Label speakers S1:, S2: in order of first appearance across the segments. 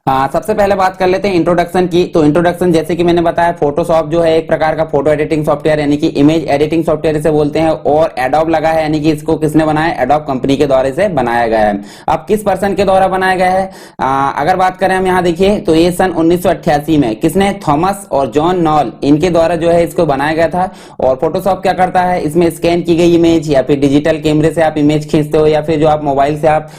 S1: सबसे पहले बात कर लेते हैं इंट्रोडक्शन की। तो इंट्रोडक्शन जैसे कि मैंने बताया, फोटोशॉप जो है एक प्रकार का फोटो एडिटिंग सॉफ्टवेयर यानी कि इमेज एडिटिंग सॉफ्टवेयर इसे बोलते हैं, और एडोब लगा है यानी कि इसको किसने बनाया, एडोब कंपनी के द्वारा इसे बनाया गया है। अब किस पर्सन के द्वारा बनाया गया है, अगर बात करें हम यहाँ देखिए तो ये सन 1988 में किसने, थॉमस और जॉन नॉल, इनके द्वारा जो है इसको बनाया गया था। और फोटोशॉप क्या करता है, इसमें स्कैन की गई इमेज या फिर डिजिटल कैमरे से आप इमेज खींचते हो या फिर जो आप मोबाइल से आप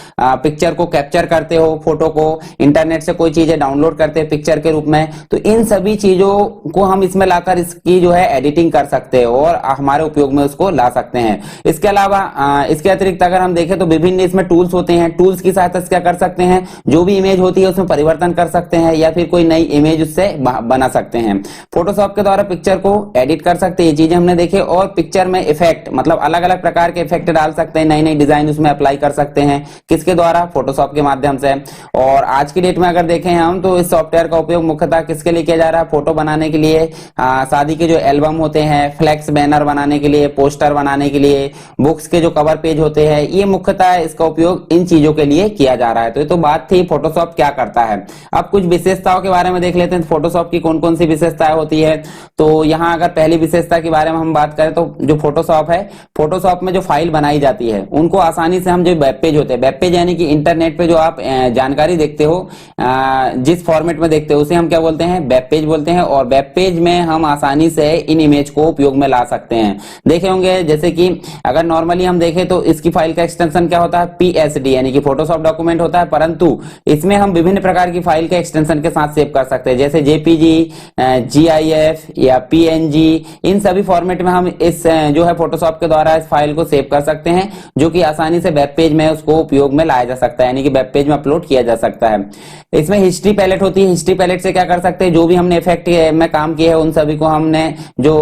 S1: पिक्चर को कैप्चर करते हो, फोटो को इंटरनेट से कोई चीजें डाउनलोड करते हैं पिक्चर के रूप में, तो इन सभी चीजों को हम इसमें लाकर इसकी जो है एडिटिंग कर सकते हैं और हमारे उपयोग में उसको ला सकते हैं। इसके अलावा इसके अतिरिक्त अगर हम देखें तो विभिन्न इसमें टूल्स होते हैं, टूल्स की सहायता से क्या कर सकते हैं, जो भी इमेज होती है उसमें परिवर्तन कर सकते हैं या फिर कोई नई इमेज उससे बना सकते हैं। फोटोशॉप के द्वारा पिक्चर को एडिट कर सकते हैं, ये चीजें हमने देखे। और पिक्चर में इफेक्ट मतलब अलग अलग प्रकार के इफेक्ट डाल सकते हैं, नई नई डिजाइन उसमें अप्लाई कर सकते हैं, किसके द्वारा, फोटोशॉप के माध्यम से। और आज की डेट में अगर देखें हम तो इस सॉफ्टवेयर का उपयोग मुख्यतः किसके लिए किया जा रहा है, फोटो बनाने के लिए, शादी के जो एल्बम होते हैं, फ्लेक्स बैनर बनाने के लिए, पोस्टर बनाने के लिए, बुक्स के जो कवर पेज होते हैं, ये मुख्यतः इसका उपयोग इन चीजों के लिए किया जा रहा है। तो ये तो बात थी फोटोशॉप क्या करता है। अब कुछ विशेषताओं के बारे में देख लेते हैं, फोटोशॉप की कौन कौन सी विशेषताएं होती है। तो यहाँ अगर पहली विशेषता के बारे में हम बात करें तो जो फोटोशॉप है, फोटोशॉप में जो फाइल बनाई जाती है उनको आसानी से हम, जो वेब पेज होते हैं, वेब पेज यानी कि इंटरनेट पे जो आप जानकारी देखते हो, जिस फॉर्मेट में देखते हो उसे हम क्या बोलते हैं, वेब पेज बोलते हैं। और वेब पेज में हम आसानी से इन इमेज को उपयोग में ला सकते हैं। देखे होंगे जैसे कि अगर नॉर्मली हम देखें तो इसकी फाइल का एक्सटेंशन क्या होता है, पीएसडी यानी कि फोटोशॉप डॉक्यूमेंट होता है, परंतु इसमें हम विभिन्न प्रकार की फाइल के एक्सटेंशन के साथ सेव कर सकते हैं, जैसे जेपीजी, जीआईएफ या पीएनजी। इन सभी फॉर्मेट में हम इस जो है फोटोशॉप के द्वारा इस फाइल को सेव कर सकते हैं, जो कि आसानी से वेब पेज में उसको उपयोग में लाया जा सकता है, यानी कि वेब पेज में अपलोड किया जा सकता है। इसमें हिस्ट्री पैलेट होती है, हिस्ट्री पैलेट से क्या कर सकते हैं, जो भी हमने इफेक्ट में काम किए हैं उन सभी को हमने जो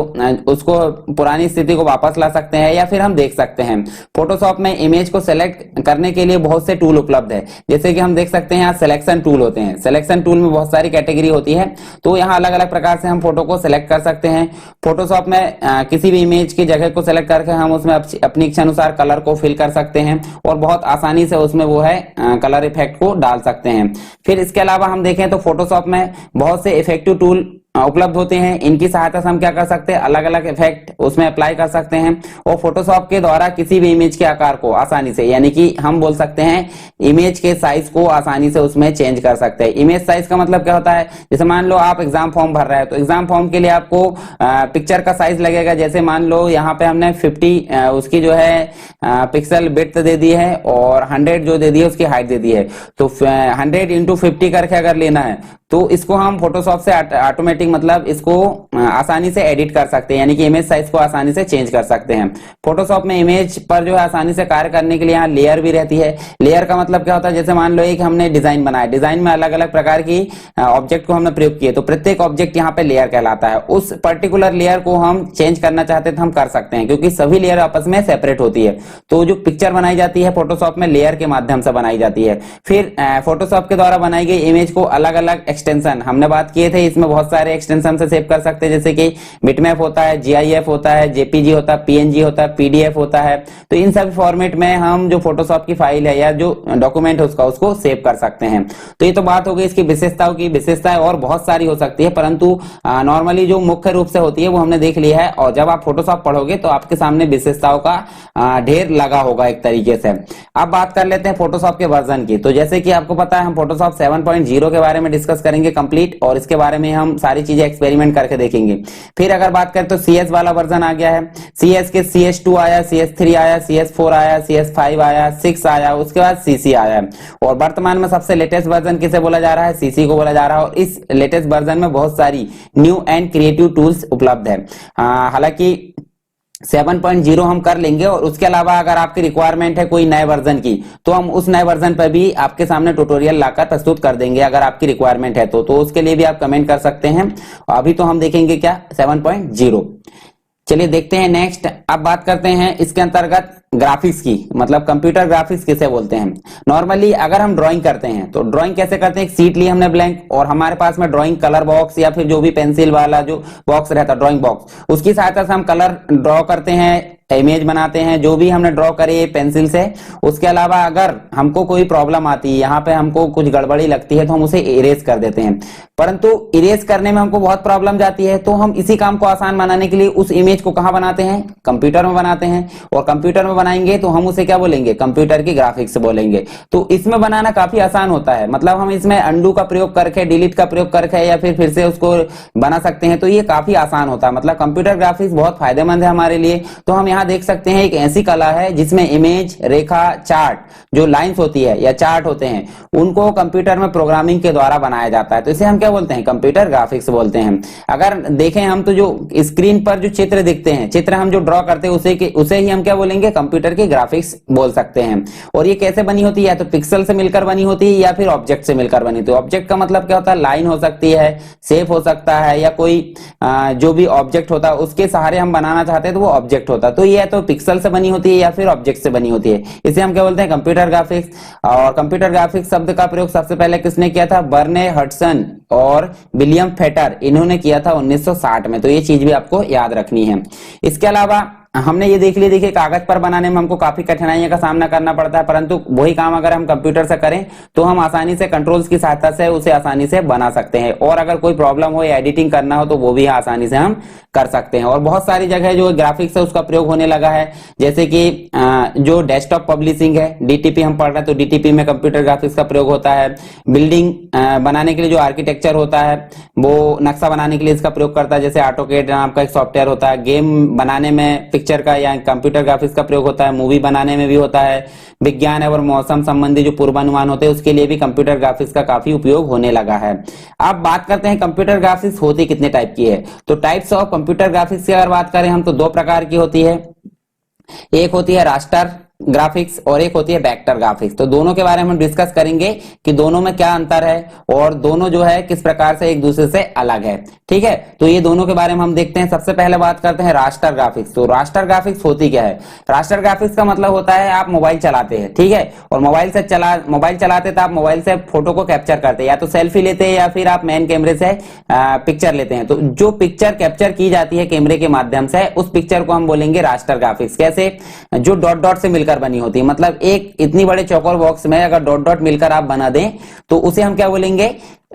S1: उसको पुरानी स्थिति को वापस ला सकते हैं या फिर हम देख सकते हैं। फोटोशॉप में इमेज को सेलेक्ट करने के लिए बहुत से टूल उपलब्ध है, जैसे कि हम देख सकते हैं यहाँ सिलेक्शन टूल होते हैं। सिलेक्शन टूल में बहुत सारी कैटेगरी होती है, तो यहाँ अलग अलग प्रकार से हम फोटो को सिलेक्ट कर सकते हैं। फोटोशॉप में किसी भी इमेज की जगह को सिलेक्ट करके हम उसमें अपनी इच्छा अनुसार कलर को फिल कर सकते हैं और बहुत आसानी से उसमें वो है कलर इफेक्ट को डाल सकते हैं। फिर इसके अलावा हम देखें तो फोटोशॉप में बहुत से इफेक्टिव टूल उपलब्ध होते हैं, इनकी सहायता से हम क्या कर सकते हैं, अलग अलग इफेक्ट उसमें अप्लाई कर सकते हैं। और फोटोशॉप के द्वारा किसी भी इमेज के आकार को आसानी से, यानी कि हम बोल सकते हैं इमेज के साइज को आसानी से उसमें चेंज कर सकते हैं। इमेज साइज का मतलब क्या होता है, जैसे मान लो आप एग्जाम फॉर्म भर रहे हैं तो एग्जाम फॉर्म के लिए आपको पिक्चर का साइज लगेगा, जैसे मान लो यहाँ पे हमने 50 उसकी जो है पिक्सल विड्थ दे दी है और 100 जो दे दी है उसकी हाइट दे दी है, तो 100 इंटू 50 करके अगर लेना है तो इसको हम फोटोशॉप से ऑटोमेटिक मतलब इसको आसानी से एडिट कर सकते हैं, यानी कि इमेज साइज को आसानी से चेंज कर सकते हैं। फोटोशॉप में इमेज पर जो है आसानी से कार्य करने के लिए यहाँ लेयर भी रहती है। लेयर का मतलब क्या होता है, जैसे मान लो एक हमने डिजाइन बनाया, डिजाइन में अलग अलग प्रकार की ऑब्जेक्ट को हमने प्रयोग किए, तो प्रत्येक ऑब्जेक्ट यहाँ पे लेयर कहलाता है। उस पर्टिकुलर लेयर को हम चेंज करना चाहते हैं तो हम कर सकते हैं, क्योंकि सभी लेयर आपस में सेपरेट होती है। तो जो पिक्चर बनाई जाती है फोटोशॉप में लेयर के माध्यम से बनाई जाती है। फिर फोटोशॉप के द्वारा बनाई गई इमेज को अलग अलग एक्सटेंशन हमने बात किए थे, इसमें बहुत सारे एक्सटेंशन से सेव कर सकते हैं, जैसे कि बिटमैप होता है, जीआईएफ होता है, जेपीजी होता है, पीएनजी होता है, पीडीएफ होता है। तो इन सभी फॉर्मेट में हम जो फोटोशॉप की फाइल है या जो डॉक्यूमेंट है उसको सेव कर सकते हैं। तो ये तो बात हो गई इसकी विशेषताओं की। विशेषताएं और बहुत सारी हो सकती है, परंतु नॉर्मली जो मुख्य रूप से होती है वो हमने देख लिया है। और जब आप फोटोशॉप पढ़ोगे तो आपके सामने विशेषताओं का ढेर लगा होगा एक तरीके से। अब बात कर लेते हैं फोटोशॉप के वर्जन की। तो जैसे कि आपको पता है हम फोटोशॉप 7.0 के बारे में डिस्कस करेंगे कंप्लीट, और इसके बारे में हम सारी चीजें एक्सपेरिमेंट करके देखेंगे। फिर अगर बात करें तो CS वाला वर्जन आ गया है, CS के CS2 आया, CS3 आया, CS4 आया, CS5 आया, 6 आया, उसके बाद CC आया। और वर्तमान में सबसे लेटेस्ट वर्जन किसे बोला जा रहा है, CC को बोला जा रहा है। और इस लेटेस्ट वर्जन में बहुत सारी न्यू एंड क्रिएटिव टूल्स उपलब्ध है। हालांकि 7.0 हम कर लेंगे, और उसके अलावा अगर आपकी रिक्वायरमेंट है कोई नए वर्जन की तो हम उस नए वर्जन पर भी आपके सामने ट्यूटोरियल लाकर प्रस्तुत कर देंगे, अगर आपकी रिक्वायरमेंट है तो उसके लिए भी आप कमेंट कर सकते हैं। अभी तो हम देखेंगे क्या 7.0। चलिए देखते हैं नेक्स्ट। अब बात करते हैं इसके अंतर्गत ग्राफिक्स की, मतलब कंप्यूटर ग्राफिक्स किसे बोलते हैं। नॉर्मली अगर हम ड्राइंग करते हैं तो ड्राइंग कैसे करते हैं, एक सीट ली हमने ब्लैंक, और हमारे पास में ड्राइंग कलर बॉक्स या फिर जो भी पेंसिल वाला जो बॉक्स रहता है ड्राइंग बॉक्स, उसकी सहायता से हम कलर ड्रॉ करते हैं इमेज बनाते हैं, जो भी हमने ड्रॉ करे पेंसिल से, उसके अलावा अगर हमको कोई प्रॉब्लम आती है, यहाँ पे हमको कुछ गड़बड़ी लगती है तो हम उसे इरेज कर देते हैं, परंतु इरेज करने में हमको बहुत प्रॉब्लम जाती है, तो हम इसी काम को आसान बनाने के लिए उस इमेज को कहाँ बनाते हैं, कंप्यूटर में बनाते हैं। और कंप्यूटर में बनाएंगे तो हम उसे क्या बोलेंगे, कंप्यूटर की ग्राफिक्स बोलेंगे। तो इसमें बनाना काफी आसान होता है, मतलब हम इसमें अंडू का प्रयोग करके, डिलीट का प्रयोग करके या फिर से उसको बना सकते हैं, तो ये काफी आसान होता है। मतलब कंप्यूटर ग्राफिक्स बहुत फायदेमंद है हमारे लिए। तो हम यहाँ देख सकते हैं एक ऐसी कला है जिसमें इमेज, रेखा, चार्ट, जो लाइंस होती है या चार्ट होते हैं, उनको कंप्यूटर में प्रोग्रामिंग के द्वारा बनाया जाता है। तो इसे हम क्या बोलते हैं, कंप्यूटर ग्राफिक्स बोलते हैं। अगर देखें हम तो जो स्क्रीन पर जो चित्र दिखते हैं, चित्र हम जो ड्रॉ करते हैं उसे ही हम क्या बोलेंगे, कंप्यूटर की ग्राफिक्स बोल सकते हैं। और ये कैसे बनी होती है, या तो पिक्सल से मिलकर बनी होती है या फिर ऑब्जेक्ट से मिलकर बनी होती है। ऑब्जेक्ट का मतलब क्या होता है, लाइन हो सकती है, शेप हो सकता है, या कोई जो भी ऑब्जेक्ट होता है उसके सहारे हम बनाना चाहते हैं तो वो ऑब्जेक्ट होता है। तो ये तो पिक्सल से बनी होती है या फिर ऑब्जेक्ट से बनी होती है, इसे हम क्या बोलते हैं, कंप्यूटर ग्राफिक्स। और कंप्यूटर ग्राफिक्स शब्द का प्रयोग सबसे पहले किसने किया था, बर्ने हडसन और विलियम फेटर, इन्होंने किया था 1960 में। तो ये चीज भी आपको याद रखनी है। इसके अलावा हमने ये देख लिया, देखिए कागज पर बनाने में हमको काफी कठिनाइयों का सामना करना पड़ता है, परंतु वही काम अगर हम कंप्यूटर से करें तो हम आसानी से कंट्रोल्स की सहायता से उसे आसानी से बना सकते हैं। और अगर कोई प्रॉब्लम हो या एडिटिंग करना हो तो वो भी आसानी से हम कर सकते हैं। और बहुत सारी जगह जो ग्राफिक्स है उसका प्रयोग होने लगा है, जैसे कि जो डेस्कटॉप पब्लिशिंग है, डीटीपी हम पढ़ रहे हैं तो डीटीपी में कंप्यूटर ग्राफिक्स का प्रयोग होता है। बिल्डिंग बनाने के लिए जो आर्किटेक्चर होता है वो नक्शा बनाने के लिए इसका प्रयोग करता है, जैसे ऑटोकैड नाम का एक सॉफ्टवेयर होता है। गेम बनाने में पिक्चर का या कंप्यूटर ग्राफिक्स का प्रयोग होता है। मूवी बनाने में भी होता है। विज्ञान और मौसम संबंधी जो पूर्वानुमान होते हैं उसके लिए भी कंप्यूटर ग्राफिक्स का काफी उपयोग होने लगा है। अब बात करते हैं कंप्यूटर ग्राफिक्स होती कितने टाइप की है। तो टाइप्स ऑफ कंप्यूटर ग्राफिक्स की अगर बात करें हम तो दो प्रकार की होती है, एक होती है रास्टर ग्राफिक्स और एक होती है वेक्टर ग्राफिक्स। तो दोनों के बारे में हम डिस्कस करेंगे कि दोनों में क्या अंतर है और दोनों जो है किस प्रकार से एक दूसरे से अलग है। ठीक है, तो ये दोनों के बारे में हम देखते हैं। सबसे पहले बात करते हैं रास्टर ग्राफिक्स। तो रास्टर ग्राफिक्स होती क्या है, रास्टर ग्राफिक्स का मतलब होता है आप मोबाइल चलाते हैं, ठीक है, और मोबाइल चलाते तो आप मोबाइल से फोटो को कैप्चर करते हैं, या तो सेल्फी लेते हैं या फिर आप मेन कैमरे से पिक्चर लेते हैं। तो जो पिक्चर कैप्चर की जाती है कैमरे के माध्यम से, उस पिक्चर को हम बोलेंगे रास्टर ग्राफिक्स। कैसे, जो डॉट डॉट से मिलकर बनी होती है, मतलब एक इतनी बड़े चौकोर बॉक्स में अगर डॉट डॉट मिलकर आप बना दें तो उसे हम क्या बोलेंगे,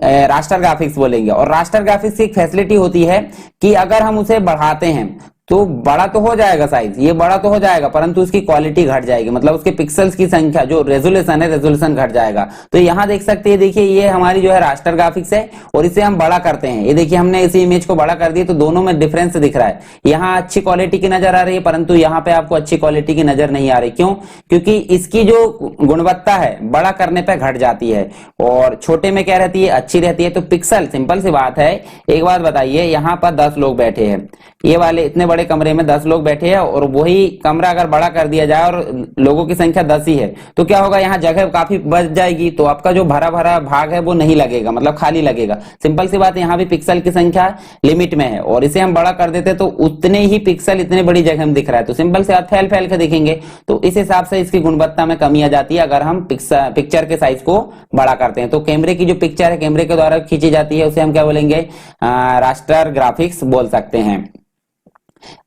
S1: रास्टर ग्राफिक्स बोलेंगे। और रास्टर ग्राफिक्स की एक फैसिलिटी होती है कि अगर हम उसे बढ़ाते हैं तो बड़ा तो हो जाएगा, साइज ये बड़ा तो हो जाएगा, परंतु उसकी क्वालिटी घट जाएगी, मतलब उसके पिक्सल्स की संख्या, जो रेजोल्यूशन है, रेजोल्यूशन घट जाएगा। तो यहां देख सकते हैं, देखिए ये हमारी जो है रास्टर ग्राफिक्स है और इसे हम बड़ा करते हैं। ये देखिए हमने इसी इमेज को बड़ा कर दिया तो दोनों में डिफरेंस दिख रहा है। यहाँ अच्छी क्वालिटी की नजर आ रही है परंतु यहाँ पे आपको अच्छी क्वालिटी की नजर नहीं आ रही। क्यों, क्योंकि इसकी जो गुणवत्ता है बड़ा करने पर घट जाती है और छोटे में क्या रहती है, अच्छी रहती है। तो पिक्सल, सिंपल सी बात है। एक बात बताइए, यहाँ पर 10 लोग बैठे हैं, ये वाले इतने बड़े कमरे में 10 लोग बैठे हैं और वही कमरा अगर बड़ा कर दिया जाए और लोगों की संख्या 10 ही है तो क्या होगा, यहाँ जगह काफी बच जाएगी, तो आपका जो भरा भरा भाग है वो नहीं लगेगा, मतलब खाली लगेगा। सिंपल सी बात है, यहाँ भी पिक्सल की संख्या लिमिट में है और इसे हम बड़ा कर देते तो उतने ही पिक्सल इतने बड़ी जगह में दिख रहा है, तो सिंपल से फैल फैल के दिखेंगे। तो इस हिसाब से इसकी गुणवत्ता में कमी आ जाती है अगर हम पिक्चर के साइज को बड़ा करते हैं। तो कैमरे की जो पिक्चर है कैमरे के द्वारा खींची जाती है उसे हम क्या बोलेंगे, रास्टर ग्राफिक्स बोल सकते हैं।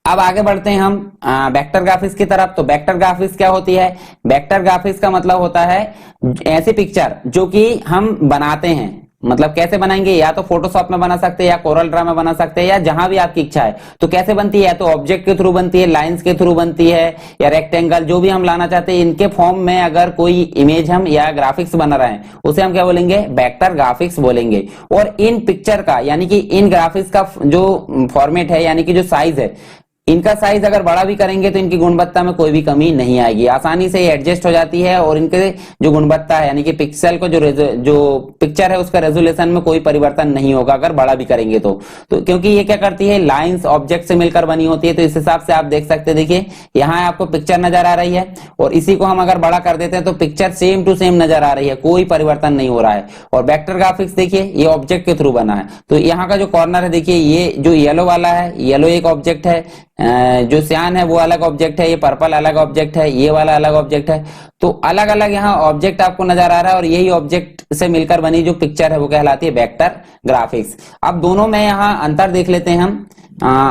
S1: अब आगे बढ़ते हैं हम वेक्टर ग्राफिक्स की तरफ। तो वेक्टर ग्राफिक्स क्या होती है, वेक्टर ग्राफिक्स का मतलब होता है ऐसी पिक्चर जो कि हम बनाते हैं। मतलब कैसे बनाएंगे, या तो फोटोशॉप में बना सकते हैं या कोरल ड्रा में बना सकते हैं या जहां भी आपकी इच्छा है। तो कैसे बनती है, या तो ऑब्जेक्ट के थ्रू बनती है, लाइंस के थ्रू बनती है, या रेक्टेंगल, जो भी हम लाना चाहते हैं इनके फॉर्म में अगर कोई इमेज हम या ग्राफिक्स बना रहे हैं उसे हम क्या बोलेंगे, वेक्टर ग्राफिक्स बोलेंगे। और इन पिक्चर का यानी कि इन ग्राफिक्स का जो फॉर्मेट है यानी कि जो साइज है, इनका साइज अगर बड़ा भी करेंगे तो इनकी गुणवत्ता में कोई भी कमी नहीं आएगी, आसानी से एडजस्ट हो जाती है। और इनके जो गुणवत्ता है यानी कि पिक्सल को जो पिक्चर है उसका रेजोल्यूशन में कोई परिवर्तन नहीं होगा अगर बड़ा भी करेंगे तो क्योंकि ये क्या करती है, लाइंस ऑब्जेक्ट से मिलकर बनी होती है। तो इस हिसाब से आप देख सकते हैं, देखिए यहाँ आपको पिक्चर नजर आ रही है और इसी को हम अगर बड़ा कर देते हैं तो पिक्चर सेम टू सेम नजर आ रही है, कोई परिवर्तन नहीं हो रहा है। और वेक्टर ग्राफिक्स देखिए ये ऑब्जेक्ट के थ्रू बना है, तो यहाँ का जो कॉर्नर है देखिए, ये जो येलो वाला है, येलो एक ऑब्जेक्ट है, जो सियान है वो अलग ऑब्जेक्ट है, ये पर्पल अलग ऑब्जेक्ट है, ये वाला अलग ऑब्जेक्ट है। तो अलग अलग यहाँ ऑब्जेक्ट आपको नजर आ रहा है और यही ऑब्जेक्ट से मिलकर बनी जो पिक्चर है वो कहलाती है वेक्टर ग्राफिक्स। अब दोनों में यहाँ अंतर देख लेते हैं हम।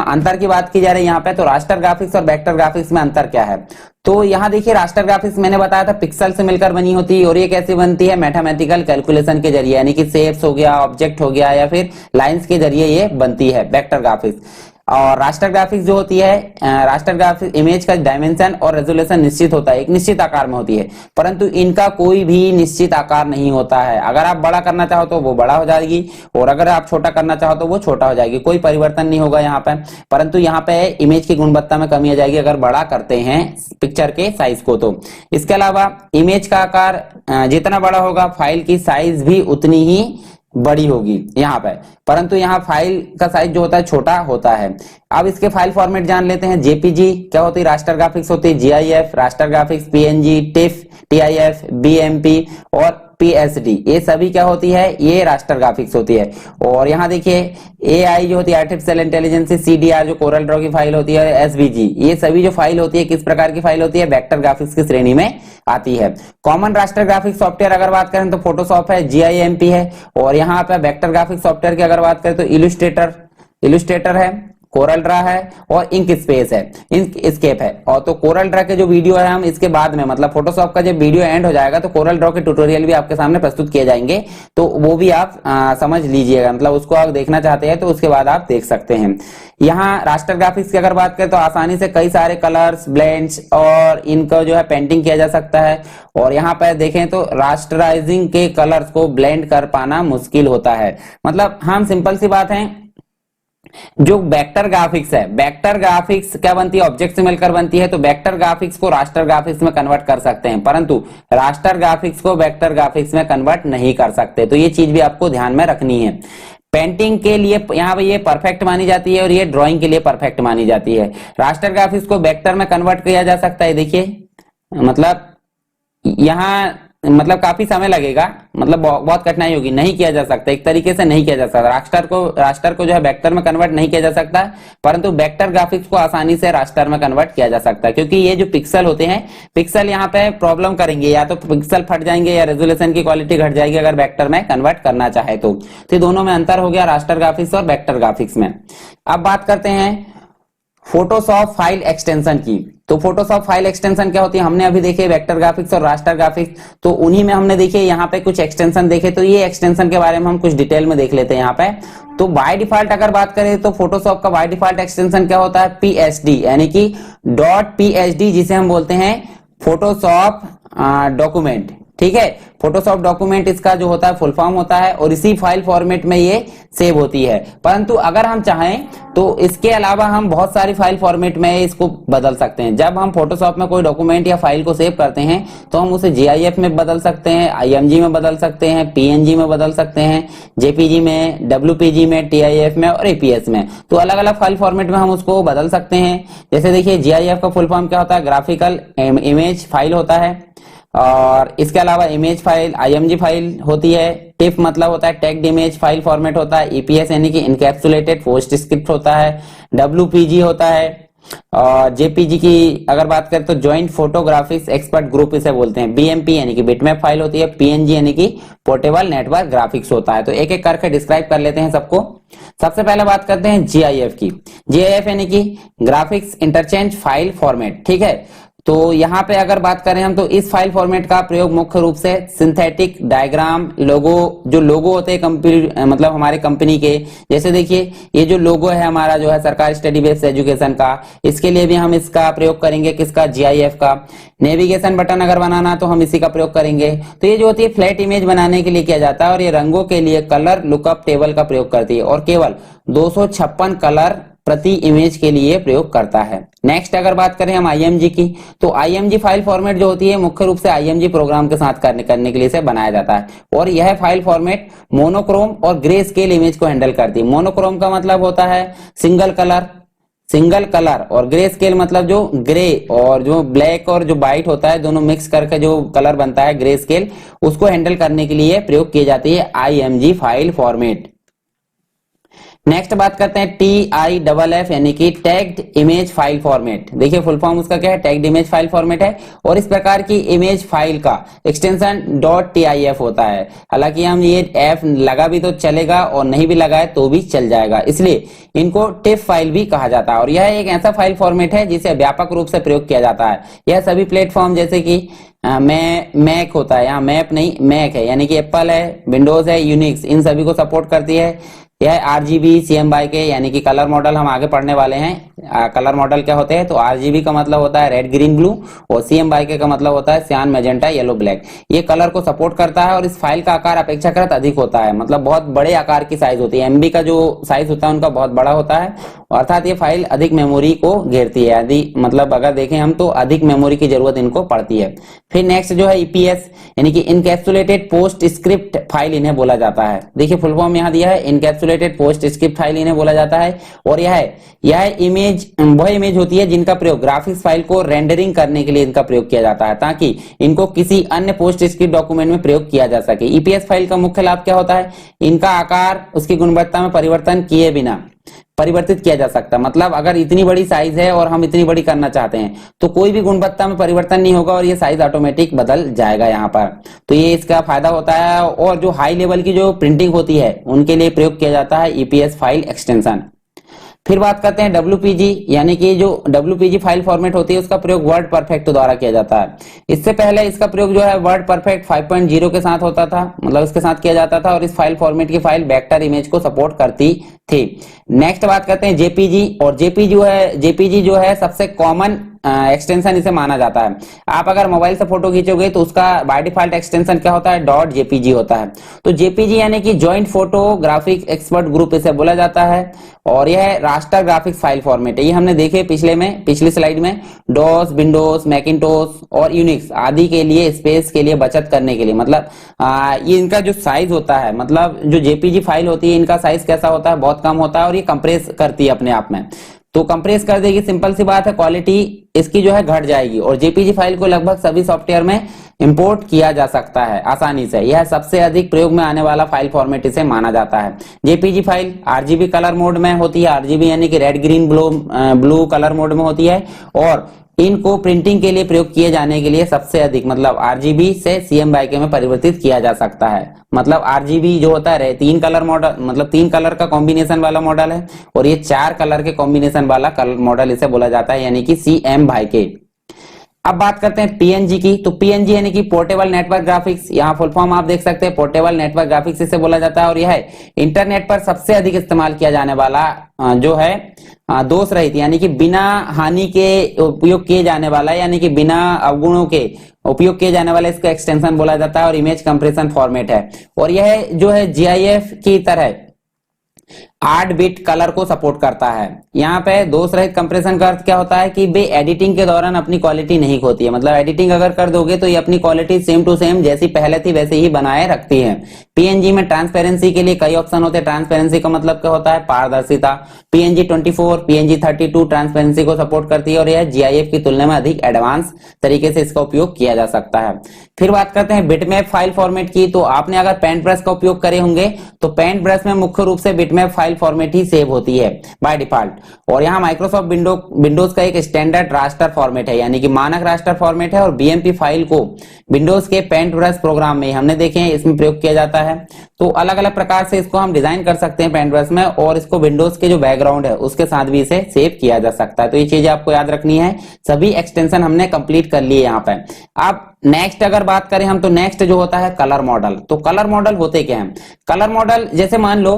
S1: अंतर की बात की जा रही है यहाँ पे, तो रास्टर ग्राफिक्स और वेक्टर ग्राफिक्स में अंतर क्या है। तो यहाँ देखिए रास्टर ग्राफिक्स मैंने बताया था पिक्सल से मिलकर बनी होती है, और ये कैसे बनती है, मैथमेटिकल कैलकुलेशन के जरिए, यानी कि शेप्स हो गया, ऑब्जेक्ट हो गया, या फिर लाइंस के जरिए ये बनती है वेक्टर ग्राफिक्स। और रास्टर ग्राफिक्स जो होती है, रास्टर ग्राफिक्स इमेज का डायमेंशन और रेजोल्यूशन निश्चित होता है, एक निश्चित आकार में होती है, परंतु इनका कोई भी निश्चित आकार नहीं होता है। अगर आप बड़ा करना चाहो तो वो बड़ा हो जाएगी, और अगर आप छोटा करना चाहो तो वो छोटा हो जाएगी, कोई परिवर्तन नहीं होगा यहाँ पे। परंतु यहाँ पे इमेज की गुणवत्ता में कमी आ जाएगी अगर बड़ा करते हैं पिक्चर के साइज को। तो इसके अलावा इमेज का आकार जितना बड़ा होगा फाइल की साइज भी उतनी ही बड़ी होगी यहाँ पे, परंतु यहाँ फाइल का साइज जो होता है छोटा होता है। अब इसके फाइल फॉर्मेट जान लेते हैं। जेपीजी क्या होती है, रास्टर ग्राफिक्स होती है, GIF raster graphics, PNG, tiff, TIF, BMP और पीएसडी, ये सभी क्या होती है, ये रास्टर ग्राफिक्स होती है। और यहाँ देखिए एआई जो होती है आर्टिफिशियल इंटेलिजेंस, सीडीआर जो कोरल ड्रॉ की फाइल होती है, एसवीजी, ये सभी जो फाइल होती है किस प्रकार की फाइल होती है, वेक्टर ग्राफिक्स की श्रेणी में आती है। कॉमन रास्टर ग्राफिक्स सॉफ्टवेयर अगर बात करें तो फोटोशॉप है, जीआईएमपी है, और यहाँ पे वेक्टर ग्राफिक्स सॉफ्टवेयर की अगर बात करें तो इलस्ट्रेटर है, कोरल ड्रा है और इंक स्पेस है, इंक स्केप है। और तो कोरल ड्रा के जो वीडियो है हम इसके बाद में, मतलब फोटोशॉप का जब वीडियो एंड हो जाएगा तो कोरल ड्रा के ट्यूटोरियल भी आपके सामने प्रस्तुत किए जाएंगे, तो वो भी आप समझ लीजिएगा, मतलब उसको आप देखना चाहते हैं तो उसके बाद आप देख सकते हैं। यहाँ रास्टर ग्राफिक्स की अगर बात करें तो आसानी से कई सारे कलर्स, ब्लेंड्स और इनका जो है पेंटिंग किया जा सकता है। और यहाँ पर देखें तो रास्टराइजिंग के कलर्स को ब्लेंड कर पाना मुश्किल होता है। मतलब हम सिंपल सी बात है, जो वेक्टर ग्राफिक्स है, वेक्टर ग्राफिक्स क्या बनती है, ऑब्जेक्ट से मिलकर बनती है, तो वेक्टर ग्राफिक्स को रास्टर ग्राफिक्स में कन्वर्ट कर सकते हैं, परंतु रास्टर ग्राफिक्स को वेक्टर ग्राफिक्स में कन्वर्ट नहीं कर सकते। तो ये चीज भी आपको ध्यान में रखनी है। पेंटिंग के लिए यहाँ पे ये परफेक्ट मानी जाती है और ये ड्राइंग के लिए परफेक्ट मानी जाती है। रास्टर ग्राफिक्स को वेक्टर में कन्वर्ट किया जा सकता है, देखिए मतलब यहाँ मतलब काफी समय लगेगा, मतलब बहुत कठिनाई होगी, नहीं किया जा सकता, एक तरीके से नहीं किया जा सकता। रास्टर को जो है वेक्टर में कन्वर्ट नहीं किया जा सकता, परंतु वेक्टर ग्राफिक्स को आसानी से रास्टर में कन्वर्ट किया जा सकता है, क्योंकि ये जो पिक्सल होते हैं, पिक्सल यहाँ पे प्रॉब्लम करेंगे, या तो पिक्सल फट जाएंगे या रेजोल्यूशन की क्वालिटी घट जाएगी अगर वेक्टर में कन्वर्ट करना चाहे तो। दोनों में अंतर हो गया रास्टर ग्राफिक्स और वेक्टर ग्राफिक्स में। अब बात करते हैं फोटोशॉप फाइल एक्सटेंशन की। तो फोटोशॉप फाइल एक्सटेंशन क्या होती है, हमने अभी देखे वेक्टर ग्राफिक्स और रास्टर ग्राफिक्स, तो उन्हीं में हमने देखे यहाँ पे कुछ एक्सटेंशन देखे, तो ये एक्सटेंशन के बारे में हम कुछ डिटेल में देख लेते हैं यहाँ पे। तो बाय डिफॉल्ट अगर बात करें तो फोटोशॉप का बाय डिफॉल्ट एक्सटेंशन क्या होता है, पीएचडी, यानी कि .phd, जिसे हम बोलते हैं फोटोशॉप डॉक्यूमेंट। ठीक है, फोटोशॉप डॉक्यूमेंट इसका जो होता है फुल फॉर्म होता है, और इसी फाइल फॉर्मेट में ये सेव होती है। परंतु अगर हम चाहें तो इसके अलावा हम बहुत सारी फाइल फॉर्मेट में इसको बदल सकते हैं। जब हम फोटोशॉप में कोई डॉक्यूमेंट या फाइल को सेव करते हैं तो हम उसे जीआईएफ में बदल सकते हैं, आईएमजी में बदल सकते हैं, पीएनजी में बदल सकते हैं, जेपीजी में, डब्ल्यूपीजी में, टीआईएफ में और एपीएस में। तो अलग अलग फाइल फॉर्मेट में हम उसको बदल सकते हैं। जैसे देखिए जीआईएफ का फुल फॉर्म क्या होता है, ग्राफिकल इमेज फाइल होता है, और इसके अलावा इमेज फाइल आईएमजी फाइल होती है, टिफ मतलब होता है टैग्ड इमेज फाइल फॉर्मेट होता है, ईपीएस यानी कि इनकैप्सुलेटेड पोस्ट स्क्रिप्ट होता है, डब्ल्यूपीजी होता है, और जेपीजी की अगर बात करें तो ज्वाइंट फोटोग्राफिक्स एक्सपर्ट ग्रुप इसे बोलते हैं, बीएमपी यानी कि बिटमैप फाइल होती है, पीएनजी यानी कि पोर्टेबल नेटवर्क ग्राफिक्स होता है। तो एक एक करके डिस्क्राइब कर लेते हैं सबको। सबसे पहले बात करते हैं जीआईएफ की। जीआईएफ यानी कि ग्राफिक्स इंटरचेंज फाइल फॉर्मेट। ठीक है, तो यहाँ पे अगर बात करें हम तो इस फाइल फॉर्मेट का प्रयोग मुख्य रूप से सिंथेटिक डायग्राम, लोगो, जो लोगो होते हैं कंपनी, मतलब हमारे कंपनी के, जैसे देखिए ये जो लोगो है हमारा जो है सरकारी स्टडी बेस्ड एजुकेशन का, इसके लिए भी हम इसका प्रयोग करेंगे, किसका, जीआईएफ का। नेविगेशन बटन अगर बनाना तो हम इसी का प्रयोग करेंगे। तो ये जो होती है फ्लैट इमेज बनाने के लिए किया जाता है, और ये रंगों के लिए कलर लुकअप टेबल का प्रयोग करती है, और केवल 256 कलर प्रति इमेज के लिए प्रयोग करता है। नेक्स्ट अगर बात करें हम आईएमजी की, तो आईएमजी फाइल फॉर्मेट जो होती है मुख्य रूप से आईएमजी प्रोग्राम के साथ करने के लिए इसे बनाया जाता है, और यह फाइल फॉर्मेट मोनोक्रोम और ग्रे स्केल इमेज को हैंडल करती है। मोनोक्रोम का मतलब होता है सिंगल कलर, और ग्रे स्केल मतलब जो ग्रे और जो ब्लैक और जो व्हाइट होता है दोनों मिक्स करके जो कलर बनता है ग्रे स्केल, उसको हैंडल करने के लिए प्रयोग की जाती है आईएमजी फाइल फॉर्मेट। नेक्स्ट बात करते हैं TIFF यानी कि टैग्ड इमेज फाइल फॉर्मेट। देखिए फुल फॉर्म उसका क्या है, टैग्ड इमेज फाइल फॉर्मेट है और इस प्रकार की इमेज फाइल का एक्सटेंशन .tif होता है। हालांकि हम ये एफ लगा भी तो चलेगा और नहीं भी लगाए तो भी चल जाएगा, इसलिए इनको टिफ फाइल भी कहा जाता है। और यह एक ऐसा फाइल फॉर्मेट है जिसे व्यापक रूप से प्रयोग किया जाता है। यह सभी प्लेटफॉर्म जैसे कि मैक होता है, यहाँ मैप नहीं मैक है, यानी कि एप्पल है, विंडोज है, यूनिक्स, इन सभी को सपोर्ट करती है। यह RGB CMYK के यानी कि कलर मॉडल हम आगे पढ़ने वाले हैं। कलर मॉडल क्या होते हैं, तो RGB का मतलब होता है रेड ग्रीन ब्लू और CMYK का मतलब होता है सियान मैजेंटा येलो ब्लैक। ये कलर को सपोर्ट करता है और इस फाइल का आकार अपेक्षाकृत अधिक होता है, मतलब बहुत बड़े आकार की साइज होती है। MB का जो साइज होता है उनका बहुत बड़ा होता है, अर्थात ये फाइल अधिक मेमोरी को घेरती है। यदि मतलब अगर देखें हम तो अधिक मेमोरी की जरूरत इनको पड़ती है। फिर नेक्स्ट जो है EPS यानी कि इनकैप्सुलेटेड पोस्ट स्क्रिप्ट फाइल इन्हें बोला जाता है। देखिए फुल फॉर्म यहाँ दिया है, इनकैप्सुलेटेड पोस्ट स्क्रिप्ट फाइल इन्हें बोला जाता है। और यह इमेज वह इमेज होती है जिनका प्रयोग ग्राफिक्स फाइल को रेंडरिंग करने के लिए इनका प्रयोग किया जाता है, ताकि इनको किसी अन्य पोस्ट स्क्रिप्ट डॉक्यूमेंट में प्रयोग किया जा सके। EPS फाइल का मुख्य लाभ क्या होता है, इनका आकार उसकी गुणवत्ता में परिवर्तन किए बिना परिवर्तित किया जा सकता है। मतलब अगर इतनी बड़ी साइज है और हम इतनी बड़ी करना चाहते हैं तो कोई भी गुणवत्ता में परिवर्तन नहीं होगा और ये साइज ऑटोमेटिक बदल जाएगा यहाँ पर, तो ये इसका फायदा होता है। और जो हाई लेवल की जो प्रिंटिंग होती है उनके लिए प्रयोग किया जाता है EPS फाइल एक्सटेंशन। फिर बात करते हैं WPG यानी कि जो WPG फाइल फॉर्मेट होती है उसका प्रयोग वर्ड परफेक्ट द्वारा किया जाता है। इससे पहले इसका प्रयोग जो है वर्ड परफेक्ट 5.0 के साथ होता था, मतलब इसके साथ किया जाता था और इस फाइल फॉर्मेट की फाइल वेक्टर इमेज को सपोर्ट करती थी। नेक्स्ट बात करते हैं JPG, और JPG जो है सबसे कॉमन एक्सटेंशन इसे माना जाता है। आप अगर मोबाइल से फोटो खींचोगे तो उसका बाय डिफॉल्ट एक्सटेंशन क्या होता है, .jpg होता है। तो JPG यानी कि जॉइंट फोटोग्राफिक एक्सपर्ट ग्रुप इसे बोला जाता है और यह रास्टर ग्राफिक्स फाइल फॉर्मेट है। ये हमने देखे पिछली स्लाइड में, डॉस, विंडोज, मैकिंटोश और यूनिक्स आदि के लिए स्पेस के लिए बचत करने के लिए, मतलब ये इनका जो साइज होता है, मतलब जो JPG फाइल होती है इनका साइज कैसा होता है, बहुत कम होता है और ये कंप्रेस करती है अपने आप में। तो कंप्रेस कर देगी, सिंपल सी बात है, क्वालिटी इसकी जो है घट जाएगी। और JPG फाइल को लगभग सभी सॉफ्टवेयर में इंपोर्ट किया जा सकता है आसानी से। यह सबसे अधिक प्रयोग में आने वाला फाइल फॉर्मेट इसे माना जाता है। JPG file RGB colour mode में होती है, RGB यानी कि red green blue colour mode में होती है और इनको प्रिंटिंग के लिए प्रयोग किए जाने के लिए सबसे अधिक मतलब RGB से CMYK में परिवर्तित किया जा सकता है। मतलब RGB जो होता है 3 कलर मॉडल, मतलब 3 कलर का कॉम्बिनेशन वाला मॉडल है और ये 4 कलर के कॉम्बिनेशन वाला कलर मॉडल इसे बोला जाता है, यानी कि CMYK। अब बात करते हैं PNG की, तो PNG यानी कि पोर्टेबल नेटवर्क ग्राफिक्स, यहाँ फुल फॉर्म आप देख सकते हैं, पोर्टेबल नेटवर्क ग्राफिक्स इसे बोला जाता है और यह इंटरनेट पर सबसे अधिक इस्तेमाल किया जाने वाला जो है दोष रहित यानी कि बिना हानि के उपयोग किए जाने वाला, यानी कि बिना अवगुणों के उपयोग किए जाने वाला इसका एक्सटेंशन बोला जाता है और इमेज कंप्रेशन फॉर्मेट है। और यह जो है GIF की तरह 8 बिट कलर को सपोर्ट करता है। यहाँ पे दोष रहित कंप्रेशन का अर्थ क्या होता है कि वे एडिटिंग के दौरान अपनी क्वालिटी नहीं खोती है, मतलब एडिटिंग अगर कर दोगे तो ये अपनी क्वालिटी सेम टू सेम जैसी पहले थी वैसे ही बनाए रखती है। PNG में ट्रांसपेरेंसी के लिए कई ऑप्शन होते हैं। ट्रांसपेरेंसी का मतलब क्या होता है, पारदर्शिता। PNG 24, PNG 32 ट्रांसपेरेंसी को सपोर्ट करती है और यह GIF की तुलना में अधिक एडवांस तरीके से इसका उपयोग किया जा सकता है। फिर बात करते हैं बिटमैप फाइल फॉर्मेट की, तो आपने अगर पेंट ब्रश का उपयोग करे होंगे तो पेंट ब्रश में मुख्य रूप से बिटमैप फाइल फॉर्मेट ही सेव होती है बाय डिफॉल्ट। और यहाँ माइक्रोसॉफ्ट विंडोज का एक स्टैंडर्ड रास्टर फॉर्मेट है, यानी कि मानक रास्टर फॉर्मेट है और BMP फाइल को विंडोज के पेंट ब्रश प्रोग्राम में हमने देखे हैं इसमें प्रयोग किया जाता है। तो अलग अलग प्रकार से इसको हम डिजाइन कर सकते हैं पेंट ब्रश में और इसको विंडोज के जो बैकग्राउंड है उसके साथ भी इसे सेव किया जा सकता है। तो ये चीजें आपको याद रखनी है। सभी एक्सटेंशन हमने कंप्लीट कर लिए यहाँ पे। अब नेक्स्ट अगर बात करें हम, तो नेक्स्ट जो होता है कलर मॉडल। तो कलर मॉडल होते क्या हैं, कलर मॉडल जैसे मान लो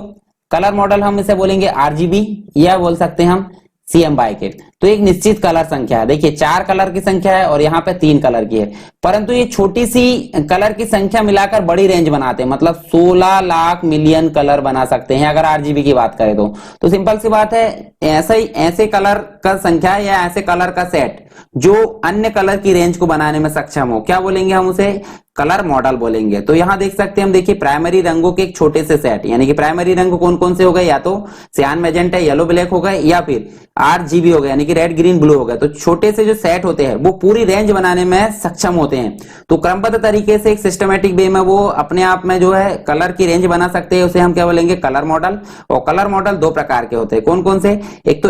S1: कलर मॉडल हम इसे बोलेंगे RGB या बोल सकते हैं हम CMYK। तो एक निश्चित कलर संख्या है, देखिए 4 कलर की संख्या है और यहाँ पे 3 कलर की है, परंतु ये छोटी सी कलर की संख्या मिलाकर बड़ी रेंज बनाते हैं, मतलब 16 लाख मिलियन कलर बना सकते हैं अगर RGB की बात करें तो सिंपल सी बात है, ऐसे कलर का संख्या या ऐसे कलर का सेट जो अन्य कलर की रेंज को बनाने में सक्षम हो, क्या बोलेंगे हम उसे? कलर मॉडल बोलेंगे। तो यहां देख सकते हैं हम, देखिए प्राइमरी रंगों के एक छोटे से सेट, यानी कि प्राइमरी रंग कौन कौन से हो गए? या तो सियान, मैजेंटा, येलो, ब्लैक हो गए, या फिर आरजीबी हो गए, यानी कि रेड, ग्रीन, ब्लू हो गए। तो छोटे से जो सेट होते हैं वो पूरी रेंज बनाने में सक्षम होते हैं। तो क्रमबद्ध तरीके से एक सिस्टमेटिक वे में वो अपने आप में जो है कलर की रेंज बना सकते हैं, उसे हम क्या बोलेंगे? Colour model. और कलर मॉडल दो प्रकार के होते हैं, कौन कौन से? एक तो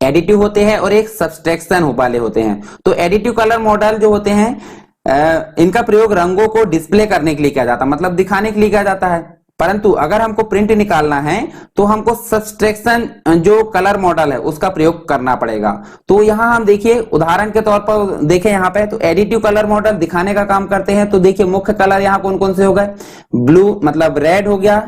S1: एडिटिव होते हैं और एक सब्सट्रैक्शन वाले होते हैं। तो एडिटिव कलर मॉडल जो होते हैं इनका प्रयोग रंगों को डिस्प्ले करने के लिए किया जाता है, मतलब दिखाने के लिए किया जाता है। परंतु अगर हमको प्रिंट निकालना है तो हमको सब्सट्रैक्शन जो कलर मॉडल है उसका प्रयोग करना पड़ेगा। तो यहां हम देखिए उदाहरण के तौर पर देखें यहाँ पे, तो एडिटिव कलर मॉडल दिखाने का काम करते हैं। तो देखिए मुख्य कलर यहाँ कौन कौन से हो गए? ब्लू मतलब रेड हो गया,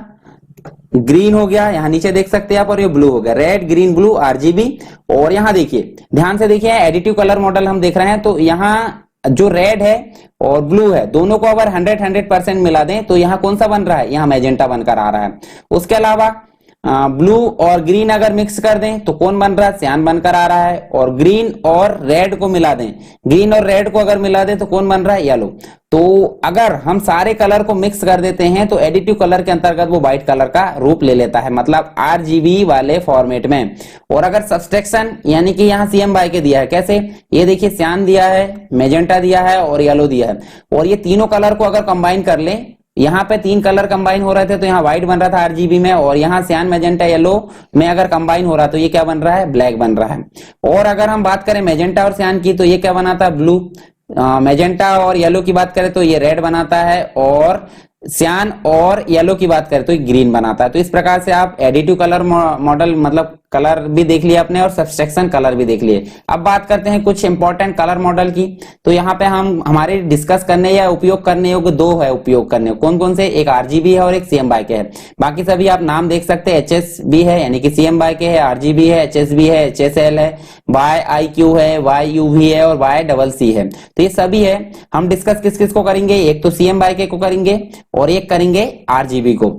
S1: ग्रीन हो गया, यहाँ नीचे देख सकते हैं आप, और ये ब्लू हो गया, रेड, ग्रीन, ब्लू, आरजीबी। और यहाँ देखिए ध्यान से देखिए एडिटिव कलर मॉडल हम देख रहे हैं, तो यहाँ जो रेड है और ब्लू है दोनों को अगर 100% मिला दें तो यहाँ कौन सा बन रहा है? यहाँ मैजेंटा बनकर आ रहा है। उसके अलावा ब्लू और ग्रीन अगर मिक्स कर दें तो कौन बन रहा है? सियान बनकर आ रहा है। और ग्रीन और रेड को मिला दें, ग्रीन और रेड को अगर मिला दें तो कौन बन रहा है? येलो। तो अगर हम सारे कलर को मिक्स कर देते हैं तो एडिटिव कलर के अंतर्गत वो व्हाइट कलर का रूप ले लेता है, मतलब आरजीबी वाले फॉर्मेट में। और अगर सब्सट्रैक्शन यानी कि यहाँ सीएम बाय के दिया है, कैसे? ये देखिए सियान दिया है, मैजेंटा दिया है और येलो दिया है, और ये तीनों कलर को अगर कंबाइन कर लें, यहाँ पे तीन कलर कंबाइन हो रहे थे तो यहाँ व्हाइट बन रहा था आरजीबी में, और यहाँ सियान, मैजेंटा, येलो में अगर कंबाइन हो रहा तो ये क्या बन रहा है? ब्लैक बन रहा है। और अगर हम बात करें मैजेंटा और सियान की तो ये क्या बनाता है? ब्लू। मैजेंटा और येलो की बात करें तो ये रेड बनाता है, और सियान और येलो की बात करें तो ये ग्रीन बनाता है। तो इस प्रकार से आप एडिटिव कलर मॉडल मतलब कलर भी देख लिए अपने और सब्सट्रैक्शन कलर भी देख लिए। अब बात करते हैं कुछ इंपॉर्टेंट कलर मॉडल की। तो यहाँ पे हम हमारे डिस्कस करने या उपयोग करने योग्य दो है उपयोग करने, कौन कौन से? एक आरजीबी है और एक सीएम बाय के है। बाकी सभी आप नाम देख सकते हैं, एचएसबी है यानी कि सीएम बाय के है, आरजीबी है, एचएसबी है, एचएसएल है, वाई आई क्यू है, वाई यूवी है और वाई डबल सी है। तो ये सभी है। हम डिस्कस किस किस को करेंगे? एक तो सीएम बाय के को करेंगे और एक करेंगे आरजीबी को।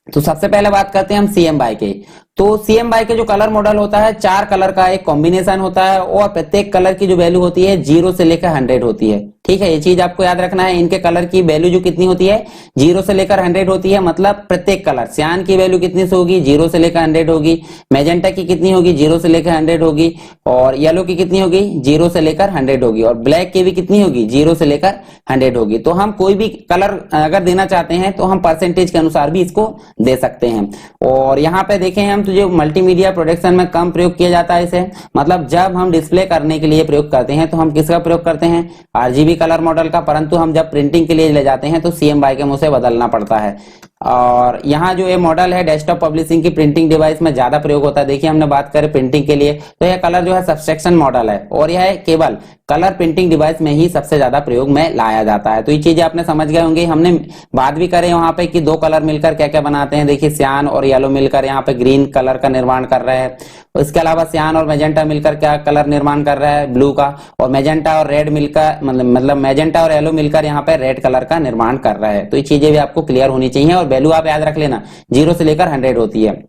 S1: तो सबसे पहले बात करते हैं हम सीएम बाय के। तो सीएम बाय के जो कलर मॉडल होता है, चार कलर का एक कॉम्बिनेशन होता है और प्रत्येक कलर की जो वैल्यू होती है 0 से लेकर 100 होती है। ठीक है, ये चीज आपको याद रखना है। इनके कलर की वैल्यू जो कितनी होती है? 0 से लेकर 100 होती है, मतलब प्रत्येक कलर। सियान की वैल्यू कितनी से होगी? 0 से लेकर 100 होगी। मैजेंटा की कितनी होगी? 0 से लेकर 100 होगी। और येलो की कितनी होगी? 0 से लेकर 100 होगी। और ब्लैक की भी कितनी होगी? 0 से लेकर 100 होगी। तो हम कोई भी कलर अगर देना चाहते हैं तो हम परसेंटेज के अनुसार भी इसको दे सकते हैं। और यहाँ पे देखें हम तो जो मल्टीमीडिया प्रोडक्शन में कम प्रयोग किया जाता है इसे, मतलब जब हम डिस्प्ले करने के लिए प्रयोग करते हैं तो हम किसका प्रयोग करते हैं? आरजीबी कलर मॉडल का। परंतु हम जब प्रिंटिंग के लिए ले जाते हैं तो सीएम बाय के मुंह से बदलना पड़ता है। और यहाँ जो ये मॉडल है डेस्कटॉप पब्लिशिंग की प्रिंटिंग डिवाइस में ज्यादा प्रयोग होता है। देखिए हमने बात करें प्रिंटिंग के लिए तो यह कलर जो है सब्सट्रैक्शन मॉडल है और यह केवल कलर प्रिंटिंग डिवाइस में ही सबसे ज्यादा प्रयोग में लाया जाता है। तो ये चीजें आपने समझ गए होंगे। हमने बात भी करें वहां पे कि दो कलर मिलकर क्या क्या बनाते हैं। देखिए सियान और येलो मिलकर यहाँ पे ग्रीन कलर का निर्माण कर रहे हैं। इसके अलावा सियान और मैजेंटा मिलकर क्या कलर निर्माण कर रहा है? ब्लू का। और मैजेंटा और रेड मिलकर मतलब मैजेंटा और येलो मिलकर यहाँ पे रेड कलर का निर्माण कर रहा है। तो ये चीजें भी आपको क्लियर होनी चाहिए और वैल्यू आप याद रख लेना 0 से लेकर 100 होती है।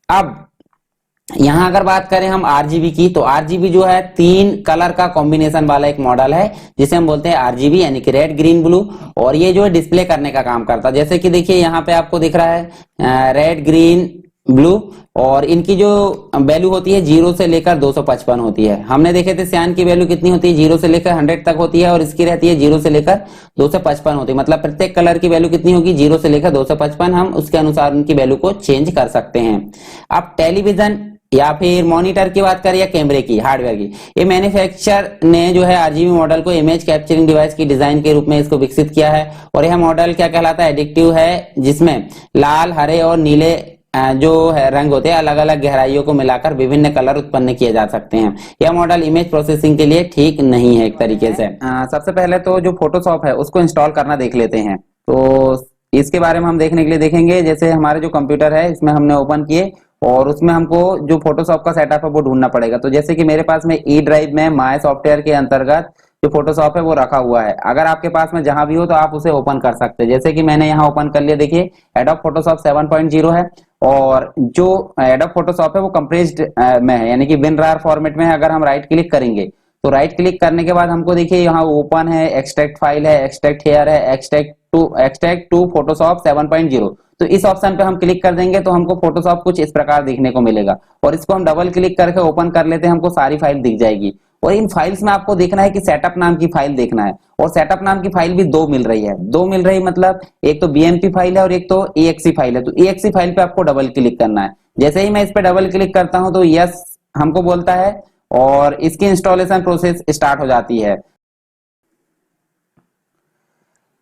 S1: अब यहां अगर बात करें हम आरजीबी की, तो आरजीबी जो है तीन कलर का कॉम्बिनेशन वाला एक मॉडल है जिसे हम बोलते हैं आरजीबी यानी कि रेड, ग्रीन, ब्लू। और ये जो है डिस्प्ले करने का काम करता है। जैसे कि देखिए यहाँ पे आपको दिख रहा है रेड, ग्रीन, ब्लू, और इनकी जो वैल्यू होती है 0 से लेकर 255 होती है। हमने देखे थे सियान की वैल्यू कितनी होती है? 0 से लेकर 100 तक होती है और इसकी रहती है 0 से लेकर 255 होती है। मतलब प्रत्येक कलर की वैल्यू कितनी होगी? 0 से लेकर 255। हम उसके अनुसार उनकी वैल्यू को चेंज कर सकते हैं। अब टेलीविजन या फिर मॉनिटर की बात करें या कैमरे की, हार्डवेयर की, ये मैन्युफैक्चरर ने जो है आरजीबी मॉडल को इमेज कैप्चरिंग डिवाइस की डिजाइन के रूप में इसको विकसित किया है। और यह मॉडल क्या कहलाता है? एडिक्टिव है, जिसमें लाल, हरे और नीले जो है रंग होते हैं अलग अलग गहराइयों को मिलाकर विभिन्न कलर उत्पन्न किए जा सकते हैं। यह मॉडल इमेज प्रोसेसिंग के लिए ठीक नहीं है एक तरीके से। सबसे पहले तो जो फोटोशॉप है उसको इंस्टॉल करना देख लेते हैं। तो इसके बारे में हम देखने के लिए देखेंगे, जैसे हमारे जो कंप्यूटर है इसमें हमने ओपन किए और उसमें हमको जो फोटोशॉप का सेटअप है वो ढूंढना पड़ेगा। तो जैसे कि मेरे पास में ई ड्राइव में माय सॉफ्टवेयर के अंतर्गत जो फोटोशॉप है वो रखा हुआ है। अगर आपके पास में जहां भी हो तो आप उसे ओपन कर सकते हैं। जैसे कि मैंने यहाँ ओपन कर लिया, देखिए एडोब फोटोशॉप 7.0 है और जो एडोब फोटोशॉप है वो कंप्रेस्ड में है, यानी कि बिन रार फॉर्मेट में है। अगर हम राइट क्लिक करेंगे तो राइट क्लिक करने के बाद हमको देखिए यहाँ ओपन है, एक्सट्रैक्ट फाइल है, एक्सट्रैक्ट हेयर है, एक्सट्रैक्ट टू फोटोशॉप 7.0। तो इस ऑप्शन पे हम क्लिक कर देंगे तो हमको फोटोशॉप कुछ इस प्रकार दिखने को मिलेगा, और इसको हम डबल क्लिक करके ओपन कर लेते हैं, हमको सारी फाइल दिख जाएगी। और इन फाइल्स में आपको देखना है कि सेटअप नाम की फाइल देखना है, और सेटअप नाम की फाइल भी दो मिल रही है। दो मिल रही मतलब एक तो बीएमपी फाइल है और एक तो EXE फाइल है। तो EXE फाइल पे आपको डबल क्लिक करना है। जैसे ही मैं इस पे डबल क्लिक करता हूं तो यस हमको बोलता है और इसकी इंस्टॉलेशन प्रोसेस स्टार्ट हो जाती है।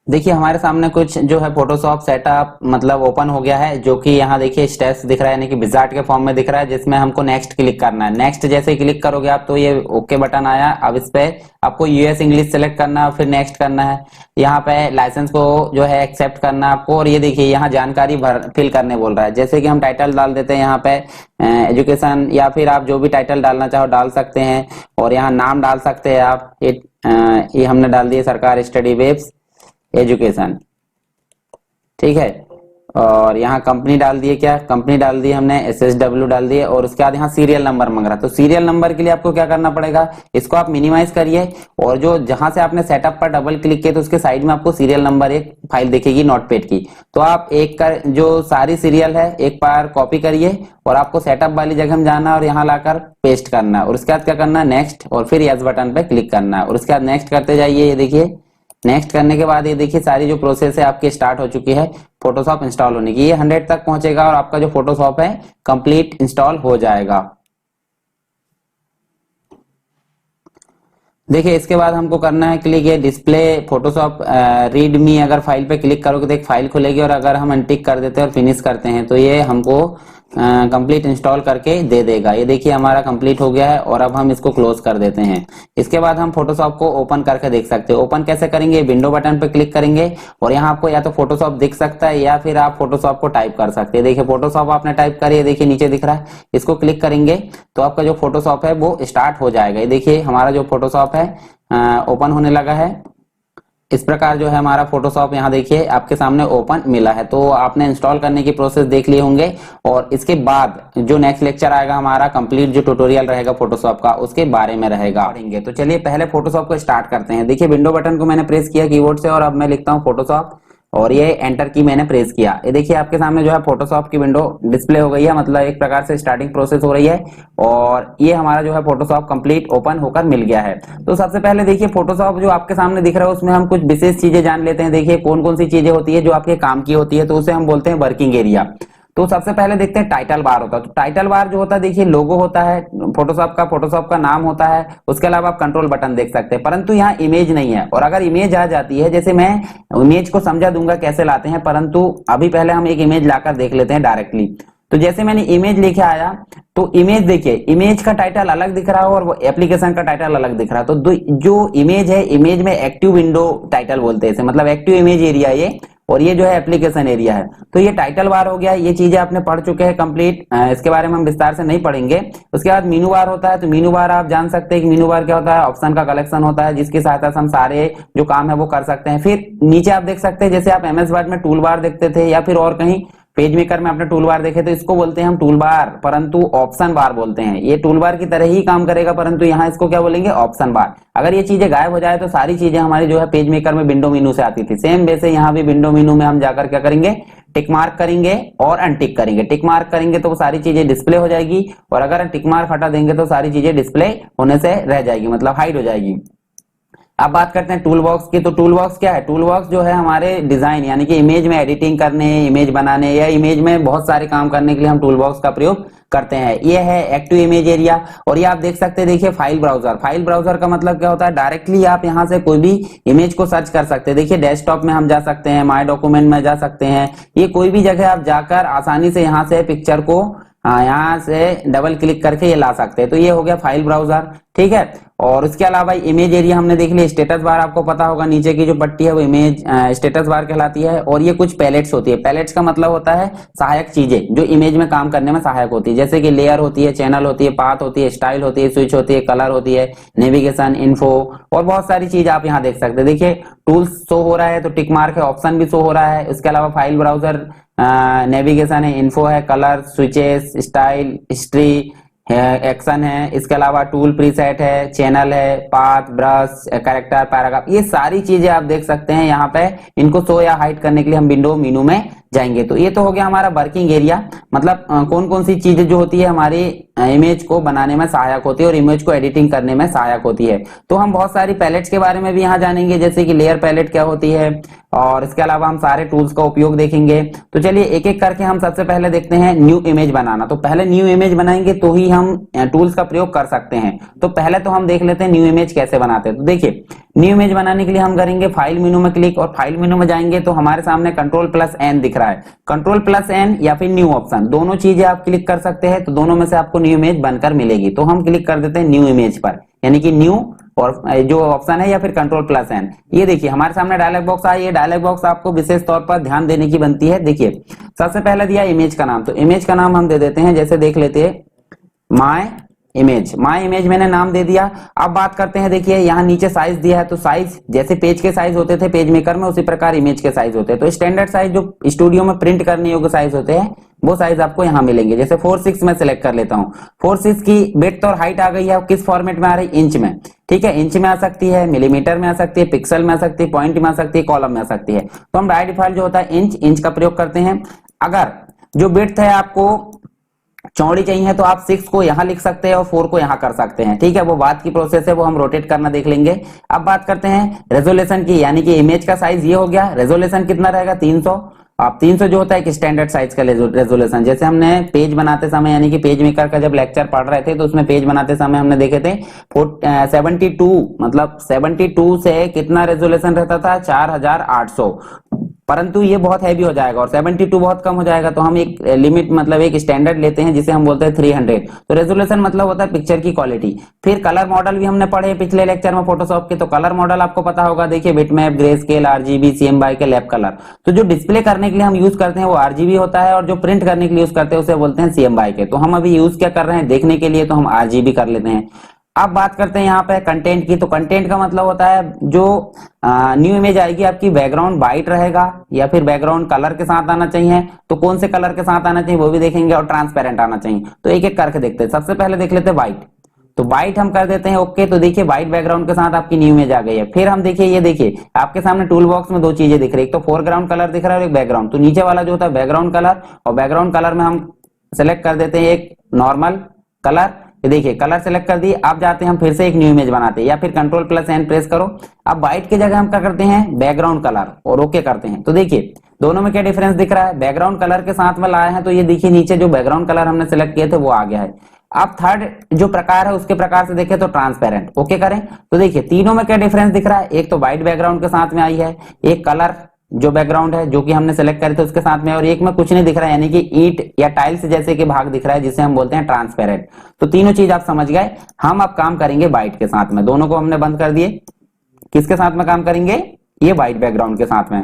S1: देखिए हमारे सामने कुछ जो है फोटोशॉप सेटअप मतलब ओपन हो गया है, जो कि यहाँ देखिए स्टेप्स दिख रहा है, यानी कि विजार्ड के फॉर्म में दिख रहा है, जिसमें हमको नेक्स्ट क्लिक करना है। नेक्स्ट जैसे ही क्लिक करोगे आप तो ये ओके बटन आया। अब इस पे आपको यूएस इंग्लिश सेलेक्ट करना है, फिर नेक्स्ट करना है। यहाँ पे लाइसेंस को जो है एक्सेप्ट करना है आपको, और ये देखिए यहाँ जानकारी भर फिल करने बोल रहा है। जैसे कि हम टाइटल डाल देते हैं यहाँ पे एजुकेशन, या फिर आप जो भी टाइटल डालना चाहो डाल सकते हैं, और यहाँ नाम डाल सकते हैं आप। ये हमने डाल दिया सरकार स्टडी वेब्स एजुकेशन, ठीक है। और यहाँ कंपनी डाल दिए, क्या कंपनी डाल दी हमने, SSW डाल दिए। और उसके बाद यहाँ सीरियल नंबर मांग रहा, तो सीरियल नंबर के लिए आपको क्या करना पड़ेगा, इसको आप मिनिमाइज करिए, और जो जहां से आपने सेटअप पर डबल क्लिक किया तो उसके साइड में आपको सीरियल नंबर एक फाइल दिखेगी नोटपैड की। तो आप एक कर जो सारी सीरियल है एक बार कॉपी करिए, और आपको सेटअप वाली जगह में जाना और यहाँ लाकर पेस्ट करना है। और उसके बाद क्या करना है, नेक्स्ट, और फिर यस बटन पे क्लिक करना है। और उसके बाद नेक्स्ट करते जाइए। ये देखिए नेक्स्ट करने के बाद ये देखिए सारी जो प्रोसेस है आपकी स्टार्ट हो चुकी है फोटोशॉप इंस्टॉल होने की। ये 100 तक पहुंचेगा और आपका जो फोटोशॉप है कंप्लीट इंस्टॉल हो जाएगा। देखिए इसके बाद हमको करना है क्लिक ये डिस्प्ले फोटोशॉप रीड मी। अगर फाइल पे क्लिक करोगे तो एक फाइल खुलेगी, और अगर हम अनटिक कर देते हैं और फिनिश करते हैं तो ये हमको कंप्लीट इंस्टॉल करके दे देगा। ये देखिए हमारा कंप्लीट हो गया है, और अब हम इसको क्लोज कर देते हैं। इसके बाद हम फोटोशॉप को ओपन करके देख सकते हैं। ओपन कैसे करेंगे, विंडो बटन पे क्लिक करेंगे, और यहाँ आपको या तो फोटोशॉप दिख सकता है या फिर आप फोटोशॉप को टाइप कर सकते हैं। देखिए फोटोशॉप आपने टाइप करिए, देखिए नीचे दिख रहा है, इसको क्लिक करेंगे तो आपका जो फोटोशॉप है वो स्टार्ट हो जाएगा। ये देखिए हमारा जो फोटोशॉप है ओपन होने लगा है। इस प्रकार जो है हमारा फोटोशॉप यहाँ देखिए आपके सामने ओपन मिला है। तो आपने इंस्टॉल करने की प्रोसेस देख लिए होंगे, और इसके बाद जो नेक्स्ट लेक्चर आएगा हमारा कंप्लीट जो ट्यूटोरियल रहेगा फोटोशॉप का उसके बारे में रहेगा पढ़ेंगे। तो चलिए पहले फोटोशॉप को स्टार्ट करते हैं। देखिए विंडो बटन को मैंने प्रेस किया कीबोर्ड से, और अब मैं लिखता हूँ फोटोशॉप, और ये एंटर की मैंने प्रेस किया। ये देखिए आपके सामने जो है फोटोशॉप की विंडो डिस्प्ले हो गई है, मतलब एक प्रकार से स्टार्टिंग प्रोसेस हो रही है, और ये हमारा जो है फोटोशॉप कंप्लीट ओपन होकर मिल गया है। तो सबसे पहले देखिए फोटोशॉप जो आपके सामने दिख रहा है उसमें हम कुछ विशेष चीजें जान लेते हैं। देखिए कौन कौन सी चीजें होती है जो आपके काम की होती है, तो उसे हम बोलते हैं वर्किंग एरिया। तो सबसे पहले देखते हैं टाइटल बार होता है। तो टाइटल बार जो होता है देखिए लोगो होता है फोटोशॉप का नाम होता है, उसके अलावा आप कंट्रोल बटन देख सकते हैं, परंतु यहाँ इमेज नहीं है। और अगर इमेज आ जाती है, जैसे मैं इमेज को समझा दूंगा कैसे लाते हैं, परंतु अभी पहले हम एक इमेज लाकर देख लेते हैं डायरेक्टली। तो जैसे मैंने इमेज लेके आया तो इमेज देखिए, इमेज का टाइटल अलग दिख रहा है और वो एप्लीकेशन का टाइटल अलग दिख रहा है। तो जो इमेज है, इमेज में एक्टिव विंडो टाइटल बोलते हैं इसे, मतलब एक्टिव इमेज एरिया ये, और ये जो है एप्लीकेशन एरिया है। तो ये टाइटल बार हो गया। ये चीजें आपने पढ़ चुके हैं कंप्लीट, इसके बारे में हम विस्तार से नहीं पढ़ेंगे। उसके बाद मीनू बार होता है। तो मीनू बार आप जान सकते हैं कि मीनू बार क्या होता है, ऑप्शन का कलेक्शन होता है जिसकी सहायता से हम सारे जो काम है वो कर सकते हैं। फिर नीचे आप देख सकते हैं, जैसे आप MS वर्ड में टूल बार देखते थे या फिर और कहीं पेज मेकर में आपने टूल बार देखे, तो इसको बोलते हैं हम टूल बार, परंतु ऑप्शन बार बोलते हैं। ये टूल बार की तरह ही काम करेगा, परंतु यहाँ इसको क्या बोलेंगे, ऑप्शन बार। अगर ये चीजें गायब हो जाए तो सारी चीजें हमारी जो है पेज मेकर में विंडो मेनू से आती थी, सेम वैसे यहाँ भी विंडो मेनू में हम जाकर क्या करेंगे, टिक मार्क करेंगे और अनटिक करेंगे। टिक मार्क करेंगे तो वो सारी चीजें डिस्प्ले हो जाएगी, और अगर टिक मार्क हटा देंगे तो सारी चीजें डिस्प्ले होने से रह जाएगी, मतलब हाइड हो जाएगी। अब बात करते हैं टूल बॉक्स की। तो टूल बॉक्स क्या है, टूल बॉक्स जो है हमारे डिजाइन यानी कि इमेज में एडिटिंग करने, इमेज बनाने या इमेज में बहुत सारे काम करने के लिए हम टूल बॉक्स का प्रयोग करते हैं। ये है एक्टिव इमेज एरिया। और ये आप देख सकते हैं, देखिए फाइल ब्राउजर। फाइल ब्राउजर का मतलब क्या होता है, डायरेक्टली आप यहाँ से कोई भी इमेज को सर्च कर सकते हैं। देखिए डेस्कटॉप में हम जा सकते हैं, माय डॉक्यूमेंट में जा सकते हैं, ये कोई भी जगह आप जाकर आसानी से यहाँ से पिक्चर को यहाँ से डबल क्लिक करके ये ला सकते हैं। तो ये हो गया फाइल ब्राउजर, ठीक है। और उसके अलावा इमेज एरिया हमने देख लिया। स्टेटस बार आपको पता होगा, नीचे की जो पट्टी है वो इमेज स्टेटस बार कहलाती है। और ये कुछ पैलेट्स होती है। पैलेट्स का मतलब होता है सहायक चीजें जो इमेज में काम करने में सहायक होती है, जैसे कि लेयर होती है, चैनल होती है, पाथ होती है, स्टाइल होती है, स्विच होती है, कलर होती है, नेविगेशन, इन्फो और बहुत सारी चीज आप यहाँ देख सकते हैं। देखिए टूल्स शो हो रहा है तो टिक मार्क है, ऑप्शन भी शो हो रहा है। इसके अलावा फाइल ब्राउजर नेविगेशन है, इन्फो है, colour, switches, style, history, action है, इसके अलावा टूल प्रीसेट है, चैनल है, पाथ, ब्रश, कैरेक्टर, पैराग्राफ, ये सारी चीजें आप देख सकते हैं यहाँ पे। इनको शो या हाइड करने के लिए हम विंडो मेनू में जाएंगे। तो ये तो हो गया हमारा वर्किंग एरिया, मतलब कौन कौन सी चीजें जो होती है हमारी इमेज को बनाने में सहायक होती है और इमेज को एडिटिंग करने में सहायक होती है। तो हम बहुत सारी पैलेट्स के बारे में भी यहाँ जानेंगे, जैसे कि लेयर पैलेट क्या होती है, और इसके अलावा हम सारे टूल्स का उपयोग देखेंगे। तो चलिए एक एक करके हम सबसे पहले देखते हैं न्यू इमेज बनाना। तो पहले न्यू इमेज बनाएंगे तो ही हम टूल्स का प्रयोग कर सकते हैं। तो पहले तो हम देख लेते हैं न्यू इमेज कैसे बनाते हैं। तो देखिए न्यू इमेज बनाने के लिए हम करेंगे फाइल मेनू में क्लिक, और फाइल मेनू में जाएंगे तो हमारे सामने Ctrl+N दिख रहा है। Ctrl+N या फिर न्यू ऑप्शन, दोनों चीजें आप क्लिक कर सकते हैं, तो दोनों में से आपको न्यू इमेज बनकर मिलेगी। तो हम क्लिक कर देते हैं न्यू इमेज पर, यानी कि न्यू और जो ऑप्शन है या फिर Ctrl+N। ये देखिए हमारे सामने डायलॉग बॉक्स आया। ये डायलॉग बॉक्स आपको विशेष तौर पर ध्यान देने की बनती है। देखिए सबसे पहले दिया इमेज का नाम, तो इमेज का नाम हम दे देते हैं, जैसे देख लेते हैं माय इमेज मैंने नाम दे दिया। अब बात करते हैं, देखिए यहाँ नीचे साइज दिया है, तो साइज जैसे पेज के साइज होते थे पेज मेकर में, उसी प्रकार इमेज के साइज होते हैं। तो स्टैंडर्ड साइज जो स्टूडियो में प्रिंट करने योग्य साइज होते हैं वो साइज आपको यहाँ मिलेंगे। जैसे 4:6 में सिलेक्ट कर लेता हूँ। 4:6 की विड्थ और हाइट आ गई है। किस फॉर्मेट में आ रही है? इंच में। ठीक है, इंच में आ सकती है, मिलीमीटर में आ सकती है, पिक्सल में आ सकती है, पॉइंट में आ सकती है, कॉलम में आ सकती है। तो हम बाय डिफॉल्ट जो होता है इंच का प्रयोग करते हैं। अगर जो विड्थ है आपको चौड़ी चाहिए तो आप 6 को यहां लिख सकते हैं और 4 को यहां कर सकते हैं। ठीक है, वो बात की प्रोसेस है, वो हम रोटेट करना देख लेंगे। अब बात करते हैं रेजोल्यूशन की, यानी कि इमेज का साइज ये हो गया। रेजोल्यूशन कितना रहेगा? 300। अब 300 जो होता है एक स्टैंडर्ड साइज का रेजोल्यूशन। जैसे हमने पेज बनाते समय, यानी कि पेज मेकर का जब लेक्चर पढ़ रहे थे तो उसमें पेज बनाते समय हमने देखे थे 72, मतलब 72 से कितना रेजोल्यूशन रहता था? 4800। परंतु ये बहुत हैवी हो जाएगा और 72 बहुत कम हो जाएगा। तो हम एक लिमिट, मतलब एक स्टैंडर्ड लेते हैं जिसे हम बोलते हैं 300। तो रेजोल्यूशन मतलब होता है पिक्चर की क्वालिटी। फिर कलर मॉडल भी हमने पढ़े पिछले लेक्चर में फोटोशॉप के। तो कलर मॉडल आपको पता होगा, देखिए bitmap, grey scale, RGB, CMYK, lap colour. तो जो डिस्प्ले करने के लिए हम यूज करते हैं वो आरजीबी होता है, और जो प्रिंट करने के लिए यूज करते हैं उसे बोलते हैं CMYK। तो हम अभी यूज क्या कर रहे हैं देखने के लिए, तो हम आरजीबी कर लेते हैं। अब बात करते हैं यहाँ पे कंटेंट की। तो कंटेंट का मतलब होता है जो न्यू इमेज आएगी आपकी बैकग्राउंड वाइट रहेगा या फिर बैकग्राउंड कलर के साथ आना चाहिए। तो कौन से कलर के साथ आना चाहिए वो भी देखेंगे, और ट्रांसपेरेंट आना चाहिए। तो एक एक करके देखते हैं। सबसे पहले देख लेते हैं व्हाइट। तो व्हाइट हम कर देते हैं ओके। तो देखिए व्हाइट बैकग्राउंड के साथ आपकी न्यू इमेज आ गई है। फिर हम देखिए, ये देखिए आपके सामने टूल बॉक्स में दो चीजें दिख रही है, एक तो फोरग्राउंड कलर दिख रहा है और एक बैकग्राउंड। तो नीचे वाला जो होता है बैकग्राउंड कलर, और बैकग्राउंड कलर में हम सेलेक्ट कर देते हैं एक नॉर्मल कलर। ये देखिए कलर सेलेक्ट कर दिए। अब जाते हैं हम फिर से एक न्यू इमेज बनाते हैं, या फिर Ctrl+N प्रेस करो। अब व्हाइट की जगह हम क्या करते हैं बैकग्राउंड कलर, और ओके करते हैं। तो देखिए दोनों में क्या डिफरेंस दिख रहा है? बैकग्राउंड कलर के साथ में लाया है तो ये देखिए नीचे जो बैकग्राउंड कलर हमने सेलेक्ट किए थे वो आ गया है। अब थर्ड जो प्रकार है उसके प्रकार से देखें तो ट्रांसपेरेंट, ओके करें। तो देखिए तीनों में क्या डिफरेंस दिख रहा है? एक तो व्हाइट बैकग्राउंड के साथ में आई है, एक कलर जो बैकग्राउंड है जो कि हमने सेलेक्ट करे थे उसके साथ में, और एक में कुछ नहीं दिख रहा है, यानी कि ईंट या टाइल्स जैसे कि भाग दिख रहा है, जिसे हम बोलते हैं ट्रांसपेरेंट। तो तीनों चीज आप समझ गए। हम अब काम करेंगे व्हाइट के साथ में। दोनों को हमने बंद कर दिए। किसके साथ में काम करेंगे? ये व्हाइट बैकग्राउंड के साथ में।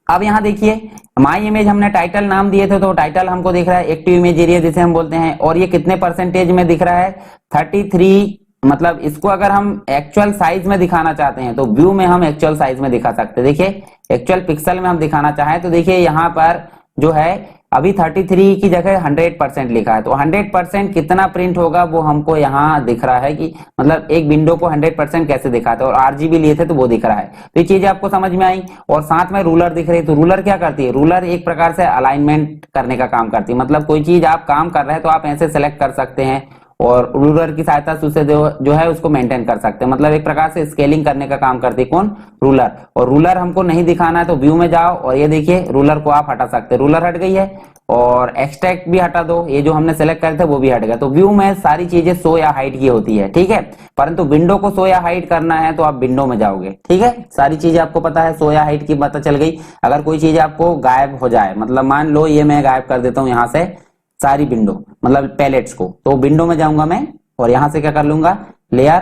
S1: अब यहाँ देखिए माई इमेज हमने टाइटल नाम दिए थे, तो टाइटल हमको दिख रहा है एक्टिव इमेज एरिया जिसे हम बोलते हैं, और ये कितने परसेंटेज में दिख रहा है? 33। मतलब इसको अगर हम एक्चुअल साइज में दिखाना चाहते हैं तो व्यू में हम एक्चुअल साइज में दिखा सकते हैं। देखिए एक्चुअल पिक्सल में हम दिखाना चाहें तो देखिए यहाँ पर जो है अभी 33 की जगह 100% लिखा है। तो 100% कितना प्रिंट होगा वो हमको यहाँ दिख रहा है, कि मतलब एक विंडो को 100% कैसे दिखाता है, और आरजीबी लिए थे तो वो दिख रहा है। तो ये चीजें आपको समझ में आई। और साथ में रूलर दिख रही है। तो रूलर क्या करती है? रूलर एक प्रकार से अलाइनमेंट करने का काम करती है। मतलब कोई चीज आप काम कर रहे हैं तो आप ऐसे सेलेक्ट कर सकते हैं, और रूलर की सहायता से उसे जो है उसको मेंटेन कर सकते हैं। मतलब एक प्रकार से स्केलिंग करने का काम करती है कौन? रूलर। और रूलर हमको नहीं दिखाना है तो व्यू में जाओ, और ये देखिए रूलर को आप हटा सकते हैं। रूलर हट गई है, और एक्सट्रैक्ट भी हटा दो, ये जो हमने सेलेक्ट करे थे वो भी हट गया। तो व्यू में सारी चीजें शो या हाइड की होती है, ठीक है। परंतु विंडो को शो या हाइड करना है तो आप विंडो में जाओगे, ठीक है। सारी चीजें आपको पता है, शो या हाइड की पता चल गई। अगर कोई चीज आपको गायब हो जाए, मतलब मान लो ये मैं गायब कर देता हूँ यहाँ से सारी विंडो, मतलब पैलेट्स को, तो विंडो में जाऊंगा मैं, और यहां से क्या कर लूंगा लेयर,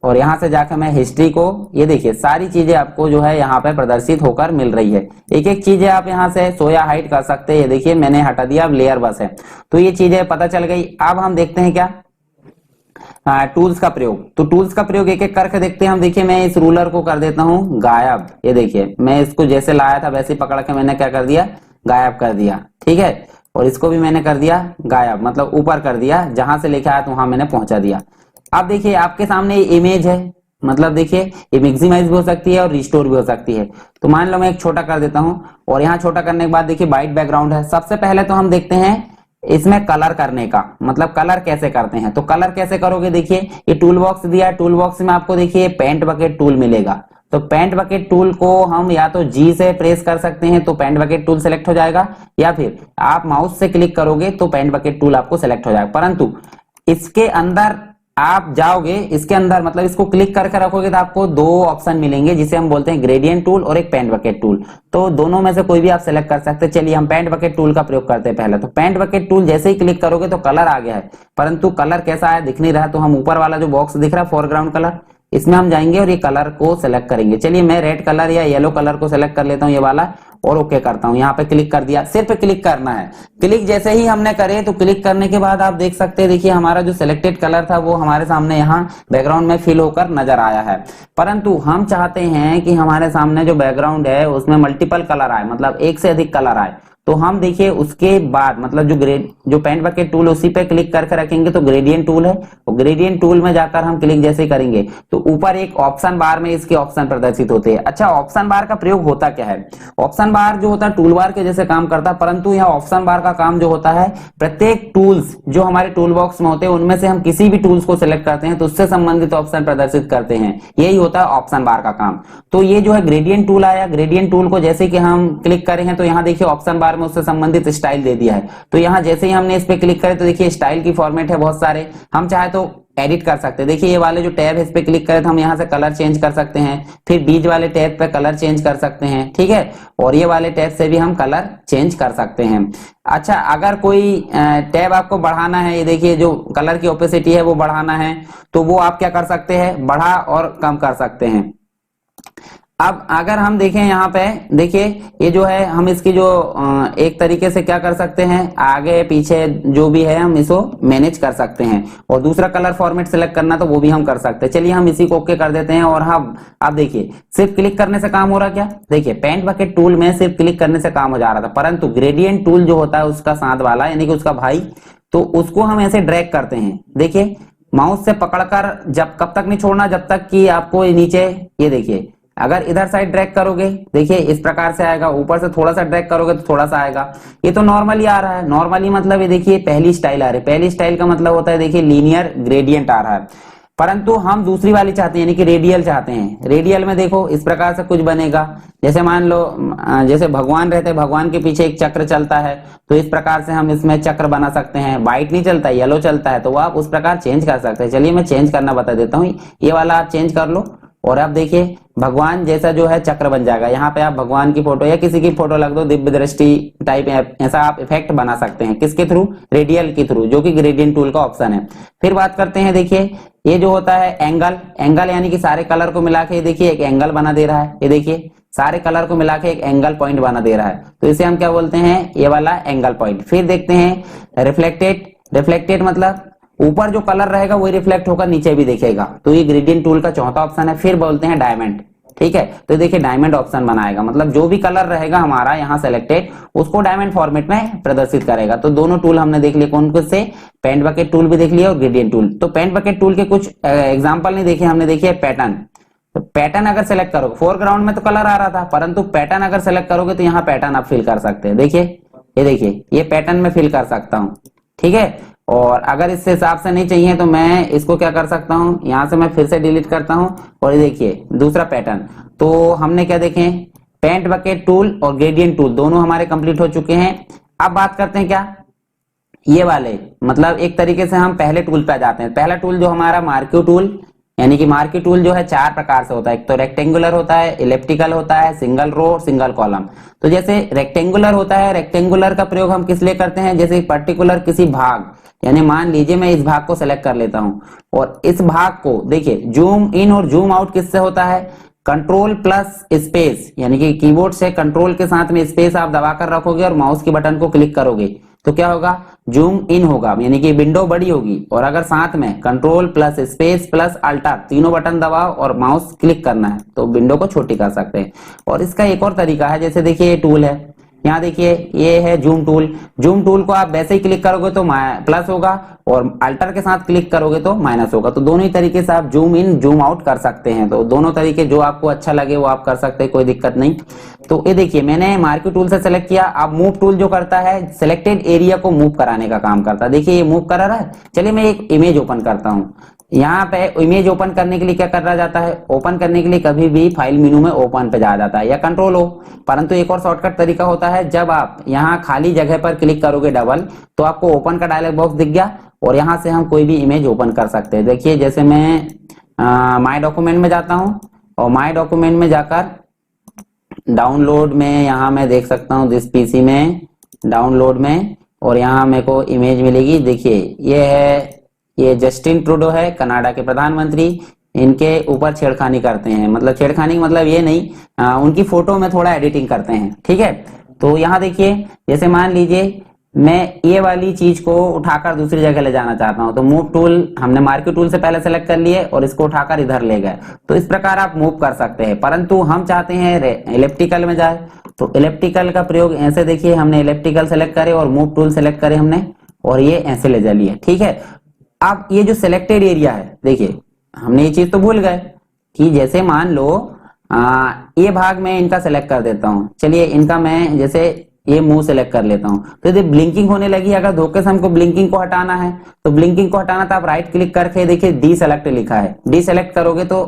S1: और यहां से जाकर मैं हिस्ट्री को, ये देखिए सारी चीजें आपको जो है यहाँ पे प्रदर्शित होकर मिल रही है। एक एक चीजें आप यहाँ से शो या हाइड कर सकते हैं। ये देखिए मैंने हटा दिया, अब लेयर बस है। तो ये चीजें पता चल गई। अब हम देखते हैं क्या टूल्स का प्रयोग। तो टूल्स का प्रयोग एक एक करके देखते हैं हम। देखिए मैं इस रूलर को कर देता हूं गायब। ये देखिए मैं इसको जैसे लाया था वैसे पकड़ के मैंने क्या कर दिया, गायब कर दिया, ठीक है। और इसको भी मैंने कर दिया गायब, मतलब ऊपर कर दिया, जहां से लिखा है तो वहां मैंने पहुंचा दिया। अब देखिए आपके सामने इमेज है, मतलब देखिए ये मैक्सिमाइज भी हो सकती है और रिस्टोर भी हो सकती है। तो मान लो मैं एक छोटा कर देता हूं, और यहाँ छोटा करने के बाद देखिए वाइट बैकग्राउंड है। सबसे पहले तो हम देखते हैं इसमें कलर करने का, मतलब कलर कैसे करते हैं। तो कलर कैसे करोगे, देखिए ये टूल बॉक्स दिया है, टूल बॉक्स में आपको देखिए पेंट बकेट टूल मिलेगा। तो पेंट बकेट टूल को हम या तो जी से प्रेस कर सकते हैं तो पेंट बकेट टूल सेलेक्ट हो जाएगा, या फिर आप माउस से क्लिक करोगे तो पेंट बकेट टूल आपको सेलेक्ट हो जाएगा। परंतु इसके अंदर आप जाओगे, इसके अंदर मतलब इसको क्लिक करके रखोगे तो आपको दो ऑप्शन मिलेंगे, जिसे हम बोलते हैं ग्रेडियंट टूल और एक पेंट बकेट टूल। तो दोनों में से कोई भी आप सेलेक्ट कर सकते हैं। चलिए हम पेंट बकेट टूल का प्रयोग करते हैं पहले। तो पेंट बकेट टूल जैसे ही क्लिक करोगे तो कलर आ गया है, परंतु कलर कैसा है दिख नहीं रहा। तो हम ऊपर वाला जो बॉक्स दिख रहा है फोरग्राउंड कलर, इसमें हम जाएंगे और ये कलर को सिलेक्ट करेंगे। चलिए मैं रेड कलर या येलो कलर को सिलेक्ट कर लेता हूँ, ये वाला, और ओके करता हूं। यहाँ पे क्लिक कर दिया, सिर्फ क्लिक करना है। क्लिक जैसे ही हमने करे तो क्लिक करने के बाद आप देख सकते हैं, देखिए हमारा जो सिलेक्टेड कलर था वो हमारे सामने यहाँ बैकग्राउंड में फिल होकर नजर आया है। परंतु हम चाहते हैं कि हमारे सामने जो बैकग्राउंड है उसमें मल्टीपल कलर आए, मतलब एक से अधिक कलर आए। तो हम देखिए उसके बाद मतलब जो पेंट बकेट टूल उसी पे क्लिक करके रखेंगे तो ग्रेडियंट टूल है, और ग्रेडियंट टूल में जाकर हम क्लिक जैसे करेंगे तो ऊपर एक ऑप्शन बार में इसके ऑप्शन प्रदर्शित होते हैं। अच्छा, ऑप्शन बार का प्रयोग होता क्या है? ऑप्शन बार जो होता है टूल बार के जैसे काम करता है, परंतु यह ऑप्शन बार का काम जो होता है, प्रत्येक टूल्स जो हमारे टूल बॉक्स में होते हैं उनमें से हम किसी भी टूल्स को सिलेक्ट करते हैं तो उससे संबंधित ऑप्शन प्रदर्शित करते हैं। यही होता है ऑप्शन बार का काम। तो ये जो है ग्रेडियंट टूल आया, ग्रेडियंट टूल को जैसे कि हम क्लिक करें हैं तो यहाँ देखिए ऑप्शन बार में उससे संबंधित स्टाइल दे दिया है। तो यहाँ जैसे ही हमने इस पे क्लिक करे तो देखिए स्टाइल की फॉर्मेट है बहुत सारे, हम चाहे तो एडिट कर सकते हैं। देखिए ये वाले जो टैब है इस पे क्लिक करें तो हम यहाँ से कलर चेंज कर सकते हैं, फिर बीच वाले टैब पे कलर चेंज कर सकते हैं, ठीक है। और ये वाले टैब से भी हम कलर चेंज कर सकते हैं। अच्छा, अगर कोई टैब आपको बढ़ाना है, ये देखिए जो कलर की ओपेसिटी है वो बढ़ाना है, तो वो आप क्या कर सकते हैं, बढ़ा और कम कर सकते हैं। अब अगर हम देखें यहाँ पे, देखिए ये जो है हम इसकी जो एक तरीके से क्या कर सकते हैं, आगे पीछे जो भी है हम इसको मैनेज कर सकते हैं, और दूसरा कलर फॉर्मेट सेलेक्ट करना तो वो भी हम कर सकते हैं। चलिए हम इसी को ओके कर देते हैं। और हम अब देखिए सिर्फ क्लिक करने से काम हो रहा क्या, देखिए पेंट बकेट टूल में सिर्फ क्लिक करने से काम हो जा रहा था, परंतु ग्रेडियंट टूल जो होता है उसका साथ वाला यानी कि उसका भाई, तो उसको हम ऐसे ड्रैग करते हैं। देखिए माउस से पकड़कर जब कब तक नहीं छोड़ना, जब तक कि आपको नीचे, ये देखिए अगर इधर साइड ड्रैग करोगे देखिए इस प्रकार से आएगा, ऊपर से थोड़ा सा ड्रैग करोगे तो थोड़ा सा आएगा। ये तो नॉर्मली आ रहा है, नॉर्मली मतलब ये देखिए पहली स्टाइल आ रही है। पहली स्टाइल का मतलब होता है देखिए लीनियर ग्रेडियंट आ रहा है, परंतु हम दूसरी वाली चाहते हैं यानी कि रेडियल चाहते हैं। रेडियल में देखो इस प्रकार से कुछ बनेगा, जैसे मान लो जैसे भगवान रहते हैं, भगवान के पीछे एक चक्र चलता है, तो इस प्रकार से हम इसमें चक्र बना सकते हैं। व्हाइट नहीं चलता, येलो चलता है, तो वो आप उस प्रकार चेंज कर सकते हैं। चलिए मैं चेंज करना बता देता हूँ, ये वाला आप चेंज कर लो, और अब देखिए भगवान जैसा जो है चक्र बन जाएगा। यहाँ पे आप भगवान की फोटो या किसी की फोटो लग दो, दिव्य दृष्टि टाइप ऐसा आप इफेक्ट बना सकते हैं। किसके थ्रू, रेडियल के थ्रू, जो कि ग्रेडियंट टूल का ऑप्शन है। फिर बात करते हैं, देखिए ये जो होता है एंगल, एंगल यानी कि सारे कलर को मिला के देखिए एक एंगल बना दे रहा है। ये देखिए सारे कलर को मिला के एक एंगल पॉइंट बना दे रहा है, तो इसे हम क्या बोलते हैं, ये वाला एंगल पॉइंट। फिर देखते हैं रिफ्लेक्टेड, रिफ्लेक्टेड मतलब ऊपर जो कलर रहेगा वही रिफ्लेक्ट होकर नीचे भी दिखेगा, तो ये ग्रेडियंट टूल का चौथा ऑप्शन है। फिर बोलते हैं डायमंड, ठीक है। तो देखिए डायमंड ऑप्शन बनाएगा, मतलब जो भी कलर रहेगा हमारा यहाँ सेलेक्टेड उसको डायमंड फॉर्मेट में प्रदर्शित करेगा। तो दोनों टूल हमने देख लिए, कौन कौन से, पेंट बकेट टूल भी देख लिया और ग्रेडियंट टूल। तो पेंट बकेट टूल के कुछ एग्जाम्पल नहीं देखे हमने, देखिए पैटर्न। तो पैटर्न अगर सेलेक्ट करोगे, फोरग्राउंड में तो कलर आ रहा था, परंतु पैटर्न अगर सेलेक्ट करोगे तो यहाँ पैटर्न आप फिल कर सकते हैं। देखिए ये देखिए ये पैटर्न में फिल कर सकता हूँ, ठीक है। और अगर इस हिसाब से नहीं चाहिए तो मैं इसको क्या कर सकता हूं, यहां से मैं फिर से डिलीट करता हूं, और ये देखिए दूसरा पैटर्न। तो हमने क्या देखे, पेंट बकेट टूल और ग्रेडियंट टूल दोनों हमारे कंप्लीट हो चुके हैं। अब बात करते हैं क्या, ये वाले, मतलब एक तरीके से हम पहले टूल पे आ जाते हैं। पहला टूल जो हमारा मार्क्यू टूल, यानी कि मार्क्यू टूल जो है चार प्रकार से होता है, एक तो रेक्टेंगुलर होता है, इलेप्टिकल होता है, सिंगल रो, सिंगल कॉलम। तो जैसे रेक्टेंगुलर होता है, रेक्टेंगुलर का प्रयोग हम किस लिए करते हैं, जैसे पर्टिकुलर किसी भाग, यानी मान लीजिए मैं इस भाग को सेलेक्ट कर लेता हूं, और इस भाग को देखिए जूम इन और जूम आउट किससे होता है, कंट्रोल प्लस स्पेस, यानी कि कीबोर्ड से कंट्रोल के साथ में स्पेस आप दबाकर रखोगे और माउस की बटन को क्लिक करोगे तो क्या होगा, जूम इन होगा, यानी कि विंडो बड़ी होगी। और अगर साथ में control plus space plus alter तीनों बटन दबाओ और माउस क्लिक करना है तो विंडो को छोटी कर सकते हैं। और इसका एक और तरीका है, जैसे देखिए ये टूल है, यहाँ देखिए ये है जूम टूल। जूम टूल को आप वैसे ही क्लिक करोगे तो प्लस होगा और अल्टर के साथ क्लिक करोगे तो माइनस होगा। तो दोनों ही तरीके से आप जूम इन जूम आउट कर सकते हैं। तो दोनों तरीके जो आपको अच्छा लगे वो आप कर सकते हैं, कोई दिक्कत नहीं। तो ये देखिए मैंने मार्क्यू टूल से सेलेक्ट किया। अब मूव टूल जो करता है सिलेक्टेड एरिया को मूव कराने का काम करता है। देखिए ये मूव करा रहा है। चलिए मैं एक इमेज ओपन करता हूँ। यहाँ पे इमेज ओपन करने के लिए क्या करा जाता है, ओपन करने के लिए कभी भी फाइल मेनू में ओपन पे जाया जाता है या कंट्रोल हो। परंतु एक और शॉर्टकट तरीका होता है, जब आप यहाँ खाली जगह पर क्लिक करोगे डबल तो आपको ओपन का डायलॉग बॉक्स दिख गया और यहाँ से हम कोई भी इमेज ओपन कर सकते हैं। देखिए जैसे मैं माय डॉक्यूमेंट में जाता हूँ और माय डॉक्यूमेंट में जाकर डाउनलोड में यहाँ मैं देख सकता हूँ दिस पीसी में डाउनलोड में, और यहाँ मेरे को इमेज मिलेगी। देखिए ये है, ये जस्टिन ट्रूडो है कनाडा के प्रधानमंत्री। इनके ऊपर छेड़खानी करते हैं, मतलब छेड़खानी मतलब ये नहीं, उनकी फोटो में थोड़ा एडिटिंग करते हैं, ठीक है। तो यहाँ देखिए जैसे मान लीजिए मैं ये वाली चीज को उठाकर दूसरी जगह ले जाना चाहता हूँ, तो मूव टूल हमने मार्क्यू टूल से पहले सेलेक्ट कर लिए और इसको उठाकर इधर ले गए। तो इस प्रकार आप मूव कर सकते हैं, परंतु हम चाहते हैं इलेप्टिकल में जाए। तो इलेप्टिकल का प्रयोग ऐसे, देखिए हमने इलेप्टिकल सेलेक्ट करे और मूव टूल सेलेक्ट करे हमने और ये ऐसे ले जा लिए, ठीक है। अब ये जो सिलेक्टेड एरिया है, देखिए हमने ये चीज तो भूल गए कि जैसे मान लो ये भाग में इनका सेलेक्ट कर देता हूँ। चलिए इनका मैं जैसे ये मुंह सेलेक्ट कर लेता हूँ, तो यदि ब्लिंकिंग होने लगी, अगर धोखे से हमको ब्लिंकिंग को हटाना है तो ब्लिंकिंग को हटाना तो आप राइट क्लिक करके देखिए डी सेलेक्ट लिखा है, डी सेलेक्ट करोगे तो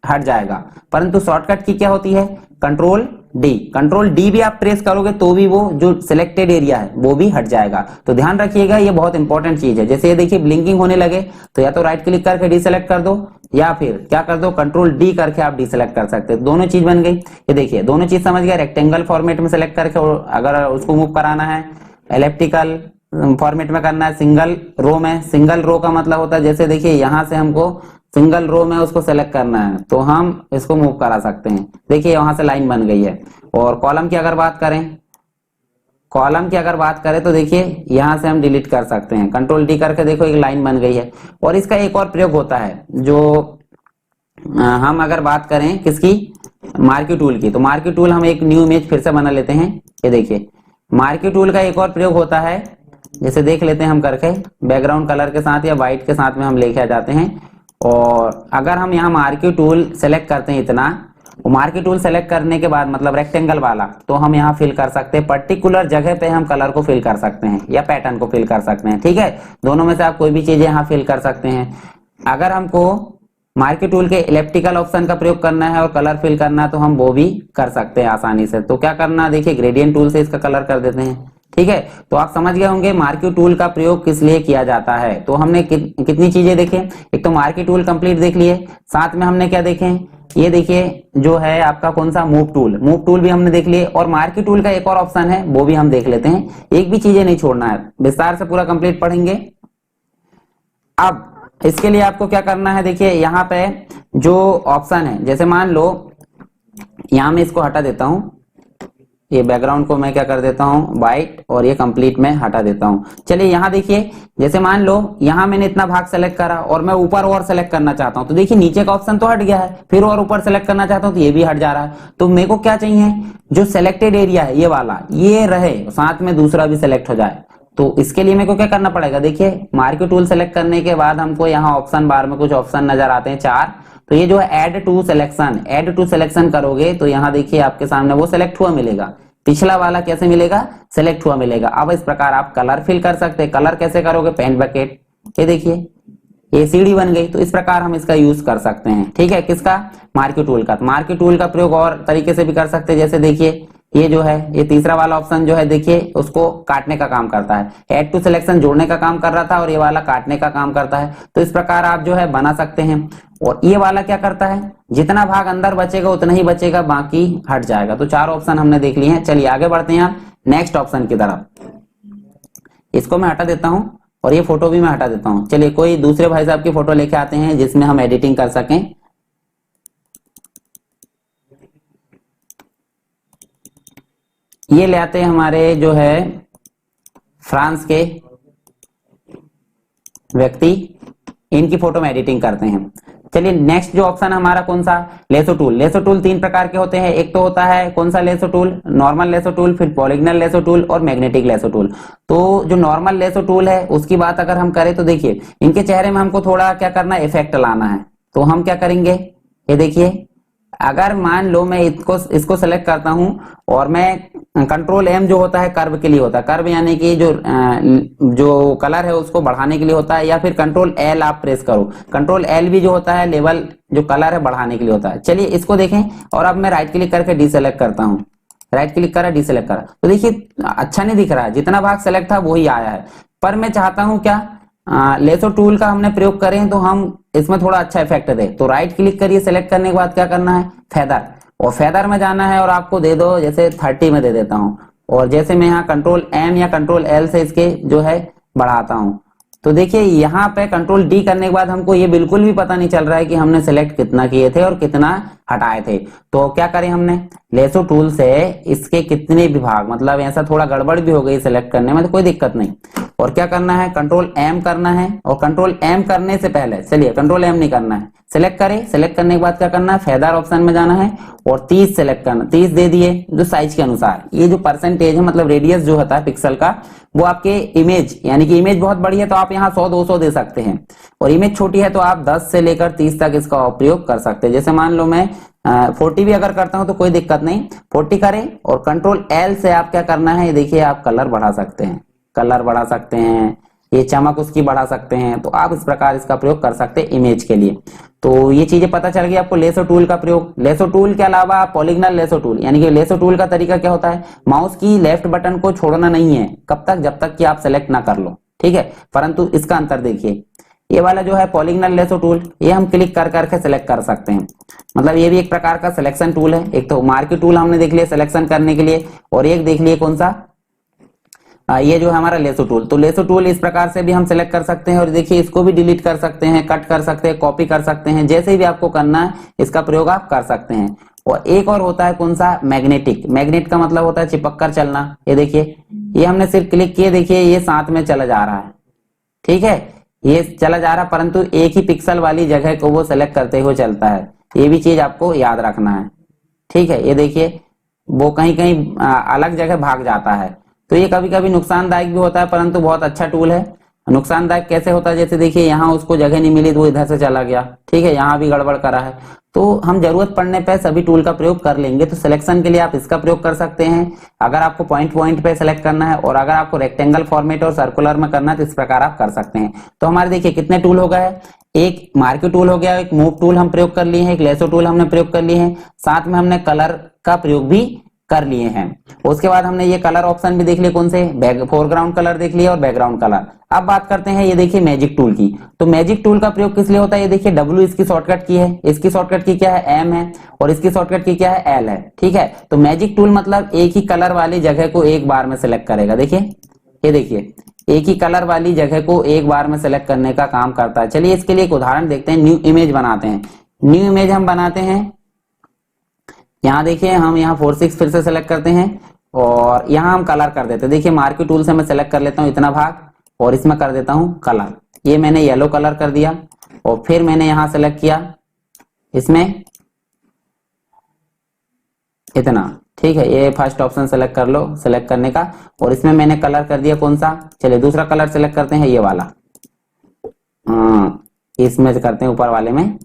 S1: हट जाएगा। परंतु शॉर्टकट की क्या होती है, कंट्रोल डी। कंट्रोल डी भी आप प्रेस करोगे तो भी वो जो सिलेक्टेड एरिया है वो भी हट जाएगा। तो ध्यान रखिएगा ये बहुत इंपॉर्टेंट चीज है। जैसे ये देखिए ब्लिंकिंग होने लगे तो या तो राइट क्लिक करके डी सेलेक्ट कर दो या फिर क्या कर दो, कंट्रोल डी करके आप डी सेलेक्ट कर सकते हैं। दोनों चीज बन गई। ये देखिए दोनों चीज समझ गया। रेक्टेंगल फॉर्मेट में सेलेक्ट करके अगर उसको मूव कराना है, एलिप्टिकल फॉर्मेट में करना है, सिंगल रो में। सिंगल रो का मतलब होता है जैसे देखिए यहाँ से हमको सिंगल रो में उसको सेलेक्ट करना है तो हम इसको मूव करा सकते हैं। देखिए वहां से लाइन बन गई है। और कॉलम की अगर बात करें, कॉलम की अगर बात करें तो देखिए यहां से हम डिलीट कर सकते हैं, कंट्रोल डी करके देखो एक लाइन बन गई है। और इसका एक और प्रयोग होता है जो हम अगर बात करें किसकी, मार्क्यू टूल की, तो मार्क्यू टूल हम एक न्यू इमेज फिर से बना लेते हैं। ये देखिए मार्क्यू टूल का एक और प्रयोग होता है, जैसे देख लेते हैं हम करके, बैकग्राउंड कलर के साथ या व्हाइट के साथ में हम लेके आ जाते हैं। और अगर हम यहाँ मार्क्यू टूल सेलेक्ट करते हैं इतना, मार्क्यू टूल सेलेक्ट करने के बाद मतलब रेक्टेंगल वाला, तो हम यहाँ फिल कर सकते हैं, पर्टिकुलर जगह पे हम कलर को फिल कर सकते हैं या पैटर्न को फिल कर सकते हैं, ठीक है। दोनों में से आप कोई भी चीज यहाँ फिल कर सकते हैं। अगर हमको मार्क्यू टूल के इलेप्टिकल ऑप्शन का प्रयोग करना है और कलर फिल करना है तो हम वो भी कर सकते हैं आसानी से। तो क्या करना, देखिए ग्रेडियंट टूल से इसका कलर कर देते हैं, ठीक है। तो आप समझ गए होंगे मार्क्यू टूल का प्रयोग किस लिए किया जाता है। तो हमने कितनी चीजें देखें, एक तो मार्क्यू टूल कंप्लीट देख लिए, साथ में हमने क्या देखें, ये देखिए जो है आपका कौन सा, मूव टूल। मूव टूल भी हमने देख लिए और मार्क्यू टूल का एक और ऑप्शन है वो भी हम देख लेते हैं। एक भी चीजें नहीं छोड़ना है, विस्तार से पूरा कंप्लीट पढ़ेंगे। अब इसके लिए आपको क्या करना है, देखिए यहाँ पे जो ऑप्शन है, जैसे मान लो यहाँ मैं इसको हटा देता हूं, ये बैकग्राउंड को मैं क्या कर देता हूं व्हाइट और ये कंप्लीट में हटा देता हूं। चलिए यहाँ देखिए, जैसे मान लो यहाँ मैंने इतना भाग सेलेक्ट करा और मैं ऊपर और सेलेक्ट करना चाहता हूं, तो देखिए नीचे का ऑप्शन तो हट गया है, फिर और ऊपर सेलेक्ट करना चाहता हूं तो ये भी हट जा रहा है। तो मेरे को क्या चाहिए, जो सिलेक्टेड एरिया है ये वाला ये रहे, साथ में दूसरा भी सिलेक्ट हो जाए। तो इसके लिए मेरे को क्या करना पड़ेगा, देखिए मार्क्यू टूल सेलेक्ट करने के बाद हमको यहाँ ऑप्शन बार में कुछ ऑप्शन नजर आते हैं 4। तो ये जो है add to selection, add to selection करोगे तो यहाँ देखिए आपके सामने वो सिलेक्ट हुआ मिलेगा, पिछला वाला कैसे मिलेगा, सिलेक्ट हुआ मिलेगा। अब इस प्रकार आप कलर फिल कर सकते हैं। कलर कैसे करोगे, पेंट बकेट, ये देखिए ये सीढ़ी बन गई। तो इस प्रकार हम इसका यूज कर सकते हैं, ठीक है, किसका, मार्क्यू टूल का। मार्क्यू टूल का प्रयोग और तरीके से भी कर सकते हैं, जैसे देखिए ये जो है ये तीसरा वाला ऑप्शन जो है देखिए उसको काटने का काम करता है, ऐड टू सिलेक्शन जोड़ने का काम कर रहा था और ये वाला काटने का काम करता है। तो इस प्रकार आप जो है बना सकते हैं। और ये वाला क्या करता है, जितना भाग अंदर बचेगा उतना ही बचेगा, बाकी हट जाएगा। तो 4 ऑप्शन हमने देख लिए हैं। चलिए आगे बढ़ते हैं नेक्स्ट ऑप्शन की तरफ। इसको मैं हटा देता हूं और ये फोटो भी मैं हटा देता हूं। चलिए कोई दूसरे भाई साहब की फोटो लेके आते हैं जिसमें हम एडिटिंग कर सकें। ये ले आते हैं हमारे जो है फ्रांस के व्यक्ति, इनकी फोटो में एडिटिंग करते हैं। चलिए नेक्स्ट जो ऑप्शन है हमारा कौन सा, लेसो टूल। लेसो टूल तीन प्रकार के होते हैं, एक तो होता है कौन सा lasso tool, normal lasso tool, फिर पॉलीगनल लेसो टूल और मैग्नेटिक लेसो टूल। तो जो नॉर्मल लेसो टूल है उसकी बात अगर हम करें तो देखिए इनके चेहरे में हमको थोड़ा क्या करना है, इफेक्ट लाना है। तो हम क्या करेंगे, ये देखिए अगर मान लो मैं इसको सेलेक्ट करता हूं और मैं कंट्रोल एम जो होता है कर्व के लिए होता है, कर्व यानी कि जो कलर है उसको बढ़ाने के लिए होता है, या फिर कंट्रोल एल आप प्रेस करो, कंट्रोल एल भी जो होता है लेवल जो कलर है बढ़ाने के लिए होता है। चलिए इसको देखें और अब मैं राइट क्लिक करके डीसेलेक्ट करता हूं, राइट क्लिक करा डीसेलेक्ट करा, तो देखिए अच्छा नहीं दिख रहा है, जितना भाग सेलेक्ट था वही आया है। पर मैं चाहता हूं क्या, लेसो टूल का हमने प्रयोग करें तो हम इसमें थोड़ा अच्छा इफेक्ट दे। तो राइट क्लिक करिए, सेलेक्ट करने के बाद क्या करना है, फेदर, और फेदर में जाना है और आपको दे दो जैसे 30 में दे देता हूं, और जैसे मैं यहाँ कंट्रोल एम या कंट्रोल एल से इसके जो है बढ़ाता हूं, तो देखिए यहाँ पे कंट्रोल डी करने के बाद हमको ये बिल्कुल भी पता नहीं चल रहा है कि हमने सेलेक्ट कितना किए थे और कितना हटाए थे। तो क्या करें हमने लेसो टूल से इसके कितने विभाग, मतलब ऐसा थोड़ा गड़बड़ भी हो गई सेलेक्ट करने में तो कोई दिक्कत नहीं, और क्या करना है कंट्रोल एम करना है, और कंट्रोल एम करने से पहले चलिए कंट्रोल एम नहीं करना है, सेलेक्ट करें, सेलेक्ट करने के बाद क्या करना है फेदर ऑप्शन में जाना है और 30 सेलेक्ट करना, 30 दे दिए जो साइज के अनुसार। ये जो परसेंटेज है मतलब रेडियस जो होता है पिक्सल का वो आपके इमेज यानी कि इमेज बहुत बड़ी है तो आप यहाँ 100-200 दे सकते हैं, और इमेज छोटी है तो आप 10 से लेकर 30 तक इसका प्रयोग कर सकते हैं। जैसे मान लो मैं 40 भी अगर करता हूं तो कोई दिक्कत नहीं, 40 करें और कंट्रोल एल से आप क्या करना है, ये देखिए आप कलर बढ़ा सकते हैं, कलर बढ़ा सकते हैं, ये चमक उसकी बढ़ा सकते हैं, तो आप इस प्रकार इसका प्रयोग कर सकते हैं इमेज के लिए। तो ये चीजें पता चल गई आपको लेसो टूल का प्रयोग। लेसो टूल के अलावा पॉलीगनल लेसो टूल, यानी कि लेसो टूल का तरीका क्या होता है, माउस की लेफ्ट बटन को छोड़ना नहीं है, कब तक, जब तक कि आप सेलेक्ट ना कर लो, ठीक है। परंतु इसका अंतर देखिए, ये वाला जो है पॉलीगनल लेसो टूल ये हम क्लिक कर करके सेलेक्ट कर सकते हैं, मतलब ये भी एक प्रकार का सिलेक्शन टूल है। एक तो मार्की टूल हमने देख लिया सिलेक्शन करने के लिए, और एक देख लिए कौन सा, ये जो है हमारा लेसो टूल। तो लेसो टूल इस प्रकार से भी हम सेलेक्ट कर सकते हैं, और देखिए इसको भी डिलीट कर सकते हैं, कट कर सकते हैं, कॉपी कर सकते हैं, जैसे भी आपको करना है इसका प्रयोग आप कर सकते हैं। और एक और होता है कौन सा, मैग्नेटिक। मैग्नेट का मतलब होता है चिपक कर चलना। ये देखिए ये हमने सिर्फ क्लिक किए, देखिए ये साथ में चला जा रहा है, ठीक है, ये चला जा रहा है, परंतु एक ही पिक्सल वाली जगह को वो सेलेक्ट करते हुए चलता है, ये भी चीज आपको याद रखना है, ठीक है। ये देखिए वो कहीं कहीं अलग जगह भाग जाता है, तो ये कभी कभी नुकसानदायक भी होता है, परंतु बहुत अच्छा टूल है। नुकसानदायक कैसे होता है, जैसे देखिए यहाँ उसको जगह नहीं मिली तो वो इधर से चला गया, ठीक है, यहाँ भी गड़बड़ करा है। तो हम जरूरत पड़ने पे सभी टूल का प्रयोग कर लेंगे। तो सिलेक्शन के लिए आप इसका प्रयोग कर सकते हैं, अगर आपको पॉइंट पॉइंट पे सेलेक्ट करना है, और अगर आपको रेक्टेंगल फॉर्मेट और सर्कुलर में करना है तो इस प्रकार आप कर सकते हैं। तो हमारे देखिए कितने टूल हो गए, एक मार्की टूल हो गया, एक मूव टूल हम प्रयोग कर लिए हैं, एक लेसो टूल हमने प्रयोग कर लिए हैं, साथ में हमने कलर का प्रयोग भी कर लिए हैं। उसके बाद हमने ये कलर ऑप्शन भी देख लिए, कौन से, फोरग्राउंड कलर देख लिया और बैकग्राउंड कलर। अब बात करते हैं ये देखिए मैजिक टूल की। तो मैजिक टूल का प्रयोग किस लिए होता है, ये देखिए W इसकी शॉर्टकट की है, इसकी शॉर्टकट की क्या है M है, और इसकी शॉर्टकट की क्या है L है, ठीक है। तो मैजिक टूल मतलब एक ही कलर वाली जगह को एक बार में सिलेक्ट करेगा। देखिए ये देखिए एक ही कलर वाली जगह को एक बार में सेलेक्ट करने का काम करता है। चलिए इसके लिए एक उदाहरण देखते हैं, न्यू इमेज बनाते हैं। न्यू इमेज हम बनाते हैं, यहाँ देखिए हम यहाँ 4/6 फिर से सेलेक्ट करते हैं और यहाँ हम कलर कर देते हैं। देखिए मार्की टूल से मैं सेलेक्ट कर लेता हूँ इतना भाग और इसमें कर देता हूँ कलर। ये मैंने येलो कलर कर दिया और फिर मैंने यहाँ सेलेक्ट किया इसमें इतना, ठीक है। ये फर्स्ट ऑप्शन सेलेक्ट कर लो, सेलेक्ट करने का, और इसमें मैंने कलर कर दिया कौन सा, चलिए दूसरा कलर सेलेक्ट करते हैं, ये वाला। इसमें करते हैं ऊपर वाले में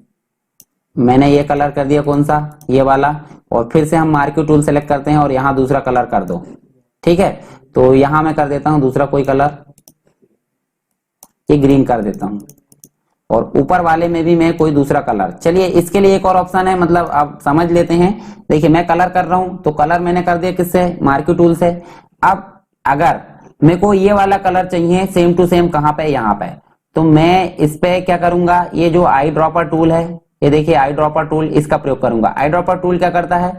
S1: मैंने ये कलर कर दिया कौन सा, ये वाला, और फिर से हम मार्की टूल सेलेक्ट करते हैं और यहाँ दूसरा कलर कर दो, ठीक है। तो यहाँ मैं कर देता हूँ दूसरा कोई कलर, ये ग्रीन कर देता हूँ, और ऊपर वाले में भी मैं कोई दूसरा कलर। चलिए इसके लिए एक और ऑप्शन है, मतलब आप समझ लेते हैं। देखिए मैं कलर कर रहा हूं तो कलर मैंने कर दिया किससे, मार्की टूल से। अब अगर मेरे को ये वाला कलर चाहिए सेम टू सेम, कहां पे, यहाँ पे, तो मैं इस पे क्या करूंगा, ये जो आई ड्रॉपर टूल है, ये देखिए आई ड्रॉपर टूल, इसका प्रयोग करूंगा। आई ड्रॉपर टूल क्या करता है,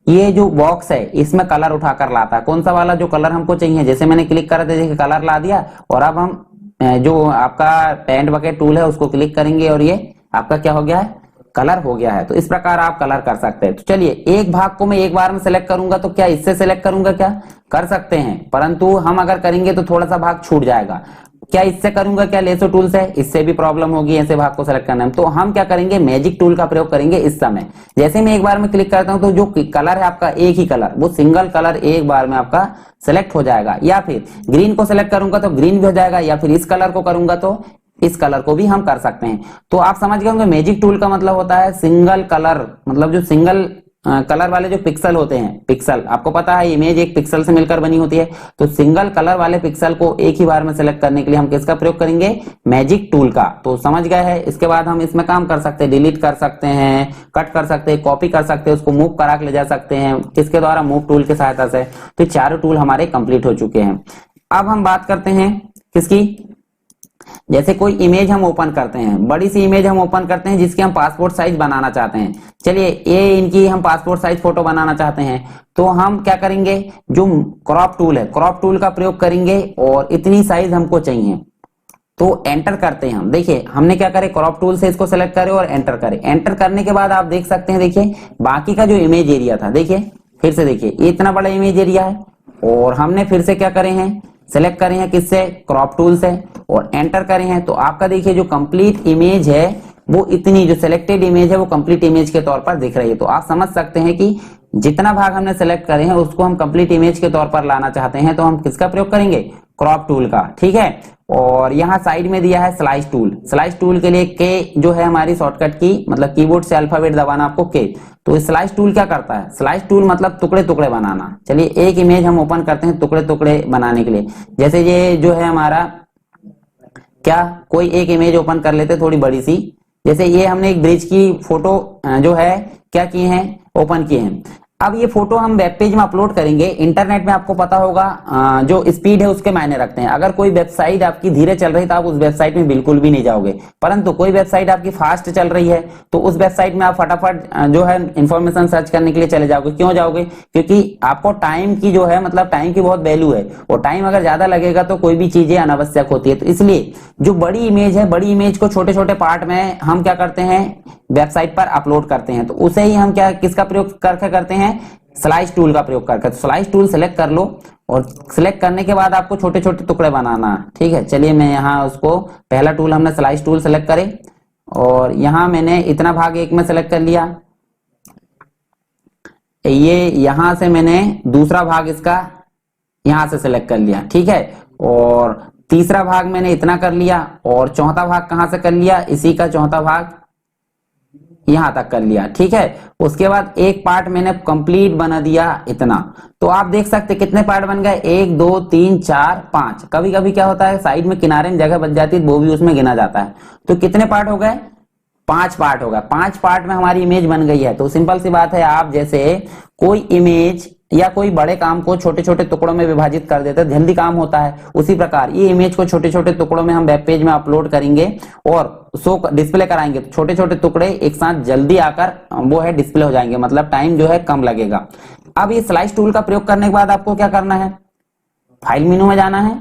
S1: ये जो बॉक्स है इसमें कलर उठाकर लाता है, कौन सा वाला जो कलर हमको चाहिए। जैसे मैंने क्लिक करा था, देखिए कलर ला दिया, और अब हम जो आपका पेंट बकेट टूल है उसको क्लिक करेंगे और ये आपका क्या हो गया है, कलर हो गया है। तो इस प्रकार आप कलर कर सकते हैं। तो चलिए एक भाग को मैं एक बार में सेलेक्ट करूंगा, तो क्या इससे सेलेक्ट करूंगा, क्या कर सकते हैं, परंतु हम अगर करेंगे तो थोड़ा सा भाग छूट जाएगा। क्या इससे करूंगा, क्या लेसो टूल से, इससे भी प्रॉब्लम होगी ऐसे भाग को सेलेक्ट करने में। तो हम क्या करेंगे, मैजिक टूल का प्रयोग करेंगे इस समय। जैसे मैं एक बार में क्लिक करता हूं तो जो कलर है आपका एक ही कलर, वो सिंगल कलर एक बार में आपका सेलेक्ट हो जाएगा। या फिर ग्रीन को सेलेक्ट करूंगा तो ग्रीन भी हो जाएगा, या फिर इस कलर को करूंगा तो इस कलर को भी हम कर सकते हैं। तो आप समझ गए होंगे मैजिक टूल का मतलब होता है सिंगल कलर, मतलब जो सिंगल कलर वाले जो पिक्सल होते हैं, पिक्सल आपको पता है इमेज एक पिक्सल से मिलकर बनी होती है, तो सिंगल कलर वाले पिक्सल को एक ही बार में सेलेक्ट करने के लिए हम किसका प्रयोग करेंगे, मैजिक टूल का। तो समझ गए हैं। इसके बाद हम इसमें काम कर सकते हैं, डिलीट कर सकते हैं, कट कर सकते हैं, कॉपी कर सकते हैं, उसको मूव करा के ले जा सकते हैं किसके द्वारा, मूव टूल की सहायता से। तो चारों टूल हमारे कंप्लीट हो चुके हैं। अब हम बात करते हैं किसकी, जैसे कोई इमेज हम ओपन करते हैं, बड़ी सी इमेज हम ओपन करते हैं जिसकी हम पासपोर्ट साइज बनाना चाहते हैं। चलिए ये इनकी हम पासपोर्ट साइज फोटो बनाना चाहते हैं, तो हम क्या करेंगे, जो क्रॉप टूल है, क्रॉप टूल का प्रयोग करेंगे और इतनी साइज हमको चाहिए तो एंटर करते हैं हम। देखिए हमने क्या करे, क्रॉप टूल से इसको सेलेक्ट करे और एंटर करे। एंटर करने के बाद आप देख सकते हैं, देखिए बाकी का जो इमेज एरिया था, देखिए फिर से देखिए ये इतना बड़ा इमेज एरिया है और हमने फिर से क्या करे हैं, सेलेक्ट करें हैं किससे, क्रॉप टूल से, और एंटर करें हैं। तो आपका देखिए जो कंप्लीट इमेज है वो इतनी, जो सिलेक्टेड इमेज है वो कंप्लीट इमेज के तौर पर दिख रही है। तो आप समझ सकते हैं कि जितना भाग हमने सेलेक्ट करे हैं उसको हम कंप्लीट इमेज के तौर पर लाना चाहते हैं, तो हम किसका प्रयोग करेंगे, क्रॉप टूल का। ठीक है, और यहाँ साइड में दिया है स्लाइस टूल। स्लाइस टूल के लिए के जो है हमारी शॉर्टकट की, मतलब कीबोर्ड से अल्फाबेट दबाना आपको के। तो स्लाइस टूल क्या करता है, स्लाइस टूल मतलब टुकड़े टुकड़े बनाना। चलिए एक इमेज हम ओपन करते हैं टुकड़े टुकड़े बनाने के लिए। जैसे ये जो है हमारा, क्या कोई एक इमेज ओपन कर लेते थोड़ी बड़ी सी, जैसे ये हमने एक ब्रिज की फोटो जो है क्या किए हैं, ओपन किए हैं। अब ये फोटो हम वेब पेज में अपलोड करेंगे। इंटरनेट में आपको पता होगा जो स्पीड है उसके मायने रखते हैं। अगर कोई वेबसाइट आपकी धीरे चल रही है तो आप उस वेबसाइट में बिल्कुल भी नहीं जाओगे, परंतु कोई वेबसाइट आपकी फास्ट चल रही है तो उस वेबसाइट में आप फटाफट जो है इंफॉर्मेशन सर्च करने के लिए चले जाओगे। क्यों जाओगे, क्योंकि आपको टाइम की जो है, मतलब टाइम की बहुत वैल्यू है, और टाइम अगर ज्यादा लगेगा तो कोई भी चीजें अनावश्यक होती है। तो इसलिए जो बड़ी इमेज है, बड़ी इमेज को छोटे छोटे पार्ट में हम क्या करते हैं, वेबसाइट पर अपलोड करते हैं। तो उसे ही हम क्या, किसका प्रयोग करके करते हैं, स्लाइस टूल का प्रयोग करके। तो स्लाइस टूल सेलेक्ट कर लो और सिलेक्ट करने के बाद आपको छोटे छोटे टुकड़े बनाना है। ठीक है, चलिए मैं यहाँ उसको, पहला टूल हमने स्लाइस टूल सेलेक्ट करे और यहाँ मैंने इतना भाग एक में सेलेक्ट कर लिया। ये यहां से मैंने दूसरा भाग इसका यहां से सेलेक्ट कर लिया। ठीक है, और तीसरा भाग मैंने इतना कर लिया, और चौथा भाग कहां से कर लिया, इसी का चौथा भाग यहां तक कर लिया। ठीक है, उसके बाद एक पार्ट मैंने कंप्लीट बना दिया इतना। तो आप देख सकते कितने पार्ट बन गए, 1 2 3 4 5। कभी कभी क्या होता है साइड में किनारे में जगह बच जाती है, वो भी उसमें गिना जाता है। तो कितने पार्ट हो गए, 5 पार्ट हो गए। 5 पार्ट में हमारी इमेज बन गई है। तो सिंपल सी बात है, आप जैसे कोई इमेज या कोई बड़े काम को छोटे छोटे टुकड़ों में विभाजित कर देते हैं, जल्दी काम होता है, उसी प्रकार ये इमेज को छोटे छोटे टुकड़ों में हम वेब पेज में अपलोड करेंगे और शो डिस्प्ले कराएंगे। तो छोटे छोटे टुकड़े एक साथ जल्दी आकर वो है डिस्प्ले हो जाएंगे, मतलब टाइम जो है कम लगेगा। अब ये स्लाइस टूल का प्रयोग करने के बाद आपको क्या करना है, फाइल मेनू में जाना है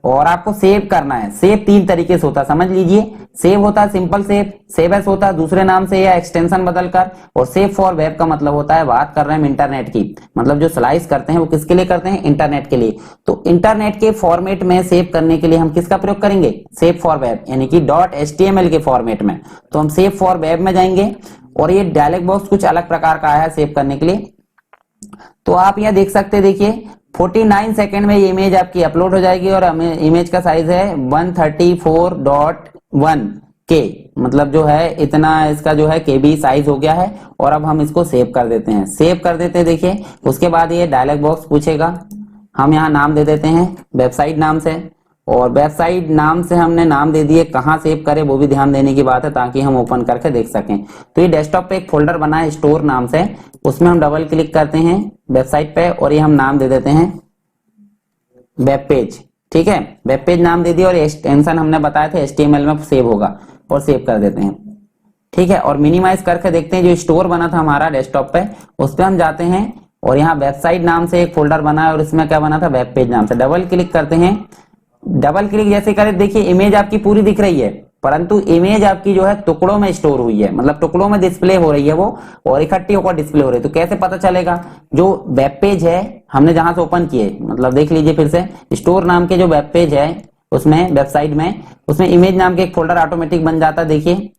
S1: और आपको सेव करना है। सेव 3 तरीके से होता है, समझ लीजिए। सेव होता है सिंपल सेव, सेव एस होता है दूसरे नाम से या एक्सटेंशन बदलकर, और सेव फॉर वेब का मतलब होता है, बात कर रहे हैं हम इंटरनेट की, मतलब जो स्लाइस करते हैं वो किसके लिए करते हैं, इंटरनेट के लिए। तो इंटरनेट के फॉर्मेट में सेव करने के लिए हम किसका प्रयोग करेंगे, सेव फॉर वेब, यानी कि .html के फॉर्मेट में। तो हम सेव फॉर वेब में जाएंगे और ये डायलॉग बॉक्स कुछ अलग प्रकार का आया है सेव करने के लिए। तो आप यहाँ देख सकते हैं, देखिए 49 सेकेंड में ये इमेज आपकी अपलोड हो जाएगी और इमेज का साइज है 134.1 के, मतलब जो है इतना इसका जो है केबी साइज हो गया है। और अब हम इसको सेव कर देते हैं, सेव कर देते हैं। देखिए उसके बाद ये डायलॉग बॉक्स पूछेगा, हम यहाँ नाम दे देते हैं वेबसाइट नाम से, और वेबसाइट नाम से हमने नाम दे दिए, कहाँ सेव करें वो भी ध्यान देने की बात है ताकि हम ओपन करके देख सकें। तो ये डेस्कटॉप पे एक फोल्डर बना है स्टोर नाम से, उसमें हम डबल क्लिक करते हैं वेबसाइट पे और ये हम नाम दे देते हैं वेब पेज। ठीक है, वेब पेज नाम दे दिया और एक्सटेंशन हमने बताया था HTML में सेव होगा और सेव कर देते हैं। ठीक है, और मिनिमाइज करके देखते हैं, जो स्टोर बना था हमारा डेस्कटॉप पे उस पर हम जाते हैं और यहाँ वेबसाइट नाम से एक फोल्डर बना है और इसमें क्या बना था, वेब पेज नाम से। डबल क्लिक करते हैं, डबल क्लिक जैसे करें देखिए इमेज आपकी पूरी दिख रही है, परंतु इमेज आपकी जो है टुकड़ों में स्टोर हुई है, मतलब टुकड़ों में डिस्प्ले हो रही है वो, और इकट्ठी होकर डिस्प्ले हो रही है। तो कैसे पता चलेगा, जो वेब पेज है हमने जहां से ओपन किए, मतलब देख लीजिए फिर से, स्टोर नाम के जो वेब पेज है उसमें वेबसाइट में, उसमें इमेज नाम के एक फोल्डर ऑटोमेटिक बन जाता है। देखिए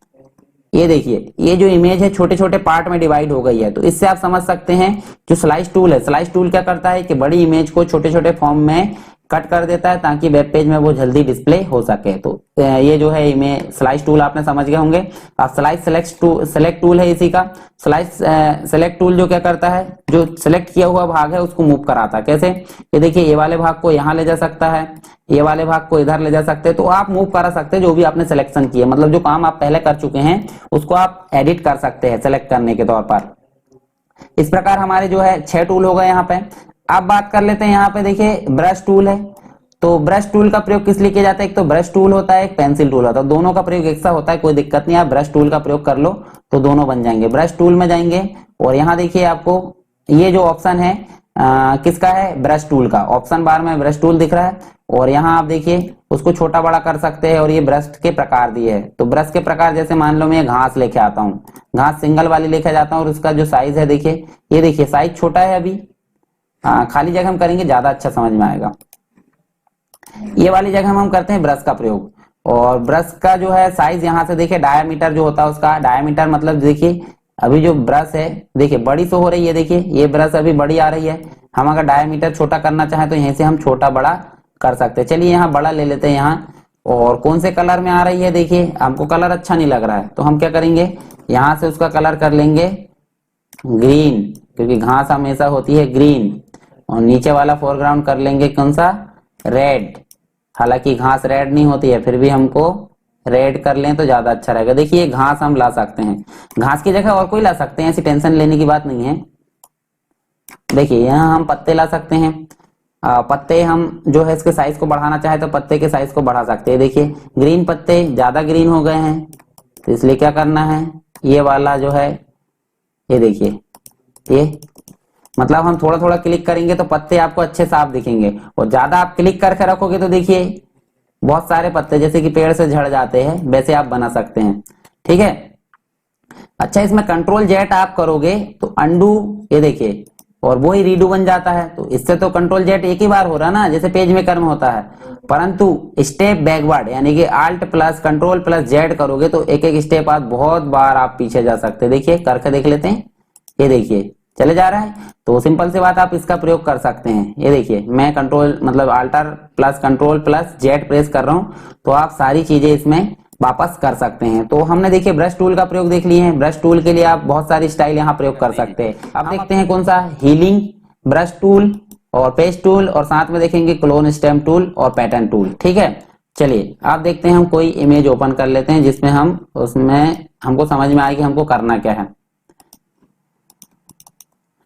S1: ये देखिए, ये जो इमेज है छोटे छोटे पार्ट में डिवाइड हो गई है। तो इससे आप समझ सकते हैं जो स्लाइस टूल है, स्लाइस टूल क्या करता है कि बड़ी इमेज को छोटे छोटे फॉर्म में कट कर देता है ताकि वेब पेज में वो जल्दी डिस्प्ले हो सके। तो ये जो है इमेज स्लाइस टूल आपने समझ गए होंगे। अब स्लाइस सेलेक्ट टूल है इसी का। स्लाइस सेलेक्ट टूल जो क्या करता है, जो सिलेक्ट किया हुआ भाग है उसको मूव कराता है। कैसे, ये देखिए ये वाले भाग को यहाँ ले जा सकता है, ये वाले भाग को इधर ले जा सकते हैं। तो आप मूव करा सकते हैं जो भी आपने सिलेक्शन किया, मतलब जो काम आप पहले कर चुके हैं उसको आप एडिट कर सकते हैं सिलेक्ट करने के तौर पर। इस प्रकार हमारे जो है 6 टूल हो गए यहाँ पे। अब बात कर लेते हैं यहाँ पे, देखिए ब्रश टूल है। तो ब्रश टूल का प्रयोग किस लिए किया जाता है, एक तो ब्रश टूल होता है, एक पेंसिल टूल होता है। दोनों का प्रयोग एक सा होता है, कोई दिक्कत नहीं, आप ब्रश टूल का प्रयोग कर लो तो दोनों बन जाएंगे। ब्रश टूल में जाएंगे और यहाँ देखिए आपको ये जो ऑप्शन है किसका है, ब्रश टूल का। ऑप्शन बार में ब्रश टूल दिख रहा है और यहाँ आप देखिए उसको छोटा बड़ा कर सकते हैं। और ये ब्रश के प्रकार दिए है, तो ब्रश के प्रकार जैसे मान लो मैं घास लेके आता हूँ, घास सिंगल वाली लेके जाता हूँ और उसका जो साइज है देखिए, ये देखिए साइज छोटा है अभी। खाली जगह हम करेंगे ज्यादा अच्छा समझ में आएगा। ये वाली जगह हम करते हैं ब्रश का प्रयोग। और ब्रश का जो है साइज यहाँ से देखिए डायमीटर जो होता है उसका, डायमीटर मतलब देखिए अभी जो ब्रश है देखिए बड़ी तो हो रही है, देखिए ये ब्रश अभी बड़ी आ रही है। हम अगर डायमीटर छोटा करना चाहें तो यहीं से हम छोटा बड़ा कर सकते हैं। चलिए यहाँ बड़ा ले लेते हैं यहाँ। और कौन से कलर में आ रही है, देखिए हमको कलर अच्छा नहीं लग रहा है तो हम क्या करेंगे, यहाँ से उसका कलर कर लेंगे ग्रीन, क्योंकि घास हमेशा होती है ग्रीन। और नीचे वाला फोरग्राउंड कर लेंगे कौन सा, रेड। हालांकि घास रेड नहीं होती है, फिर भी हमको रेड कर लें तो ज्यादा अच्छा रहेगा। देखिए घास हम ला सकते हैं, घास की जगह और कोई ला सकते हैं, ऐसी टेंशन लेने की बात नहीं है। देखिए यहाँ हम पत्ते ला सकते हैं। पत्ते हम जो है इसके साइज को बढ़ाना चाहे तो पत्ते के साइज को बढ़ा सकते हैं। देखिए ग्रीन पत्ते ज्यादा ग्रीन हो गए हैं तो इसलिए क्या करना है, ये वाला जो है ये देखिए, ये मतलब हम थोड़ा थोड़ा क्लिक करेंगे तो पत्ते आपको अच्छे साफ दिखेंगे। और ज्यादा आप क्लिक करके रखोगे तो देखिए बहुत सारे पत्ते जैसे कि पेड़ से झड़ जाते हैं वैसे आप बना सकते हैं। ठीक है, अच्छा इसमें कंट्रोल जेट आप करोगे तो अंडू, ये देखिए और वो ही रीडू बन जाता है। तो इससे तो कंट्रोल जेट एक ही बार हो रहा ना, जैसे पेज में कर्म होता है। परंतु स्टेप बैकवर्ड यानी कि alt plus control plus Z करोगे तो एक एक स्टेप आप बहुत बार आप पीछे जा सकते हैं। देखिए करके देख लेते हैं, ये देखिए चले जा रहा है। तो सिंपल सी बात आप इसका प्रयोग कर सकते हैं। ये देखिए मैं कंट्रोल मतलब alter plus control plus Z press कर रहा हूं तो आप सारी चीजें इसमें वापस कर सकते हैं। तो हमने देखिए ब्रश टूल का प्रयोग देख लिए हैं। ब्रश टूल के लिए आप बहुत सारी स्टाइल यहाँ प्रयोग कर सकते हैं। अब देखते हैं कौन सा, हीलिंग ब्रश टूल और पेज टूल, और साथ में देखेंगे क्लोन स्टेम टूल और पैटर्न टूल। ठीक है, चलिए आप देखते हैं हम कोई इमेज ओपन कर लेते हैं जिसमें हम उसमें हमको समझ में आए कि हमको करना क्या है।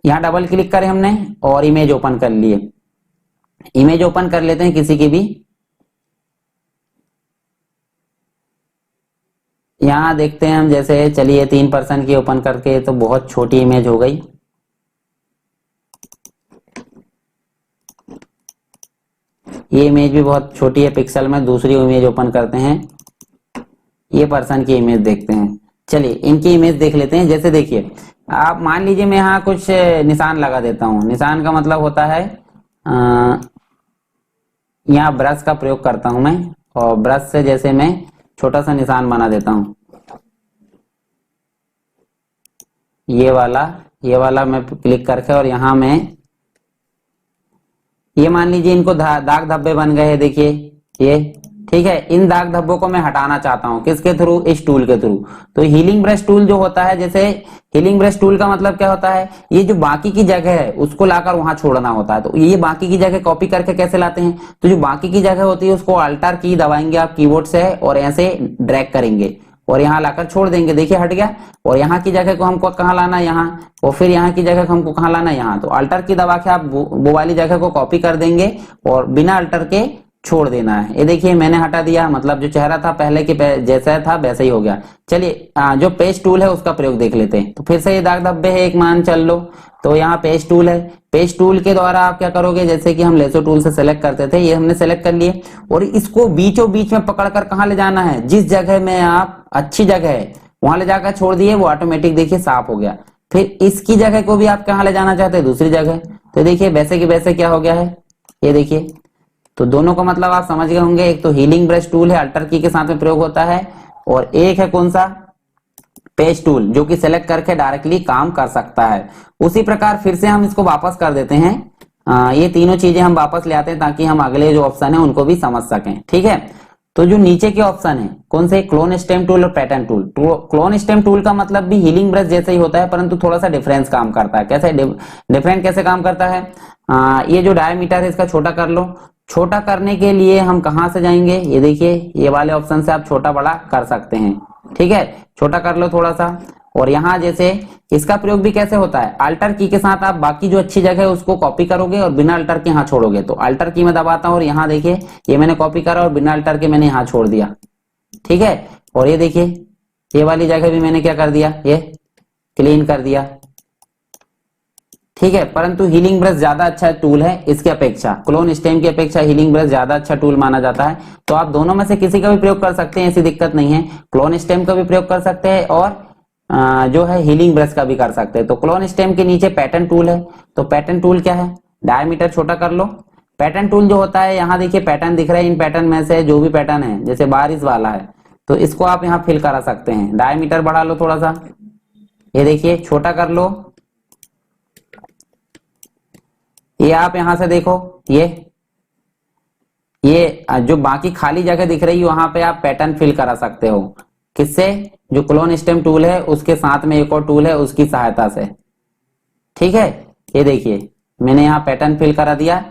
S1: यहाँ डबल क्लिक करें हमने और इमेज ओपन कर लिए। इमेज ओपन कर लेते हैं किसी की भी। यहाँ देखते हैं हम, जैसे चलिए 3% की ओपन करके, तो बहुत छोटी इमेज हो गई। ये इमेज भी बहुत छोटी है पिक्सल में। दूसरी इमेज ओपन करते हैं, ये पर्सन की इमेज देखते हैं। चलिए इनकी इमेज देख लेते हैं। जैसे देखिए आप मान लीजिए मैं यहाँ कुछ निशान लगा देता हूँ। निशान का मतलब होता है यहाँ ब्रश का प्रयोग करता हूं मैं, और ब्रश से जैसे मैं छोटा सा निशान बना देता हूं। ये वाला मैं क्लिक करके, और यहाँ मैं ये मान लीजिए इनको दाग धब्बे बन गए हैं। देखिए ये ठीक है, इन दाग धब्बों को मैं हटाना चाहता हूं किसके थ्रू, इस टूल के थ्रू। तो हीलिंग ब्रश टूल जो होता है, जैसे हीलिंग ब्रश टूल का मतलब क्या होता है, ये जो बाकी की जगह है उसको लाकर वहां छोड़ना होता है। तो ये बाकी की जगह कॉपी करके कैसे लाते हैं, तो जो बाकी की जगह होती है उसको अल्टर की दबाएंगे आप कीबोर्ड से और ऐसे ड्रैग करेंगे और यहाँ लाकर छोड़ देंगे। देखिए हट गया। और यहाँ की जगह को हमको कहाँ लाना है, यहाँ, और फिर यहाँ की जगह को हमको कहाँ लाना है, यहाँ। तो अल्टर की दबा के आप वो वाली जगह को कॉपी कर देंगे और बिना अल्टर के छोड़ देना है। ये देखिए मैंने हटा दिया, मतलब जो चेहरा था पहले के जैसा था वैसा ही हो गया। चलिए जो पेज टूल है उसका प्रयोग देख लेते हैं। तो फिर से ये दाग धब्बे है, एक मान चल लो। तो यहाँ पेज टूल है। पेज टूल के द्वारा आप क्या करोगे, जैसे कि हम लेसो टूल से सेलेक्ट करते थे, ये हमने सेलेक्ट कर लिए और इसको बीचों बीच में पकड़कर कहाँ ले जाना है, जिस जगह में आप अच्छी जगह है वहां ले जाकर छोड़ दिए, वो ऑटोमेटिक देखिए साफ हो गया। फिर इसकी जगह को भी आप कहाँ ले जाना चाहते हैं, दूसरी जगह। तो देखिए वैसे की वैसे क्या हो गया है, ये देखिए तो दोनों का मतलब आप समझ गए होंगे, एक तो हीलिंग ब्रश टूल है, अल्टर की के साथ में प्रयोग होता है, और एक है कौन सा, पेज टूल, जो कि सेलेक्ट करके डायरेक्टली काम कर सकता है। उसी प्रकार फिर से हम इसको वापस कर देते हैं, ये तीनों चीजें हम वापस ले आते हैं ताकि हम अगले जो ऑप्शन है उनको भी समझ सकें। ठीक है, तो जो नीचे के ऑप्शन है कौन से, क्लोन स्टेम टूल और पैटर्न टूल। तो क्लोन स्टेम टूल का मतलब भी हीलिंग ब्रश जैसे ही होता है, परंतु थोड़ा सा डिफरेंस काम करता है। कैसे डिफरेंट कैसे काम करता है, ये जो डायमीटर है इसका छोटा कर लो। छोटा करने के लिए हम कहां से जाएंगे, ये देखिए ये वाले ऑप्शन से आप छोटा बड़ा कर सकते हैं। ठीक है, छोटा कर लो थोड़ा सा। और यहाँ जैसे इसका प्रयोग भी कैसे होता है, अल्टर की के साथ आप बाकी जो अच्छी जगह है उसको कॉपी करोगे और बिना अल्टर के यहाँ छोड़ोगे। तो अल्टर की मैं दबाता हूँ और यहाँ देखिए ये मैंने कॉपी करा और बिना अल्टर के मैंने यहाँ छोड़ दिया। ठीक है, और ये देखिए ये वाली जगह भी मैंने क्या कर दिया, ये क्लीन कर दिया। ठीक है, परंतु हीलिंग ब्रश ज्यादा अच्छा टूल है इसके अपेक्षा, क्लोन स्टेम की अपेक्षा हीलिंग ब्रश ज्यादा अच्छा टूल माना जाता है। तो आप दोनों में से किसी का भी प्रयोग कर सकते हैं, ऐसी दिक्कत नहीं है। क्लोन स्टेम का भी प्रयोग कर सकते हैं और जो है हीलिंग ब्रश का भी कर सकते हैं। तो क्लोन स्टेम के नीचे पैटर्न टूल है। तो पैटर्न टूल क्या है, डायमीटर छोटा कर लो। पैटर्न टूल जो होता है, यहाँ देखिए पैटर्न दिख रहा है, इन पैटर्न में से जो भी पैटर्न है, जैसे बारिश वाला है तो इसको आप यहाँ फिल करा सकते हैं। डायमीटर बढ़ा लो थोड़ा सा, ये देखिए छोटा कर लो। ये आप यहां से देखो, ये जो बाकी खाली जगह दिख रही है वहां पे आप पैटर्न फिल करा सकते हो। किससे, जो क्लोन स्टेम टूल है उसके साथ में एक और टूल है उसकी सहायता से। ठीक है, ये देखिए मैंने यहाँ पैटर्न फिल करा दिया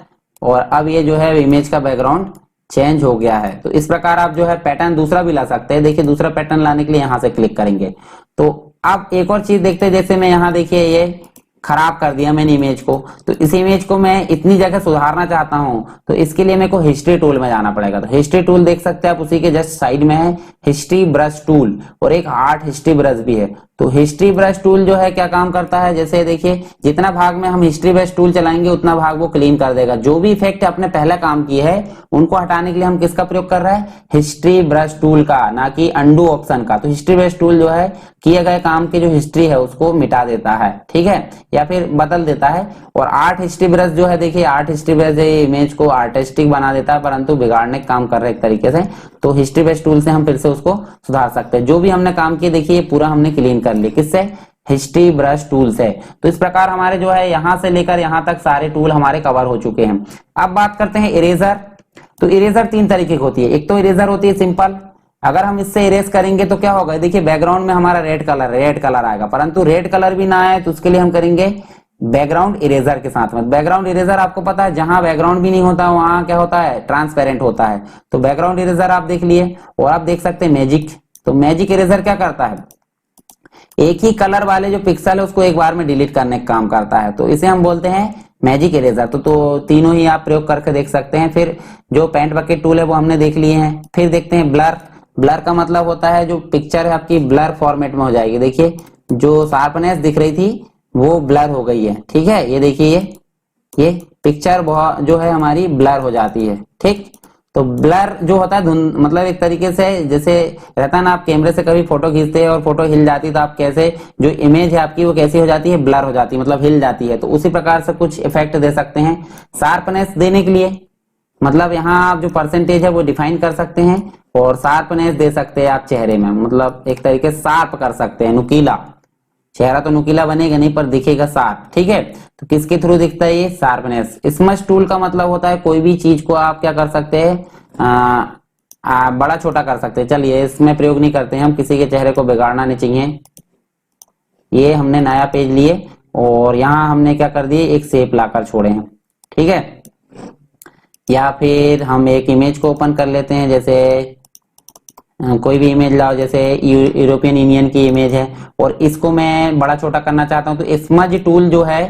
S1: और अब ये जो है इमेज का बैकग्राउंड चेंज हो गया है। तो इस प्रकार आप जो है पैटर्न दूसरा भी ला सकते हैं। देखिए दूसरा पैटर्न लाने के लिए यहाँ से क्लिक करेंगे। तो अब एक और चीज देखते हैं, जैसे मैं यहाँ देखिए ये खराब कर दिया मैंने इमेज को, तो इस इमेज को मैं इतनी जगह सुधारना चाहता हूं, तो इसके लिए मेरे को हिस्ट्री टूल में जाना पड़ेगा। तो हिस्ट्री टूल देख सकते हैं आप, उसी के जस्ट साइड में है हिस्ट्री ब्रश टूल और एक आर्ट हिस्ट्री ब्रश भी है। तो हिस्ट्री ब्रश टूल जो है क्या काम करता है, जैसे देखिए जितना भाग में हम हिस्ट्री ब्रश टूल चलाएंगे उतना भाग वो क्लीन कर देगा। जो भी इफेक्ट आपने पहले काम किए है उनको हटाने के लिए हम किसका प्रयोग कर रहे हैं, हिस्ट्री ब्रश टूल का, ना कि अंडू ऑप्शन का। तो हिस्ट्री ब्रश टूल जो है किए गए काम की जो हिस्ट्री है उसको मिटा देता है, ठीक है, या फिर बदल देता है। और आर्ट हिस्ट्री ब्रश जो है, देखिए आर्ट हिस्ट्री ब्रश इमेज को आर्टिस्टिक बना देता है, परंतु बिगाड़ने का काम कर रहे हैं एक तरीके से। तो हिस्ट्री ब्रश टूल से हम फिर से उसको सुधार सकते हैं। जो भी हमने काम किया देखिए पूरा हमने क्लीन कर लिया, किससे, हिस्ट्री ब्रश टूल से। तो इस प्रकार हमारे जो है यहां से लेकर यहां तक सारे टूल हमारे कवर हो चुके हैं। अब बात करते हैं इरेजर। तो इरेजर तीन तरीके की होती है। एक तो इरेजर होती है सिंपल, अगर हम इससे इरेज करेंगे तो क्या होगा, देखिए बैकग्राउंड में हमारा रेड कलर आएगा, परंतु रेड कलर भी ना आए तो उसके लिए हम करेंगे बैकग्राउंड इरेजर के साथ में। बैकग्राउंड इरेजर आपको पता है जहां बैकग्राउंड भी नहीं होता वहां क्या होता है, ट्रांसपेरेंट होता है। तो बैकग्राउंड इरेजर आप देख लिए। और आप देख सकते हैं मैजिक। तो मैजिक इरेजर क्या करता है, एक ही कलर वाले जो पिक्सल है उसको एक बार में डिलीट करने का काम करता है। तो इसे हम बोलते हैं मैजिक इरेजर। तो तीनों ही आप प्रयोग करके देख सकते हैं। फिर जो पेंट बकेट टूल है वो हमने देख लिए हैं। फिर देखते हैं ब्लर। ब्लर का मतलब होता है जो पिक्चर है आपकी ब्लर फॉर्मेट में हो जाएगी। देखिए जो शार्पनेस दिख रही थी वो ब्लर हो गई है, ठीक है। ये देखिए ये पिक्चर बहुत जो है हमारी ब्लर हो जाती है, ठीक। तो ब्लर जो होता है धुंध, मतलब एक तरीके से जैसे रहता है ना, आप कैमरे से कभी फोटो खींचते हैं और फोटो हिल जाती है तो आप कैसे जो इमेज है आपकी वो कैसी हो जाती है, ब्लर हो जाती है, मतलब हिल जाती है। तो उसी प्रकार से कुछ इफेक्ट दे सकते हैं। शार्पनेस देने के लिए मतलब यहाँ आप जो परसेंटेज है वो डिफाइन कर सकते हैं और शार्पनेस दे सकते हैं आप चेहरे में, मतलब एक तरीके से शार्प कर सकते हैं, नुकीला। चेहरा तो नुकीला बनेगा नहीं पर दिखेगा शार्प, ठीक है। तो किसके थ्रू दिखता है ये, शार्पनेस। स्मच टूल का मतलब होता है कोई भी चीज को आप क्या कर सकते हैं, बड़ा छोटा कर सकते हैं। चलिए इसमें प्रयोग नहीं करते हैं हम, किसी के चेहरे को बिगाड़ना नहीं चाहिए। ये हमने नया पेज लिए और यहाँ हमने क्या कर दिए, एक शेप लाकर छोड़े हैं, ठीक है। या फिर हम एक इमेज को ओपन कर लेते हैं, जैसे कोई भी इमेज लाओ, जैसे यूरोपियन यूनियन की इमेज है और इसको मैं बड़ा छोटा करना चाहता हूं। तो स्मज टूल जो है,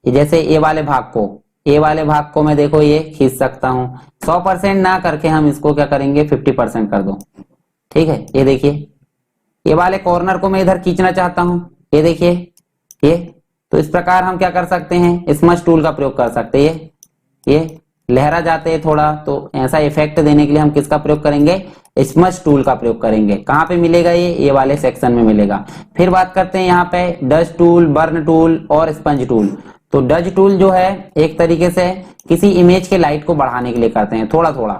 S1: जैसे ए वाले भाग को मैं देखो ये खींच सकता हूं। 100% ना करके हम इसको क्या करेंगे, 50% कर दो, ठीक है। ये देखिए ये वाले कॉर्नर को मैं इधर खींचना चाहता हूं, ये देखिए ये। तो इस प्रकार हम क्या कर सकते हैं, स्मज टूल का प्रयोग कर सकते हैं। ये लहरा जाते हैं थोड़ा, तो ऐसा इफेक्ट देने के लिए हम किसका प्रयोग करेंगे, स्मज टूल का प्रयोग करेंगे। कहां पे मिलेगा ये वाले सेक्शन में मिलेगा। फिर बात करते हैं यहाँ पे डस्ट टूल, बर्न टूल और स्पंज टूल। तो डज टूल जो है एक तरीके से किसी इमेज के लाइट को बढ़ाने के लिए करते हैं थोड़ा थोड़ा।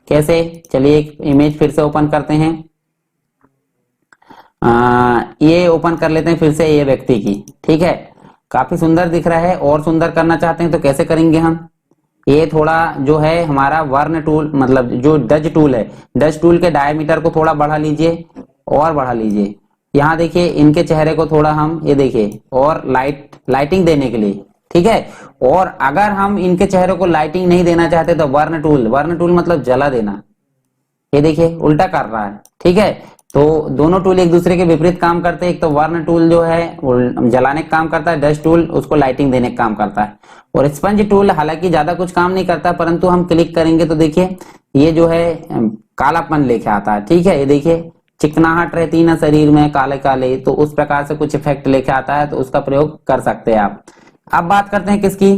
S1: कैसे, चलिए एक इमेज फिर से ओपन करते हैं। ये ओपन कर लेते हैं फिर से, ये व्यक्ति की, ठीक है, काफी सुंदर दिख रहा है। और सुंदर करना चाहते हैं तो कैसे करेंगे हम, ये थोड़ा जो है हमारा वर्न टूल, मतलब जो डज टूल है, डज टूल के डायमीटर को थोड़ा बढ़ा लीजिए और बढ़ा लीजिए। यहाँ देखिए इनके चेहरे को थोड़ा हम, ये देखिए, और लाइटिंग देने के लिए, ठीक है। और अगर हम इनके चेहरे को लाइटिंग नहीं देना चाहते तो वर्न टूल मतलब जला देना, ये देखिए उल्टा कर रहा है, ठीक है। तो दोनों टूल एक दूसरे के विपरीत काम करते हैं। एक तो वर्न टूल जो है जलाने का काम करता है, डस्ट टूल उसको लाइटिंग देने का काम करता है। और स्पंज टूल हालांकि ज्यादा कुछ काम नहीं करता, परंतु हम क्लिक करेंगे तो देखिए ये जो है कालापन लेके आता है, ठीक है। ये देखिए चिकनाहट रहती है ना शरीर में, काले काले, तो उस प्रकार से कुछ इफेक्ट लेके आता है, तो उसका प्रयोग कर सकते हैं आप। अब बात करते हैं किसकी,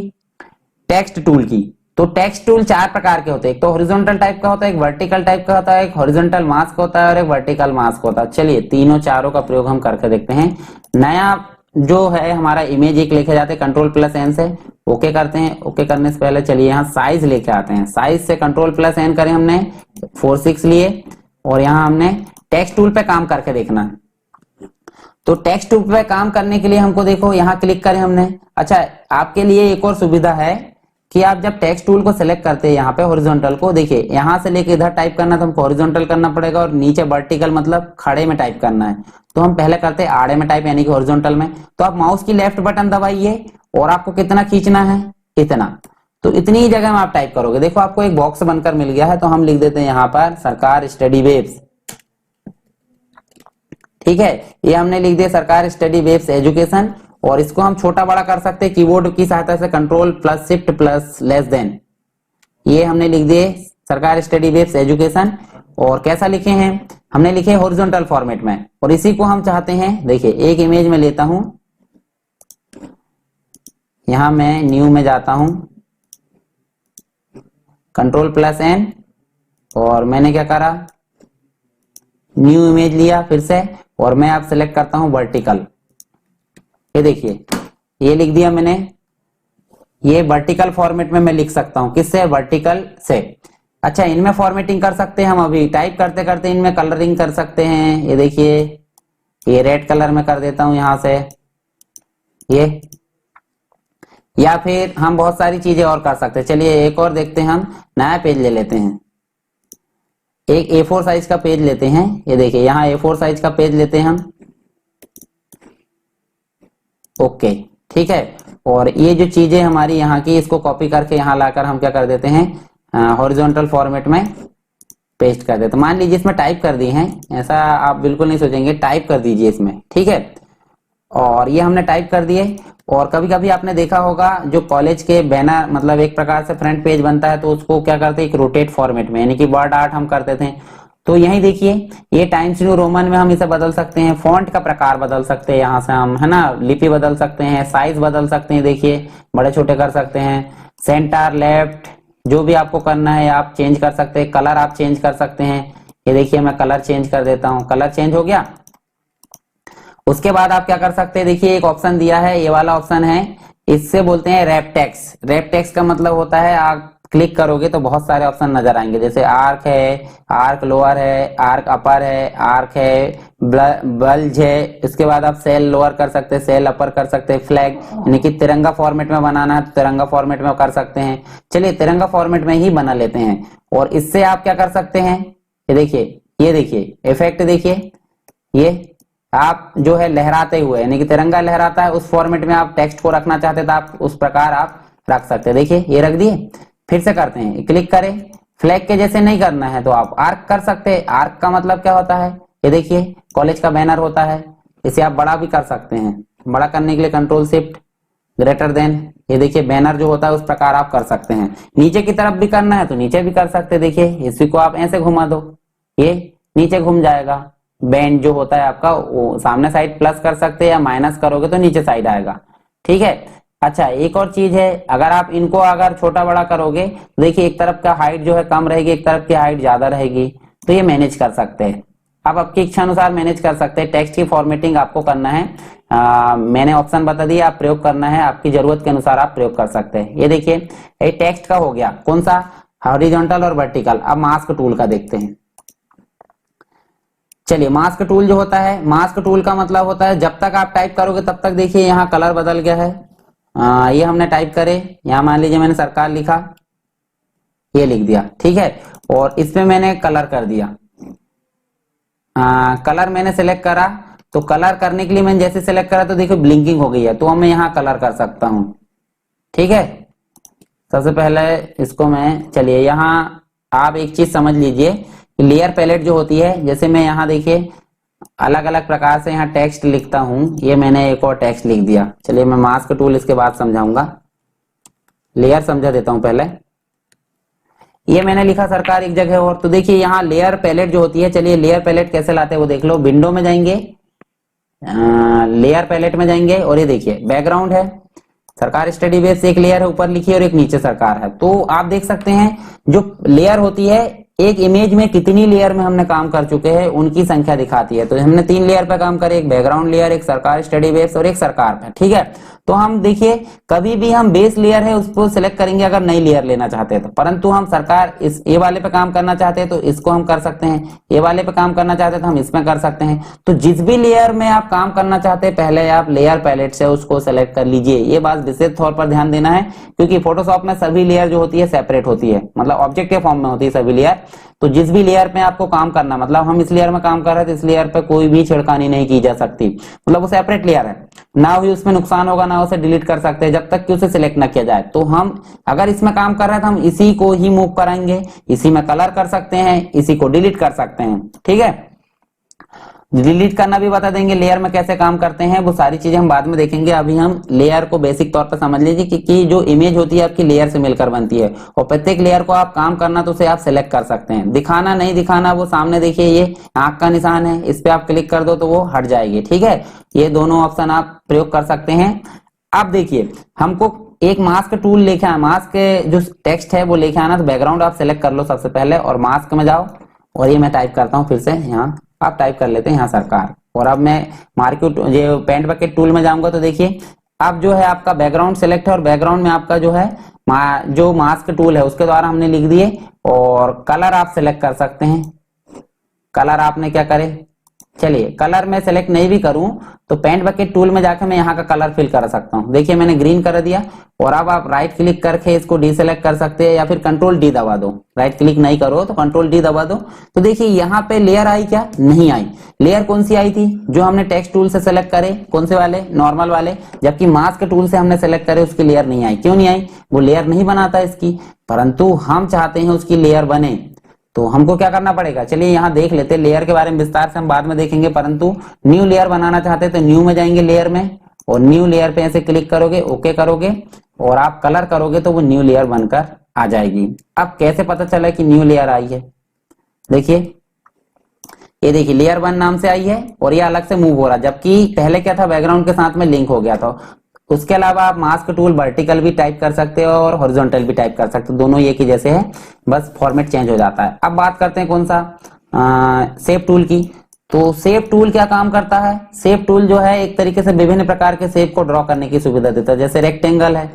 S1: टेक्स्ट टूल की। तो टेक्स्ट टूल चार प्रकार के होते हैं, एक तो हॉरिजॉन्टल टाइप का होता है, एक वर्टिकल टाइप का होता है, एक हॉरिजॉन्टल मास्क होता है और एक वर्टिकल मास्क होता है। चलिए तीनों चारों का प्रयोग हम करके देखते हैं। नया जो है हमारा इमेज एक लेके जाते हैं Ctrl+N से, ओके करते हैं। ओके करने से पहले चलिए यहाँ साइज लेके आते हैं। साइज से Ctrl+N करें हमने, 4:6 लिए, और यहाँ हमने टेक्स्ट टूल पे काम करके देखना। तो टेक्स्ट टूल पे काम करने के लिए हमको देखो यहाँ क्लिक करें हमने। अच्छा, आपके लिए एक और सुविधा है कि आप जब टेक्स्ट टूल को सिलेक्ट करते हैं यहाँ पे हॉरिजॉन्टल को, देखिए यहाँ से लेके इधर टाइप करना तो हमको हॉरिजॉन्टल करना पड़ेगा, और नीचे वर्टिकल मतलब खड़े में टाइप करना है। तो हम पहले करते हैं आड़े में टाइप, यानी कि हॉरिजॉन्टल में। तो आप माउस की लेफ्ट बटन दबाइए और आपको कितना खींचना है, इतना, तो इतनी ही जगह में आप टाइप करोगे। देखो आपको एक बॉक्स बनकर मिल गया है, तो हम लिख देते हैं यहाँ पर सरकार स्टडी वेब्स, ठीक है। ये हमने लिख दिया सरकार स्टडी वेब्स एजुकेशन, और इसको हम छोटा बड़ा कर सकते हैं कीबोर्ड की सहायता से, Ctrl+Shift+लेस देन, ये हमने लिख दिए सरकार स्टडी वेब्स एजुकेशन। और कैसा लिखे हैं, हमने लिखे हॉरिजॉन्टल फॉर्मेट में, और इसी को हम चाहते हैं, देखिए एक इमेज में लेता हूं, यहां मैं न्यू में जाता हूं, Ctrl+N, और मैंने क्या करा, न्यू इमेज लिया फिर से, और मैं अब सिलेक्ट करता हूं वर्टिकल। ये देखिए ये लिख दिया मैंने, ये वर्टिकल फॉर्मेट में मैं लिख सकता हूं, किससे, वर्टिकल से। अच्छा, इनमें फॉर्मेटिंग कर सकते हैं हम, अभी टाइप करते करते इनमें कलरिंग कर सकते हैं। ये देखिए ये रेड कलर में कर देता हूं यहां से, ये, या फिर हम बहुत सारी चीजें और कर सकते हैं। चलिए एक और देखते हैं, हम नया पेज ले लेते हैं, एक A4 साइज का पेज लेते हैं। ये देखिए यहाँ A4 साइज का पेज लेते हैं हम, ओके, ठीक है। और ये जो चीजें हमारी यहाँ की, इसको कॉपी करके यहाँ लाकर हम क्या कर देते हैं, हॉरिजॉन्टल फॉर्मेट में पेस्ट कर देते। मान लीजिए इसमें टाइप कर दी हैं, ऐसा आप बिल्कुल नहीं सोचेंगे, टाइप कर दीजिए इसमें, ठीक है। और ये हमने टाइप कर दिए। और कभी कभी आपने देखा होगा जो कॉलेज के बैनर, मतलब एक प्रकार से फ्रंट पेज बनता है, तो उसको क्या करते हैं, एक रोटेट फॉर्मेट में, यानी कि वर्ड आर्ट हम करते थे। तो यही देखिए ये टाइम्स न्यू रोमन में हम इसे बदल सकते हैं, फॉन्ट का प्रकार बदल सकते हैं यहाँ से हम, है ना, लिपि बदल सकते हैं, साइज बदल सकते हैं, देखिए बड़े छोटे कर सकते हैं, सेंटर लेफ्ट जो भी आपको करना है आप चेंज कर सकते हैं, कलर आप चेंज कर सकते हैं। ये देखिए मैं कलर चेंज कर देता हूँ, कलर चेंज हो गया। उसके बाद आप क्या कर सकते हैं, देखिए एक ऑप्शन दिया है, ये वाला ऑप्शन है, इससे बोलते हैं रैप टेक्स्ट। रैप टेक्स्ट का मतलब होता है, आप क्लिक करोगे तो बहुत सारे ऑप्शन नजर आएंगे, जैसे आर्क है, आर्क लोअर है, आर्क अपर है, आर्क है, बल्ज है। इसके बाद आप सेल लोअर कर सकते हैं, सेल अपर कर सकते हैं, फ्लैग, यानी कि तिरंगा फॉर्मेट में बनाना है तो तिरंगा फॉर्मेट में कर सकते हैं। चलिए तिरंगा फॉर्मेट में ही बना लेते हैं। और इससे आप क्या कर सकते हैं, ये देखिए इफेक्ट देखिए, ये आप जो है लहराते हुए, यानी कि तिरंगा लहराता है, उस फॉर्मेट में आप टेक्स्ट को रखना चाहते तो आप उस प्रकार आप रख सकते हैं। देखिए ये रख दिए। फिर से करते हैं, क्लिक करें, फ्लैग के जैसे नहीं करना है तो आप आर्क कर सकते हैं। आर्क का मतलब क्या होता है, ये देखिए कॉलेज का बैनर होता है, इसे आप बड़ा भी कर सकते हैं। बड़ा करने के लिए Ctrl+Shift, ये देखिए बैनर जो होता है उस प्रकार आप कर सकते हैं। नीचे की तरफ भी करना है तो नीचे भी कर सकते हैं, देखिए इसी को आप ऐसे घुमा दो, ये नीचे घूम जाएगा। बैंड जो होता है आपका, वो सामने साइड प्लस कर सकते हैं, या माइनस करोगे तो नीचे साइड आएगा, ठीक है। अच्छा एक और चीज है, अगर आप इनको अगर छोटा बड़ा करोगे, देखिए एक तरफ का हाइट जो है कम रहेगी, एक तरफ की हाइट ज्यादा रहेगी, तो ये मैनेज कर सकते हैं। आप आपकी इच्छा अनुसार मैनेज कर सकते हैं। टेक्स्ट की फॉर्मेटिंग आपको करना है, मैंने ऑप्शन बता दिया, आप प्रयोग करना है, आपकी जरूरत के अनुसार आप प्रयोग कर सकते हैं। ये देखिए ये टेक्स्ट का हो गया, कौन सा, हॉरिजॉन्टल और वर्टिकल। अब मास्क टूल का देखते हैं। चलिए मास्क टूल जो होता है, मास्क टूल का मतलब होता है जब तक आप टाइप करोगे तब तक देखिए यहाँ कलर बदल गया है। ये हमने टाइप करे, यहाँ मान लीजिए मैंने सरकार लिखा, ये लिख दिया, ठीक है, और इसमें मैंने कलर कर दिया। कलर मैंने सेलेक्ट करा, तो कलर करने के लिए मैंने जैसे सेलेक्ट करा तो देखो ब्लिंकिंग हो गई है, तो अब मैं यहाँ कलर कर सकता हूँ, ठीक है। सबसे पहले इसको मैं, चलिए यहाँ आप एक चीज समझ लीजिए, लेयर पैलेट जो होती है, जैसे मैं यहाँ देखिए अलग अलग प्रकार से यहाँ टेक्स्ट लिखता हूँ, ये मैंने एक और टेक्स्ट लिख दिया। चलिए मैं मास्क टूल इसके बाद समझाऊंगा, लेयर समझा देता हूँ पहले। ये मैंने लिखा सरकार एक जगह और, तो देखिए यहाँ लेयर पैलेट जो होती है, चलिए लेयर पैलेट कैसे लाते हैं वो देख लो। विंडो में जाएंगे, लेयर पैलेट में जाएंगे, और ये देखिए बैकग्राउंड है, सरकार स्टडी बेस एक लेयर है ऊपर लिखी और एक नीचे सरकार है। तो आप देख सकते हैं जो लेयर होती है, एक इमेज में कितनी लेयर में हमने काम कर चुके हैं उनकी संख्या दिखाती है। तो हमने 3 लेयर पे काम करे, एक बैकग्राउंड लेयर, एक सरकार स्टडी बेस और एक सरकार पे, ठीक है। तो हम देखिए कभी भी हम बेस लेयर है उसको सिलेक्ट करेंगे अगर नई लेयर लेना चाहते हैं तो, परंतु हम सरकार इस ए वाले पे काम करना चाहते हैं तो इसको हम कर सकते हैं, ए वाले पे काम करना चाहते हैं तो हम इसमें कर सकते हैं। तो जिस भी लेयर में आप काम करना चाहते हैं पहले आप लेयर पैलेट से उसको सेलेक्ट कर लीजिए। ये बात विशेष तौर पर ध्यान देना है, क्योंकि फोटोशॉप में सभी लेयर जो होती है सेपरेट होती है, मतलब ऑब्जेक्ट के फॉर्म में होती है सभी लेयर। तो जिस भी लेयर पे आपको काम करना, मतलब हम इस लेयर में काम कर रहे हैं तो इस लेयर पे कोई भी छिड़कानी नहीं की जा सकती, मतलब वो सेपरेट लेयर है, ना ही उसमें नुकसान होगा ना उसे डिलीट कर सकते हैं जब तक कि उसे सिलेक्ट ना किया जाए। तो हम अगर इसमें काम कर रहे हैं तो हम इसी को ही मूव कराएंगे, इसी में कलर कर सकते हैं, इसी को डिलीट कर सकते हैं, ठीक है। डिलीट करना भी बता देंगे, लेयर में कैसे काम करते हैं वो सारी चीजें हम बाद में देखेंगे। अभी हम लेयर को बेसिक तौर पर समझ लीजिए कि जो इमेज होती है आपकी लेयर से मिलकर बनती है, और प्रत्येक लेयर को आप काम करना तो उसे आप सिलेक्ट कर सकते हैं। दिखाना नहीं दिखाना वो सामने देखिए ये आंख का निशान है, इस पे आप क्लिक कर दो तो वो हट जाएगी, ठीक है। ये दोनों ऑप्शन आप प्रयोग कर सकते हैं। अब देखिए हमको एक मास्क टूल लेके आना, मास्क जो टेक्स्ट है वो लेके आना, तो बैकग्राउंड आप सिलेक्ट कर लो सबसे पहले और मास्क में जाओ, और ये मैं टाइप करता हूँ फिर से, यहाँ आप टाइप कर लेते हैं यहाँ सरकार। और अब मैं मार्केट जो पेंट बकेट टूल में जाऊंगा तो देखिए अब जो है आपका बैकग्राउंड सेलेक्ट है, और बैकग्राउंड में आपका जो है जो मास्क टूल है उसके द्वारा हमने लिख दिए। और कलर आप सिलेक्ट कर सकते हैं, कलर आपने क्या करे, चलिए कलर में सेलेक्ट नहीं भी करूं तो पेंट बकेट टूल में जाकर मैं यहाँ का कलर फिल कर सकता हूं। देखिए मैंने ग्रीन कर दिया, और अब आप राइट क्लिक करके इसको डीसेलेक्ट कर सकते हैं या फिर कंट्रोल डी दबा दो। राइट क्लिक नहीं करो तो कंट्रोल डी दबा दो। तो देखिए यहाँ पे लेयर आई क्या, नहीं आई। लेयर कौन सी आई थी, जो हमने टेक्स्ट टूल से सेलेक्ट करे, कौन से वाले, नॉर्मल वाले, जबकि मास्क टूल से हमने सेलेक्ट करे उसकी लेयर नहीं आई। क्यों नहीं आई, वो लेयर नहीं बनाता इसकी, परंतु हम चाहते हैं उसकी लेयर बने, तो हमको क्या करना पड़ेगा, चलिए यहाँ देख लेते हैं। लेयर के बारे में विस्तार से हम बाद में देखेंगे, परंतु न्यू लेयर बनाना चाहते हैं तो न्यू में जाएंगे लेयर में, और न्यू लेयर पे ऐसे क्लिक करोगे, ओके करोगे और आप कलर करोगे तो वो न्यू लेयर बनकर आ जाएगी। अब कैसे पता चला कि न्यू लेयर आई है, देखिए ये देखिए लेयर 1 नाम से आई है और ये अलग से मूव हो रहा है, जबकि पहले क्या था बैकग्राउंड के साथ में लिंक हो गया था। उसके अलावा आप मास्क टूल वर्टिकल भी टाइप कर सकते हो और हॉरिजॉन्टल भी टाइप कर सकते हो, दोनों एक ही जैसे है, बस फॉर्मेट चेंज हो जाता है। अब बात करते हैं कौन सा, शेप टूल की। तो शेप टूल क्या काम करता है, शेप टूल जो है एक तरीके से विभिन्न प्रकार के शेप को ड्रॉ करने की सुविधा देता है। जैसे रेक्टेंगल है,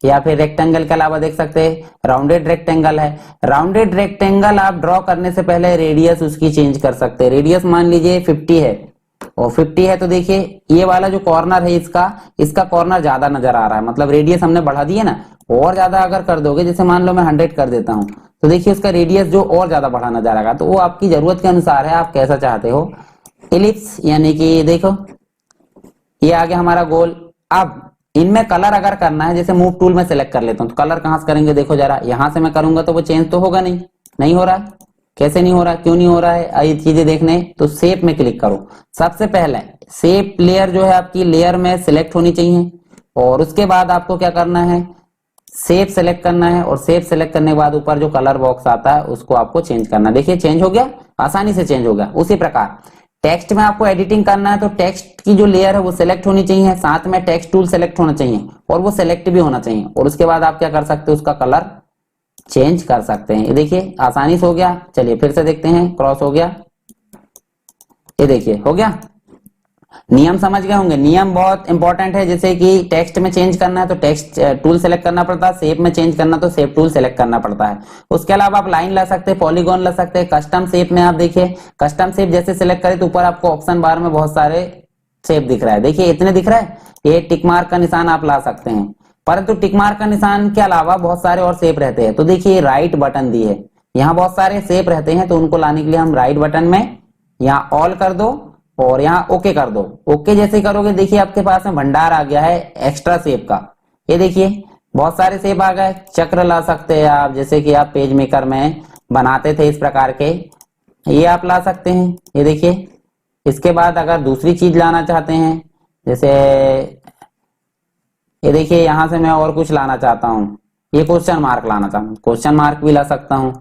S1: या फिर रेक्टेंगल के अलावा देख सकते हैं राउंडेड रेक्टेंगल है। राउंडेड रेक्टेंगल आप ड्रॉ करने से पहले रेडियस उसकी चेंज कर सकते हैं। रेडियस मान लीजिए 50 है, और 50 है तो देखिए ये वाला जो कॉर्नर है इसका कॉर्नर ज्यादा नजर आ रहा है, मतलब रेडियस हमने बढ़ा दिया ना। और ज्यादा अगर कर दोगे, जैसे मान लो मैं 100 कर देता हूं, तो देखिए उसका रेडियस जो और ज्यादा बढ़ा नजर आएगा। तो वो आपकी जरूरत के अनुसार है, आप कैसा चाहते हो। इलिप्स यानी कि देखो ये आ गया हमारा गोल। अब इनमें कलर अगर करना है, जैसे मूव टूल में सेलेक्ट कर लेता हूं, तो कलर कहां से करेंगे, देखो जरा यहां से मैं करूंगा तो वो चेंज तो होगा नहीं, नहीं हो रहा है। कैसे नहीं हो रहा, क्यों नहीं हो रहा है, ये चीजें देखने तो शेप में क्लिक करो। सबसे पहले शेप लेयर जो है आपकी लेयर में सिलेक्ट होनी चाहिए, और उसके बाद आपको क्या करना है, शेप सेलेक्ट करना है, और शेप सेलेक्ट करने के बाद ऊपर जो कलर बॉक्स आता है उसको आपको चेंज करना है। देखिए चेंज हो गया, आसानी से चेंज हो गया। उसी प्रकार टेक्स्ट में आपको एडिटिंग करना है तो टेक्स्ट की जो लेयर है वो सिलेक्ट होनी चाहिए, साथ में टेक्स्ट टूल सेलेक्ट होना चाहिए और वो सिलेक्ट भी होना चाहिए, और उसके बाद आप क्या कर सकते हो, उसका कलर चेंज कर सकते हैं। ये देखिए आसानी से हो गया। चलिए फिर से देखते हैं, क्रॉस हो गया, ये देखिए हो गया। नियम समझ गए होंगे, नियम बहुत इंपॉर्टेंट है। जैसे कि टेक्स्ट में चेंज करना है तो टेक्स्ट टूल सेलेक्ट करना पड़ता है, शेप में चेंज करना तो शेप टूल सेलेक्ट करना पड़ता है। उसके अलावा आप लाइन ला सकते हैं, पॉलीगॉन ला सकते हैं, कस्टम शेप में आप देखिए कस्टम शेप जैसे सिलेक्ट करें तो ऊपर आपको ऑप्शन बार में बहुत सारे शेप दिख रहा है, देखिए इतने दिख रहा है। ये टिक मार्क का निशान आप ला सकते हैं, परंतु टिक मार्क का निशान के अलावा बहुत सारे और शेप रहते हैं। तो देखिए राइट बटन दी है, यहाँ बहुत सारे शेप रहते हैं, तो उनको लाने के लिए हम राइट बटन में यहाँ ऑल कर दो और यहाँ ओके कर दो। ओके जैसे करोगे देखिए आपके पास में भंडार आ गया है एक्स्ट्रा शेप का। ये देखिए बहुत सारे शेप आ गए। चक्र ला सकते हैं आप, जैसे कि आप पेज मेकर में बनाते थे इस प्रकार के, ये आप ला सकते हैं। ये देखिए इसके बाद अगर दूसरी चीज लाना चाहते हैं, जैसे ये देखिए यहां से मैं और कुछ लाना चाहता हूँ, ये क्वेश्चन मार्क लाना चाहता हूँ, क्वेश्चन मार्क भी ला सकता हूँ।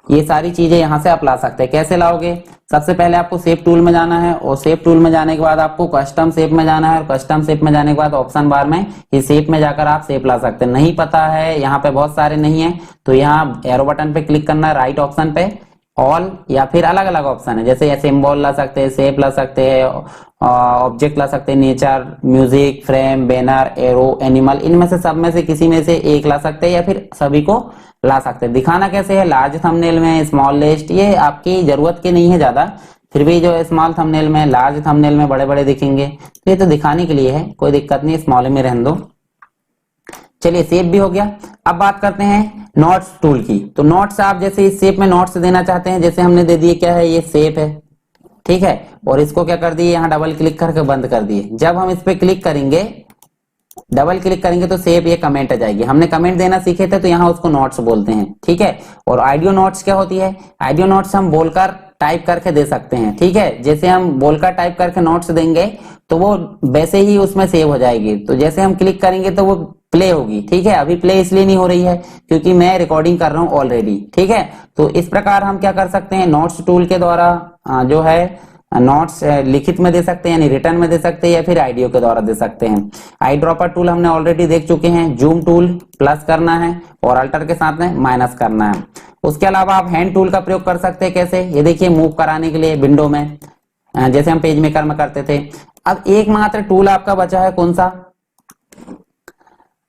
S1: ये सारी चीजें यहाँ से आप ला सकते हैं। कैसे लाओगे, सबसे पहले आपको शेप टूल में जाना है और शेप टूल में जाने के बाद आपको कस्टम शेप में जाना है और कस्टम शेप में जाने के बाद ऑप्शन बार में ये शेप में जाकर आप शेप ला सकते हैं। नहीं पता है, यहाँ पे बहुत सारे नहीं है, तो यहाँ एरो बटन पे क्लिक करना है, राइट ऑप्शन पे ऑल, या फिर अलग अलग ऑप्शन है, जैसे सिंबल ला सकते हैं, शेप ला सकते हैं, ऑब्जेक्ट ला सकते हैं, nature, music, frame, banner, arrow, animal, इनमें से सब में से किसी में से एक ला सकते हैं या फिर सभी को ला सकते हैं। दिखाना कैसे है, लार्ज थंबनेल में, स्मॉल लिस्ट, ये आपकी जरूरत के नहीं है ज्यादा, फिर भी जो है स्मॉल थंबनेल में, लार्ज थंबनेल में बड़े बड़े दिखेंगे, तो ये तो दिखाने के लिए है, कोई दिक्कत नहीं, स्मॉल में रहने दो। चलिए शेप भी हो गया। अब बात करते हैं नोट्स टूल की। तो नोट्स आप जैसे इस शेप में नोट्स देना चाहते हैं, जैसे हमने दे दिए, क्या है ये शेप है, ठीक है, और इसको क्या कर दिए, यहाँ डबल क्लिक करके बंद कर दिए। जब हम इस पे क्लिक करेंगे, डबल क्लिक करेंगे तो सेव ये कमेंट आ जाएगी। हमने कमेंट देना सीखे थे तो यहाँ उसको नोट्स बोलते हैं, ठीक है। और ऑडियो नोट्स क्या होती है, ऑडियो नोट्स हम बोलकर टाइप करके दे सकते हैं, ठीक है। जैसे हम बोलकर टाइप करके नोट्स देंगे तो वो वैसे ही उसमें सेव हो जाएगी। तो जैसे हम क्लिक करेंगे तो वो प्ले होगी, ठीक है। अभी प्ले इसलिए नहीं हो रही है क्योंकि मैं रिकॉर्डिंग कर रहा हूँ ऑलरेडी, ठीक है। तो इस प्रकार हम क्या कर सकते हैं, नोट्स टूल के द्वारा जो है नोट्स लिखित में दे सकते हैं, यानी रिटर्न में दे सकते हैं, या फिर आइडियो के द्वारा दे सकते हैं। आई ड्रॉपर टूल हमने ऑलरेडी देख चुके हैं। जूम टूल प्लस करना है और अल्टर के साथ में माइनस करना है। उसके अलावा आप हैंड टूल का प्रयोग कर सकते हैं। कैसे, ये देखिए मूव कराने के लिए विंडो में, जैसे हम पेज मेकर में करते थे। अब एकमात्र टूल आपका बचा है, कौन सा,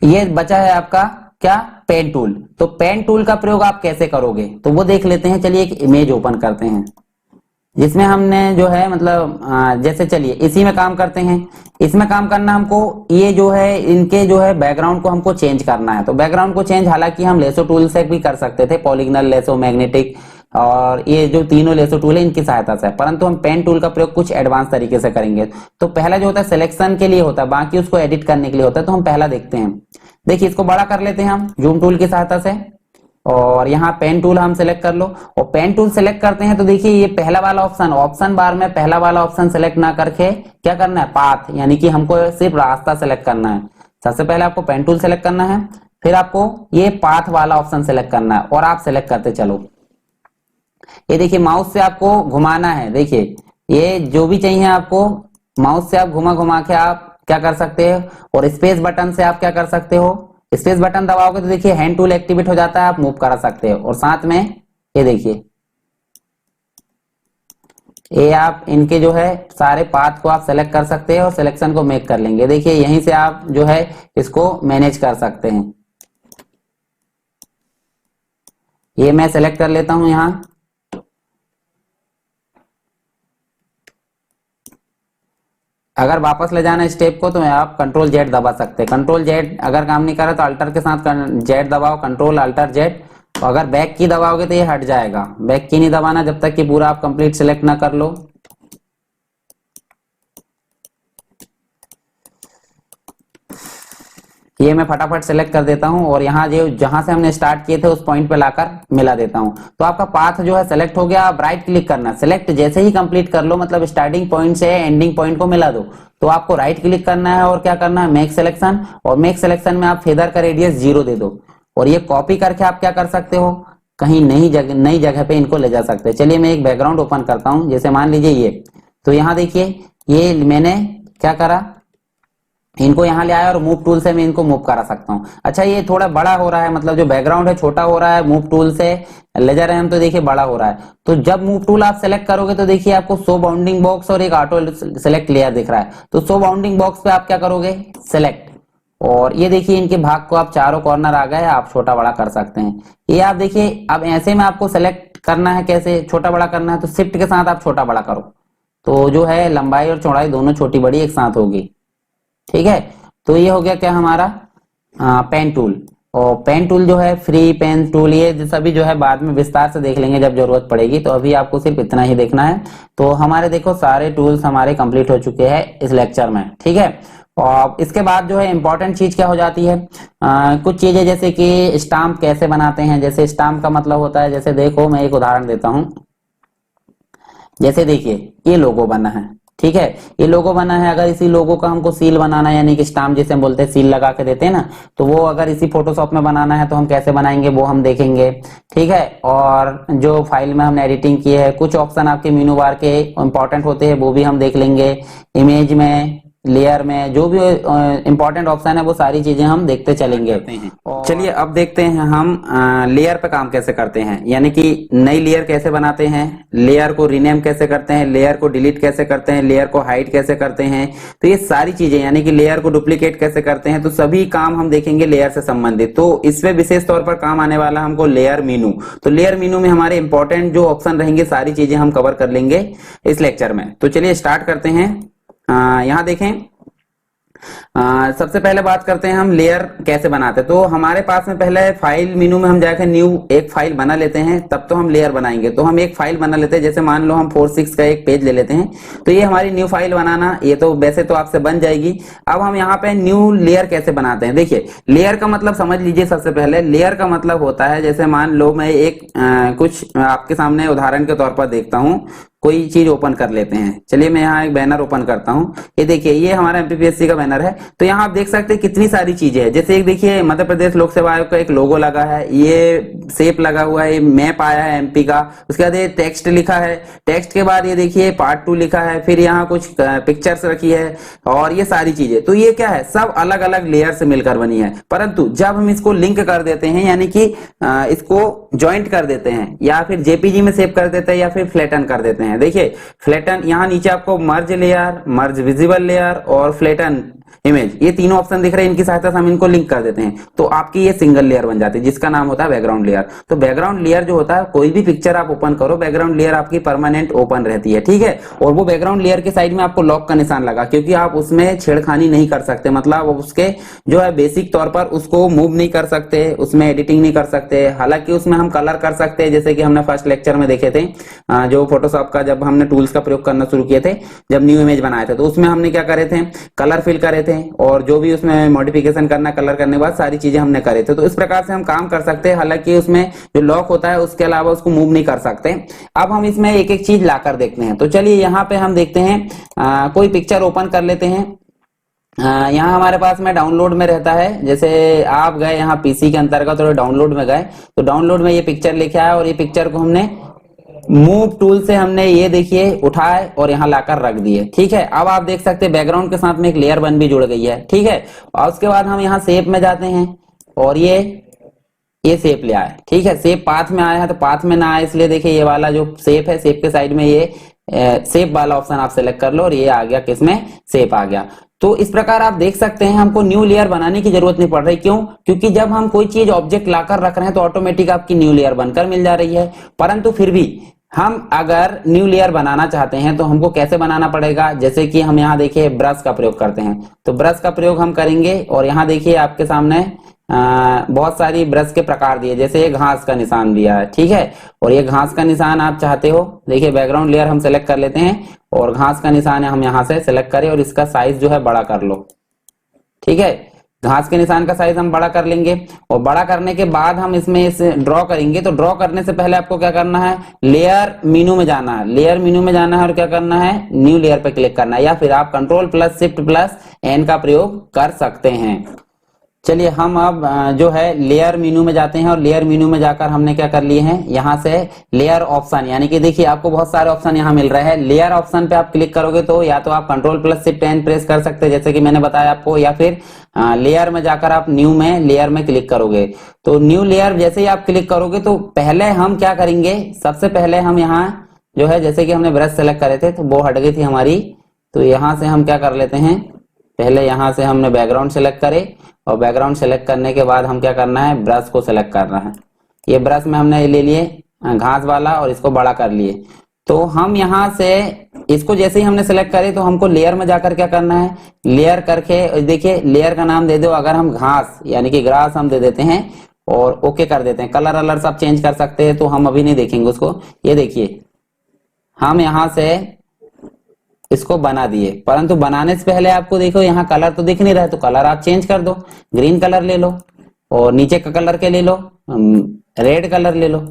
S1: ये बचा है आपका क्या, पेन टूल। तो पेन टूल का प्रयोग आप कैसे करोगे तो वो देख लेते हैं। चलिए एक इमेज ओपन करते हैं जिसमें हमने जो है मतलब जैसे चलिए इसी में काम करते हैं। इसमें काम करना हमको, ये जो है इनके जो है बैकग्राउंड को हमको चेंज करना है। तो बैकग्राउंड को चेंज हालांकि हम लेसो टूल से भी कर सकते थे, पॉलीगनल, लेसो, मैग्नेटिक, और ये जो तीनों लेसो टूल है इनकी सहायता से, परंतु हम पेन टूल का प्रयोग कुछ एडवांस तरीके से करेंगे। तो पहला जो होता है सिलेक्शन के लिए होता है, बाकी उसको एडिट करने के लिए होता है। तो हम पहला देखते हैं, देखिए इसको बड़ा कर लेते हैं हम जूम टूल की सहायता से, और यहाँ पेन टूल हम सेलेक्ट कर लो। और पेन टूल सेलेक्ट करते हैं तो देखिए ये पहला वाला ऑप्शन, ऑप्शन बार में पहला वाला ऑप्शन सेलेक्ट ना करके क्या करना है, पाथ, यानी कि हमको सिर्फ रास्ता सेलेक्ट करना है। सबसे पहले आपको पेन टूल सेलेक्ट करना है, फिर आपको ये पाथ वाला ऑप्शन सेलेक्ट करना है और आप सेलेक्ट करते चलो। ये देखिए माउस से आपको घुमाना है, देखिए ये जो भी चाहिए आपको माउस से आप घुमा घुमा के आप क्या कर सकते हो। और स्पेस बटन से आप क्या कर सकते हो, स्पेस बटन दबाओगे तो देखिए हैंड टूल एक्टिवेट हो जाता है, आप मूव करा सकते हो। और साथ में ये देखिए ये आप इनके जो है सारे पाथ को आप सेलेक्ट कर सकते हैं और सिलेक्शन को मेक कर लेंगे। देखिए यहीं से आप जो है इसको मैनेज कर सकते हैं। ये मैं सेलेक्ट कर लेता हूं यहाँ, अगर वापस ले जाना स्टेप को तो आप कंट्रोल जेड दबा सकते हैं। कंट्रोल जेड अगर काम नहीं करे तो अल्टर के साथ जेड दबाओ, कंट्रोल अल्टर जेड। तो अगर बैक की दबाओगे तो ये हट जाएगा, बैक की नहीं दबाना जब तक कि पूरा आप कंप्लीट सेलेक्ट ना कर लो। ये मैं फटाफट सेलेक्ट कर देता हूं और यहाँ जो जहां से हमने स्टार्ट किए थे उस पॉइंट पे लाकर मिला देता हूं। तो आपका पाथ जो है सेलेक्ट हो गया। आप राइट क्लिक करना, सेलेक्ट जैसे ही कंप्लीट कर लो, मतलब स्टार्टिंग पॉइंट से एंडिंग पॉइंट को मिला दो, तो आपको राइट क्लिक करना है और क्या करना है, मेक सिलेक्शन। और मेक सिलेक्शन में आप फेदर का रेडियस 0 दे दो और ये कॉपी करके आप क्या कर सकते हो, कहीं नई जगह पे इनको ले जा सकते हैं। चलिए मैं एक बैकग्राउंड ओपन करता हूं, जैसे मान लीजिए ये, तो यहाँ देखिए ये मैंने क्या करा, इनको यहाँ ले आया और मूव टूल से मैं इनको मूव करा सकता हूँ। अच्छा ये थोड़ा बड़ा हो रहा है, मतलब जो बैकग्राउंड है छोटा हो रहा है, मूव टूल से ले जा रहे हैं हम तो देखिए बड़ा हो रहा है। तो जब मूव टूल आप सेलेक्ट करोगे तो देखिए आपको शो बाउंडिंग बॉक्स और एक ऑटो सेलेक्ट लेयर दिख रहा है। तो शो बाउंडिंग बॉक्स पे आप क्या करोगे, सेलेक्ट, और ये देखिए इनके भाग को आप चारों कॉर्नर आ गए, आप छोटा बड़ा कर सकते हैं। ये आप देखिए अब ऐसे में आपको सेलेक्ट करना है, कैसे छोटा बड़ा करना है, तो शिफ्ट के साथ आप छोटा बड़ा करो तो जो है लंबाई और चौड़ाई दोनों छोटी बड़ी एक साथ होगी। ठीक है, तो ये हो गया क्या हमारा पेन टूल। और पेन टूल जो है, फ्री पेन टूल, ये सभी जो है बाद में विस्तार से देख लेंगे जब जरूरत पड़ेगी। तो अभी आपको सिर्फ इतना ही देखना है। तो हमारे देखो सारे टूल्स हमारे कंप्लीट हो चुके हैं इस लेक्चर में। ठीक है, और इसके बाद जो है इंपॉर्टेंट चीज क्या हो जाती है, कुछ चीजें जैसे कि स्टाम्प कैसे बनाते हैं। जैसे स्टाम्प का मतलब होता है, जैसे देखो मैं एक उदाहरण देता हूं। जैसे देखिए ये लोगो बना है, ठीक है, ये लोगो बना है। अगर इसी लोगो का हमको सील बनाना है, यानी कि स्टाम्प जिसे हम बोलते हैं सील लगा के देते हैं ना, तो वो अगर इसी फोटोशॉप में बनाना है तो हम कैसे बनाएंगे वो हम देखेंगे। ठीक है, और जो फाइल में हमने एडिटिंग की है, कुछ ऑप्शन आपके मेनू बार के इंपॉर्टेंट होते हैं वो भी हम देख लेंगे। इमेज में, लेयर में जो भी इंपॉर्टेंट ऑप्शन है वो सारी चीजें हम देखते चलेंगे। चलिए अब देखते हैं हम लेयर पे काम कैसे करते हैं, यानी कि नई लेयर कैसे बनाते हैं, लेयर को रीनेम कैसे करते हैं, लेयर को डिलीट कैसे करते हैं, लेयर को हाइड कैसे करते हैं। तो ये सारी चीजें, यानी कि लेयर को डुप्लीकेट कैसे करते हैं, तो सभी काम हम देखेंगे लेयर से संबंधित। तो इसमें विशेष तौर पर काम आने वाला हमको लेयर मीनू। तो लेयर मीनू में हमारे इंपॉर्टेंट जो ऑप्शन रहेंगे सारी चीजें हम कवर कर लेंगे इस लेक्चर में। तो चलिए स्टार्ट करते हैं। यहाँ देखें, सबसे पहले बात करते हैं हम लेयर कैसे बनाते हैं। तो हमारे पास में पहले फाइल मेनू में हम जाकर न्यू एक फाइल बना लेते हैं, तब तो हम लेयर बनाएंगे। तो हम एक फाइल बना लेते हैं, जैसे मान लो हम 4:6 का एक पेज ले लेते हैं। तो ये हमारी न्यू फाइल बनाना, ये तो वैसे तो आपसे बन जाएगी। अब हम यहाँ पे न्यू लेयर कैसे बनाते हैं। देखिए लेयर का मतलब समझ लीजिए। सबसे पहले लेयर का मतलब होता है, जैसे मान लो मैं एक कुछ आपके सामने उदाहरण के तौर पर देखता हूँ, कोई चीज ओपन कर लेते हैं। चलिए मैं यहाँ एक बैनर ओपन करता हूँ। ये देखिए ये हमारा एमपीपीएससी का बैनर है। तो यहाँ आप देख सकते हैं कितनी सारी चीजें हैं। जैसे एक देखिए मध्य प्रदेश लोक सेवा आयोग का एक लोगो लगा है, ये शेप लगा हुआ है, ये मैप आया है एमपी का। उसके बाद ये टेक्स्ट लिखा है, टेक्स्ट के बाद ये देखिए पार्ट 2 लिखा है, फिर यहाँ कुछ पिक्चर्स रखी है और ये सारी चीजें। तो ये क्या है, सब अलग अलग लेयर से मिलकर बनी है। परंतु जब हम इसको लिंक कर देते हैं, यानी कि इसको ज्वाइंट कर देते हैं, या फिर जेपीजी में सेव कर देते हैं, या फिर फ्लैटन कर देते हैं। देखिए फ्लैटन, यहाँ नीचे आपको मर्ज लेयर, मर्ज विजिबल लेयर और फ्लैटन इमेज, ये तीनों ऑप्शन दिख रहे हैं। इनकी सहायता से हम इनको लिंक कर देते हैं तो आपकी ये सिंगल लेयर बन जाती है, जिसका नाम होता है बैकग्राउंड लेयर। तो बैकग्राउंड लेयर जो होता है, कोई भी पिक्चर आप ओपन करो, बैकग्राउंड लेयर आपकी परमानेंट ओपन रहती है। ठीक है, और वो बैकग्राउंड लेयर के साइड में आपको लॉक का निशान लगा, क्योंकि आप उसमें छेड़खानी नहीं कर सकते। मतलब उसके जो है बेसिक तौर पर उसको मूव नहीं कर सकते, उसमें एडिटिंग नहीं कर सकते। हालांकि उसमें हम कलर कर सकते हैं, जैसे कि हमने फर्स्ट लेक्चर में देखे थे, जो फोटोशॉप का जब हमने टूल्स का प्रयोग करना शुरू किए थे, जब न्यू इमेज बनाए थे, तो उसमें हमने क्या करे थे, कलर फिल करे थे, और जो भी उसमें मॉडिफिकेशन करना कलर करने के बाद सारी चीजें हमने करे थे। तो इस प्रकार से हम काम कर सकते हैं। हालांकि उसमें जो लॉक होता है उसके अलावा उसको मूव नहीं कर सकते। अब हम इसमें एक एक चीज लाकर देखते हैं। तो चलिए यहाँ पे हम देखते हैं, कोई पिक्चर ओपन कर लेते हैं। यहाँ हमारे पास में डाउनलोड में रहता है, जैसे आप गए यहाँ पीसी के अंतर्गत और डाउनलोड में गए, तो डाउनलोड में ये पिक्चर लिखा है और ये पिक्चर को हमने मूव टूल से हमने ये देखिए उठाए और यहाँ लाकर रख दिए। ठीक है, अब आप देख सकते हैं बैकग्राउंड के साथ में एक लेयर वन भी जुड़ गई है। ठीक है, और उसके बाद हम यहाँ शेप में जाते हैं और ये शेप ले आए। ठीक है, शेप पाथ में आया है, तो पाथ में ना आए इसलिए देखिए ये वाला जो शेप है, शेप के साइड में ये शेप वाला ऑप्शन आप सेलेक्ट कर लो और ये आ गया, किसमें, शेप आ गया। तो इस प्रकार आप देख सकते हैं हमको न्यू लेयर बनाने की जरूरत नहीं पड़ रही। क्यों? क्योंकि जब हम कोई चीज ऑब्जेक्ट लाकर रख रहे हैं तो ऑटोमेटिक आपकी न्यू लेयर बनकर मिल जा रही है। परंतु फिर भी हम अगर न्यू लेयर बनाना चाहते हैं तो हमको कैसे बनाना पड़ेगा, जैसे कि हम यहाँ देखिए ब्रश का प्रयोग करते हैं। तो ब्रश का प्रयोग हम करेंगे और यहाँ देखिए आपके सामने बहुत सारी ब्रश के प्रकार दिए, जैसे ये घास का निशान दिया है। ठीक है, और ये घास का निशान आप चाहते हो, देखिए बैकग्राउंड लेयर हम सेलेक्ट कर लेते हैं और घास का निशान है, हम यहाँ से सेलेक्ट करें और इसका साइज जो है बड़ा कर लो। ठीक है, घास के निशान का साइज हम बड़ा कर लेंगे और बड़ा करने के बाद हम इसमें इसे ड्रॉ करेंगे। तो ड्रॉ करने से पहले आपको क्या करना है, लेयर मेनू में जाना है, लेयर मेनू में जाना है और क्या करना है, न्यू लेयर पे क्लिक करना है, या फिर आप control plus shift plus N का प्रयोग कर सकते हैं। चलिए हम अब जो है लेयर मेन्यू में जाते हैं और लेयर मेन्यू में जाकर हमने क्या कर लिए हैं, यहाँ से लेयर ऑप्शन, यानी कि देखिए आपको बहुत सारे ऑप्शन यहाँ मिल रहे हैं। लेयर ऑप्शन पे आप क्लिक करोगे तो या तो आप Ctrl+Shift+N प्रेस कर सकते हैं जैसे कि मैंने बताया आपको, या फिर लेयर में जाकर आप न्यू में लेयर में क्लिक करोगे। तो न्यू लेयर जैसे ही आप क्लिक करोगे तो पहले हम क्या करेंगे, सबसे पहले हम यहाँ जो है जैसे कि हमने ब्रश सेलेक्ट करे थे तो वो हट गई थी हमारी, तो यहाँ से हम क्या कर लेते हैं, पहले यहाँ से हमने बैकग्राउंड सेलेक्ट करे और बैकग्राउंड सेलेक्ट करने के बाद हम क्या करना है, ब्रश को सेलेक्ट करना है। ये ब्रश में हमने ले लिए घास वाला और इसको बड़ा कर लिए। तो हम यहाँ से इसको जैसे ही हमने सेलेक्ट करे तो हमको लेयर में जाकर क्या करना है, लेयर करके देखिए लेयर का नाम दे दो, अगर हम घास यानी कि ग्रास हम दे देते हैं और ओके कर देते हैं। कलर अलर सब चेंज कर सकते हैं तो हम अभी नहीं देखेंगे उसको। ये देखिए हम यहाँ से इसको बना दिए, परंतु बनाने से पहले आपको देखो यहाँ कलर तो दिख नहीं रहा है, तो कलर आप चेंज कर दो, ग्रीन कलर ले लो और नीचे का कलर के ले लो, रेड कलर ले लो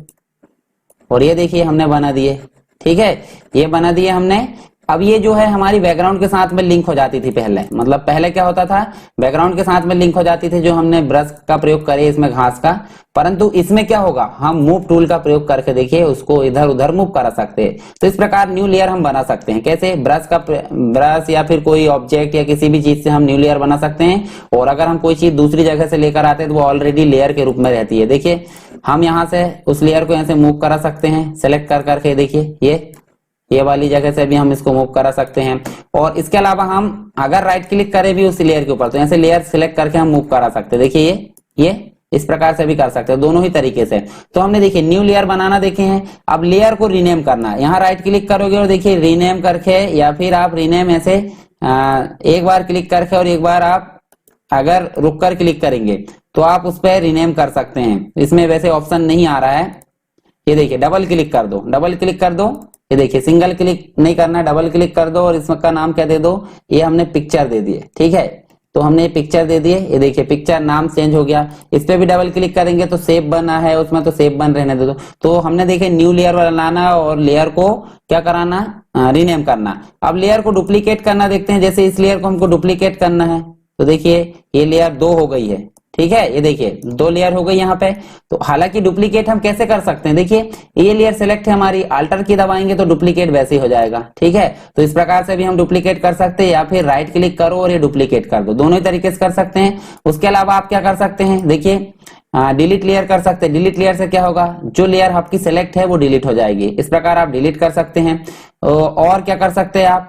S1: और ये देखिए हमने बना दिए। ठीक है, ये बना दिए हमने। अब ये जो है हमारी बैकग्राउंड के साथ में लिंक हो जाती थी पहले, मतलब पहले क्या होता था, बैकग्राउंड के साथ में लिंक हो जाती थी जो हमने ब्रश का प्रयोग करे इसमें घास का। परंतु इसमें क्या होगा, हम मूव टूल का प्रयोग करके देखिए उसको इधर उधर मूव करा सकते हैं। तो इस प्रकार न्यू लेयर हम बना सकते हैं। कैसे, ब्रश या फिर कोई ऑब्जेक्ट या किसी भी चीज से हम न्यू लेयर बना सकते हैं। और अगर हम कोई चीज दूसरी जगह से लेकर आते हैं तो वो ऑलरेडी लेयर के रूप में रहती है। देखिए हम यहाँ से उस लेयर को यहाँ से मूव करा सकते हैं सेलेक्ट कर करके, देखिए ये वाली जगह से भी हम इसको मूव करा सकते हैं। और इसके अलावा हम अगर राइट क्लिक करें भी उस लेयर के ऊपर तो ऐसे लेयर सिलेक्ट करके हम मूव करा सकते हैं। देखिए ये इस प्रकार से भी कर सकते हैं, दोनों ही तरीके से। तो हमने देखिए न्यू लेयर बनाना देखे हैं। अब लेयर को रीनेम करना है, यहाँ राइट क्लिक करोगे और देखिए रीनेम करके, या फिर आप रीनेम ऐसे एक बार क्लिक करके और एक बार आप अगर रुक कर क्लिक करेंगे तो आप उस पर रीनेम कर सकते हैं। इसमें वैसे ऑप्शन नहीं आ रहा है। ये देखिए डबल क्लिक कर दो, डबल क्लिक कर दो, ये देखिए सिंगल क्लिक नहीं करना, डबल क्लिक कर दो और इसका नाम क्या दे दो, ये हमने पिक्चर दे दिए। ठीक है, तो हमने पिक्चर दे दिए, ये देखिए पिक्चर नाम चेंज हो गया। इस पे भी डबल क्लिक करेंगे तो सेव बना है उसमें, तो सेव बन रहने दे दो। तो हमने देखे न्यू लेयर बनाना और लेयर को क्या कराना, रीनेम करना। अब लेयर को डुप्लीकेट करना देखते हैं। जैसे इस लेयर को हमको डुप्लीकेट करना है तो देखिए ये लेयर 2 हो गई है। ठीक है, ये देखिए 2 लेयर हो गई यहाँ पे। तो हालांकि डुप्लीकेट हम कैसे कर सकते हैं, देखिए ये लेयर सेलेक्ट है हमारी, अल्टर की दबाएंगे तो डुप्लीकेट वैसे ही हो जाएगा। ठीक है, तो इस प्रकार से भी हम डुप्लीकेट कर सकते हैं, या फिर राइट क्लिक करो और ये डुप्लीकेट कर दो, दोनों ही तरीके से कर सकते हैं। उसके अलावा आप क्या कर सकते हैं, देखिए डिलीट लेयर कर सकते हैं। डिलीट लेयर से क्या होगा, जो लेयर आपकी सेलेक्ट है वो डिलीट हो जाएगी। इस प्रकार आप डिलीट कर सकते हैं। और क्या कर सकते हैं आप,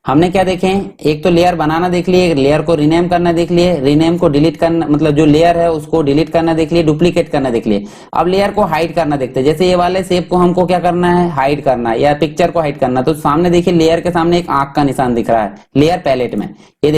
S1: हमने क्या देखे, एक तो लेयर बनाना देख लिए, लेयर को रीनेम करना देख लिए, रीनेम को डिलीट करना मतलब जो लेयर है उसको डिलीट करना देख लिए, डुप्लीकेट करना देख लिए। अब लेयर को हाइड करना देखते हैं। जैसे ये वाले शेप को हमको क्या करना है, हाइड करना है, या पिक्चर को हाइड करना। तो सामने देखिए लेयर के सामने एक आंख का निशान दिख रहा है लेयर पैलेट में, ये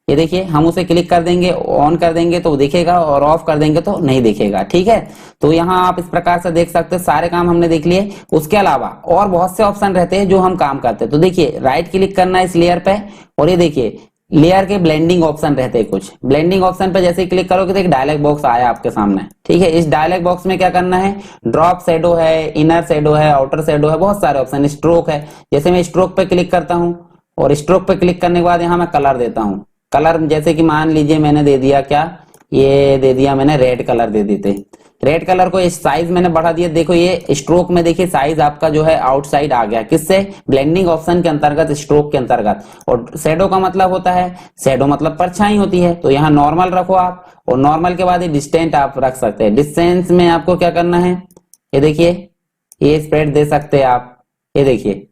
S1: देखिए हम उसे क्लिक कर देंगे, ऑन कर देंगे तो दिखेगा और ऑफ कर देंगे तो नहीं दिखेगा। ठीक है, तो यहाँ आप इस प्रकार से देख सकते हैं। सारे काम हमने देख लिए। उसके अलावा और बहुत से ऑप्शन रहते हैं जो हम काम करते हैं। तो देखिए राइट क्लिक करना है इस लेयर पे और ये देखिए लेयर के ब्लेंडिंग ऑप्शन रहते हैं कुछ। ब्लेंडिंग ऑप्शन पे जैसे क्लिक करोगे तो एक डायलॉग बॉक्स आया आपके सामने। ठीक है, इस डायलॉग बॉक्स में क्या करना है, ड्रॉप शेडो है, इनर शेडो है, आउटर शेडो है, बहुत सारे ऑप्शन, स्ट्रोक है। जैसे मैं स्ट्रोक पे क्लिक करता हूँ और स्ट्रोक पे क्लिक करने के बाद यहाँ मैं कलर देता हूँ। कलर जैसे कि मान लीजिए मैंने दे दिया क्या, ये दे दिया मैंने रेड कलर दे देते। रेड कलर को इस साइज मैंने बढ़ा दिया। देखो ये स्ट्रोक में देखिए साइज आपका जो है आउटसाइड आ गया, किससे, ब्लेंडिंग ऑप्शन के अंतर्गत, स्ट्रोक के अंतर्गत। और शेडो का मतलब होता है, शेडो मतलब परछाई होती है, तो यहाँ नॉर्मल रखो आप, और नॉर्मल के बाद ये डिस्टेंस आप रख सकते हैं। डिस्टेंस में आपको क्या करना है, ये देखिए ये स्प्रेड दे सकते हैं आप। ये देखिए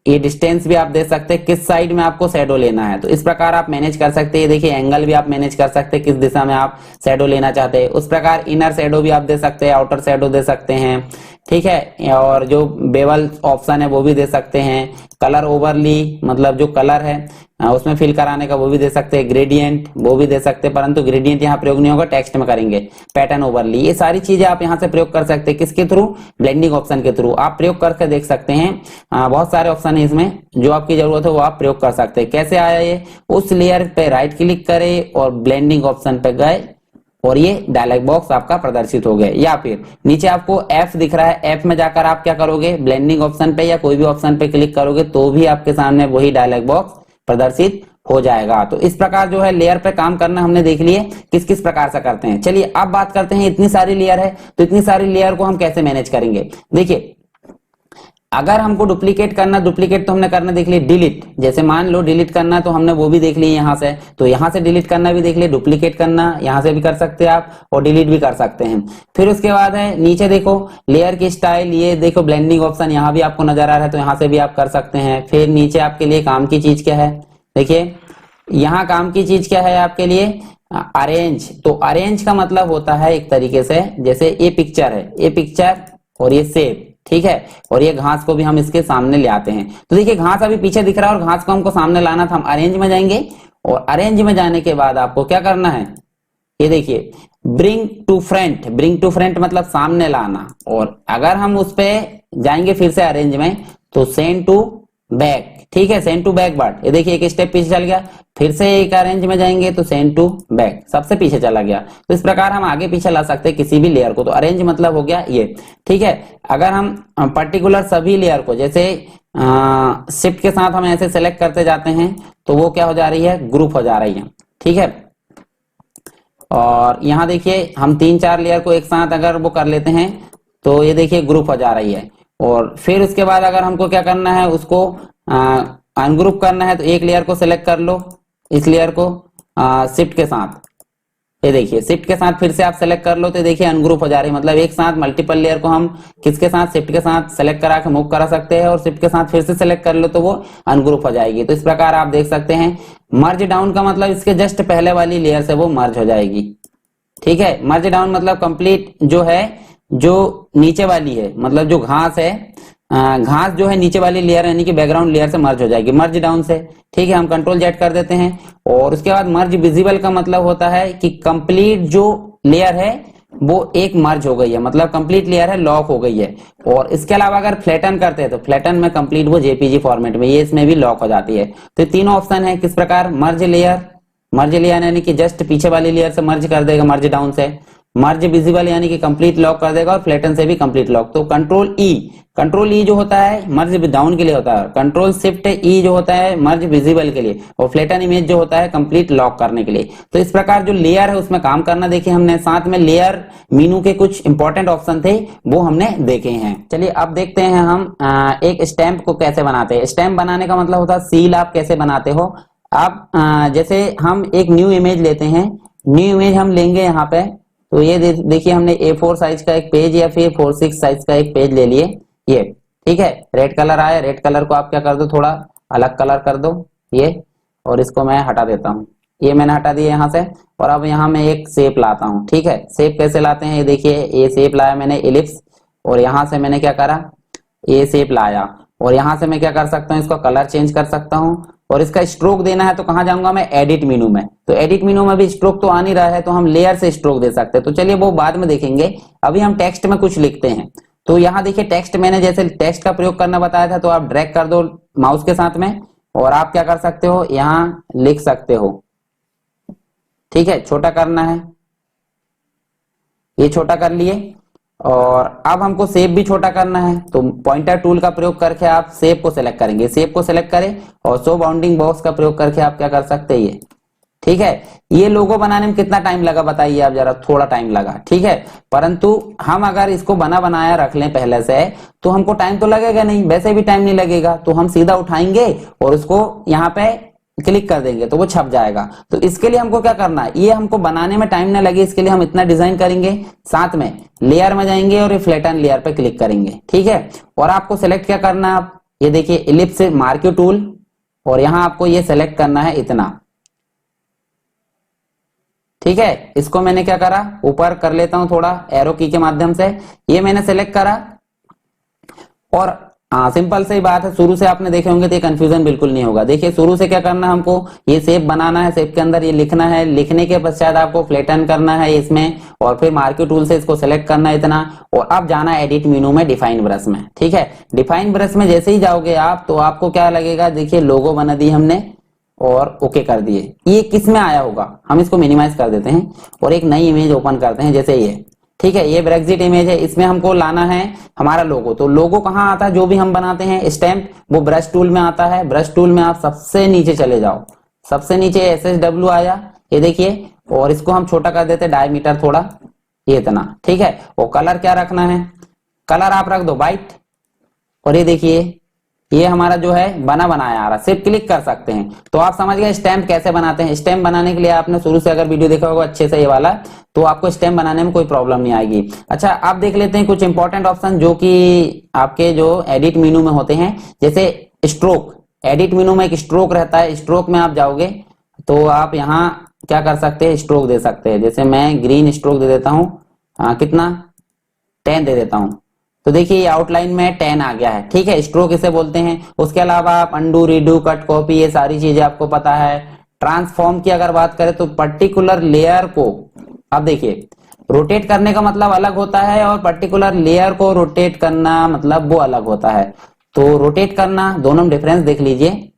S1: ये डिस्टेंस भी आप दे सकते हैं, किस साइड में आपको शैडो लेना है, तो इस प्रकार आप मैनेज कर सकते हैं। देखिए एंगल भी आप मैनेज कर सकते हैं, किस दिशा में आप शैडो लेना चाहते हैं। उस प्रकार इनर शैडो भी आप दे सकते हैं, आउटर शैडो दे सकते हैं। ठीक है, और जो बेवल ऑप्शन है वो भी दे सकते हैं। कलर ओवरली मतलब जो कलर है उसमें फिल कराने का वो भी दे सकते हैं। ग्रेडियंट वो भी दे सकते हैं, परंतु ग्रेडियंट यहाँ प्रयोग नहीं होगा, टेक्स्ट में करेंगे। पैटर्न ओवरली, ये सारी चीजें आप यहाँ से प्रयोग कर सकते हैं। किसके थ्रू, ब्लेंडिंग ऑप्शन के थ्रू आप प्रयोग करके देख सकते हैं। बहुत सारे ऑप्शन है इसमें, जो आपकी जरूरत है वो आप प्रयोग कर सकते हैं। कैसे आया ये, उस लेयर पे राइट क्लिक करे और ब्लेंडिंग ऑप्शन पे गए और ये डायलॉग बॉक्स आपका प्रदर्शित हो गया। या फिर नीचे आपको एफ दिख रहा है, एफ में जाकर आप क्या करोगे, ब्लेंडिंग ऑप्शन पे या कोई भी ऑप्शन पे क्लिक करोगे तो भी आपके सामने वही डायलॉग बॉक्स प्रदर्शित हो जाएगा। तो इस प्रकार जो है लेयर पे काम करना हमने देख लिए किस किस प्रकार से करते हैं। चलिए अब बात करते हैं, इतनी सारी लेयर है तो इतनी सारी लेयर को हम कैसे मैनेज करेंगे। देखिए अगर हमको डुप्लीकेट करना, डुप्लीकेट तो हमने करना देख लिया, डिलीट जैसे मान लो डिलीट करना तो हमने वो भी देख लिया यहाँ से, तो यहाँ से डिलीट करना भी देख लिया, डुप्लीकेट करना यहाँ से भी कर सकते हैं आप और डिलीट भी कर सकते हैं। फिर उसके बाद है नीचे देखो लेयर की स्टाइल, ये देखो ब्लेंडिंग ऑप्शन यहाँ भी आपको नजर आ रहा है तो यहाँ से भी आप कर सकते हैं। फिर नीचे आपके लिए काम की चीज क्या है, देखिए यहाँ काम की चीज क्या है आपके लिए, अरेंज। तो अरेंज का मतलब होता है एक तरीके से जैसे ये पिक्चर है, ये पिक्चर और ये सेव, ठीक है, और ये घास को भी हम इसके सामने ले आते हैं। तो देखिए घास अभी पीछे दिख रहा है और घास को हमको सामने लाना था, हम अरेंज में जाएंगे और अरेंज में जाने के बाद आपको क्या करना है, ये देखिए bring to front, bring to front मतलब सामने लाना। और अगर हम उस पे जाएंगे फिर से अरेंज में तो सेंड टू बैक, ठीक है, सेंड टू बैक वर्ड, ये देखिए एक स्टेप पीछे चल गया, फिर से एक अरेंज में जाएंगे तो सेंड टू बैक, सबसे पीछे चला गया। तो इस प्रकार हम आगे पीछे ला सकते हैं किसी भी लेयर को। तो अरेंज मतलब हो गया ये, ठीक है। अगर हम पर्टिकुलर सभी लेयर को जैसे शिफ्ट के साथ हम ऐसे सेलेक्ट करते जाते हैं तो वो क्या हो जा रही है, ग्रुप हो जा रही है, ठीक है। और यहाँ देखिए हम 3-4 लेयर को एक साथ अगर वो कर लेते हैं तो ये देखिए ग्रुप हो जा रही है। और फिर उसके बाद अगर हमको क्या करना है, उसको अनग्रुप करना है तो एक लेयर को सिलेक्ट कर लो, इस लेयर को शिफ्ट के साथ, ये देखिए शिफ्ट के साथ फिर से आप सेलेक्ट कर लो तो देखिए अनग्रुप हो जा रही है। मतलब एक साथ मल्टीपल लेयर को हम किसके साथ, शिफ्ट के साथ सेलेक्ट करा के मूव करा सकते हैं और शिफ्ट के साथ फिर से सेलेक्ट कर लो तो वो अनग्रुप हो जाएगी। तो इस प्रकार आप देख सकते हैं। मर्ज डाउन का मतलब इसके जस्ट पहले वाली लेयर से वो मर्ज हो जाएगी, ठीक है। मर्ज डाउन मतलब कंप्लीट जो है, जो नीचे वाली है मतलब जो घास है, घास जो है नीचे वाली लेयर यानी कि बैकग्राउंड लेयर से मर्ज हो जाएगी मर्ज डाउन से, ठीक है। हम कंट्रोल जेड कर देते हैं। और उसके बाद मर्ज विजिबल का मतलब होता है कि कंप्लीट जो लेयर है वो एक मर्ज हो गई है, मतलब कंप्लीट लेयर है लॉक हो गई है। और इसके अलावा अगर फ्लैटन करते हैं तो फ्लैटन में कंप्लीट वो जेपीजी फॉर्मेट में, ये इसमें भी लॉक हो जाती है। तो तीनों ऑप्शन है किस प्रकार, मर्ज लेयर यानी कि जस्ट पीछे वाली लेयर से मर्ज कर देगा मर्ज डाउन से, मर्ज विजिबल यानी कि कंप्लीट लॉक कर देगा और फ्लैटन से भी कंप्लीट लॉक। तो कंट्रोल ई जो होता है मर्ज डाउन के लिए होता है, कंट्रोल शिफ्ट ई जो होता है मर्ज विजिबल के लिए, और फ्लैटन इमेज जो होता है कंप्लीट लॉक करने के लिए। तो इस प्रकार जो लेयर है उसमें काम करना देखिए हमने। साथ में लेयर मीनू के कुछ इंपॉर्टेंट ऑप्शन थे वो हमने देखे हैं। चलिए अब देखते हैं हम एक स्टैंप को कैसे बनाते हैं। स्टैंप बनाने का मतलब होता है सील आप कैसे बनाते हो। आप जैसे हम एक न्यू इमेज लेते हैं, न्यू इमेज हम लेंगे यहाँ पे, तो ये देखिए हमने A4 साइज का एक पेज या फिर 4/6 साइज का एक पेज ले लिए, ये ठीक है। रेड कलर आया, रेड कलर को आप क्या कर दो, थोड़ा अलग कलर कर दो ये, और इसको मैं हटा देता हूँ, ये मैंने हटा दिया यहाँ से। और अब यहाँ मैं एक शेप लाता हूँ, ठीक है। शेप कैसे लाते हैं, ये देखिए ये शेप लाया मैंने एलिप्स, और यहाँ से मैंने क्या करा, ये शेप लाया, और यहाँ से मैं क्या कर सकता हूँ, इसको कलर चेंज कर सकता हूँ। और इसका स्ट्रोक देना है तो कहाँ जाऊंगा मैं, एडिट मेनू में। तो एडिट मेनू में भी स्ट्रोक तो आ नहीं रहा है तो हम लेयर से स्ट्रोक दे सकते हैं, तो चलिए वो बाद में देखेंगे। अभी हम टेक्स्ट में कुछ लिखते हैं। तो यहाँ देखिए टेक्स्ट मैंने जैसे टेक्स्ट का प्रयोग करना बताया था, तो आप ड्रैग कर दो माउस के साथ में और आप क्या कर सकते हो, यहाँ लिख सकते हो, ठीक है। छोटा करना है, ये छोटा कर लिए। और अब हमको शेप भी छोटा करना है तो पॉइंटर टूल का प्रयोग करके आप शेप को सिलेक्ट करेंगे, शेप को सिलेक्ट करें और शो बाउंडिंग बॉक्स का प्रयोग करके आप क्या कर सकते हैं, ये ठीक है। ये लोगो बनाने में कितना टाइम लगा बताइए आप जरा, थोड़ा टाइम लगा, ठीक है। परंतु हम अगर इसको बनाया रख लें पहले से तो हमको टाइम तो लगेगा नहीं, वैसे भी टाइम नहीं लगेगा, तो हम सीधा उठाएंगे और उसको यहाँ पे क्लिक कर देंगे तो वो छप जाएगा। तो इसके लिए हमको क्या करना है, ये हमको बनाने में टाइम ना लगे इसके लिए हम इतना डिजाइन करेंगे। साथ में लेयर में जाएंगे और ये फ्लैटन लेयर पे क्लिक करेंगे, ठीक है। और आपको सिलेक्ट क्या करना है, आप ये देखिए इलिप्स मार्क्यू टूल, और यहां आपको ये सिलेक्ट करना है इतना, ठीक है। इसको मैंने क्या करा, ऊपर कर लेता हूं थोड़ा एरो की के माध्यम से, ये मैंने सिलेक्ट करा। और हाँ सिंपल सी बात है, शुरू से आपने देखे होंगे तो ये कंफ्यूजन बिल्कुल नहीं होगा। देखिए शुरू से क्या करना है, हमको ये शेप बनाना है, शेप के अंदर ये लिखना है, लिखने के पश्चात आपको फ्लैटन करना है इसमें, और फिर मार्क्यू टूल से इसको सेलेक्ट करना है इतना, और अब जाना है एडिट मेनू में डिफाइन ब्रश में, ठीक है। डिफाइन ब्रश में जैसे ही जाओगे आप तो आपको क्या लगेगा, देखिए लोगो बना दी हमने और ओके कर दिए। ये किस में आया होगा, हम इसको मिनिमाइज कर देते हैं और एक नई इमेज ओपन करते हैं, जैसे ये ठीक है, ये ब्रेक्जिट इमेज है, इसमें हमको लाना है हमारा लोगो। तो लोगो कहाँ आता है, जो भी हम बनाते हैं स्टैम्प, वो ब्रश टूल में आता है। ब्रश टूल में आप सबसे नीचे चले जाओ, सबसे नीचे SSW आया, ये देखिए, और इसको हम छोटा कर देते, डायमीटर थोड़ा, ये इतना, ठीक है। और कलर क्या रखना है, कलर आप रख दो व्हाइट। और ये देखिए, ये हमारा जो है बना बनाया आ रहा, सिर्फ क्लिक कर सकते हैं। तो आप समझ गए स्टैम्प कैसे बनाते हैं। स्टैम्प बनाने के लिए आपने शुरू से अगर वीडियो देखा होगा अच्छे से ये वाला, तो आपको स्टैम्प बनाने में कोई प्रॉब्लम नहीं आएगी। अच्छा, आप देख लेते हैं कुछ इंपॉर्टेंट ऑप्शन जो कि आपके जो एडिट मेनू में होते हैं, जैसे स्ट्रोक। एडिट मेनू में एक स्ट्रोक रहता है, स्ट्रोक में आप जाओगे तो आप यहाँ क्या कर सकते हैं, स्ट्रोक दे सकते हैं। जैसे मैं ग्रीन स्ट्रोक दे देता हूँ, कितना, 10 दे देता हूँ। तो देखिए ये आउटलाइन में 10 आ गया है, ठीक है, स्ट्रोक इसे बोलते हैं। उसके अलावा आप अंडू, रीडू, कट, कॉपी, ये सारी चीजें आपको पता है। ट्रांसफॉर्म की अगर बात करें तो पर्टिकुलर लेयर को, अब देखिए, रोटेट करने का मतलब अलग होता है और पर्टिकुलर लेयर को रोटेट करना मतलब वो अलग होता है। तो रोटेट करना, दोनों में डिफरेंस देख लीजिए।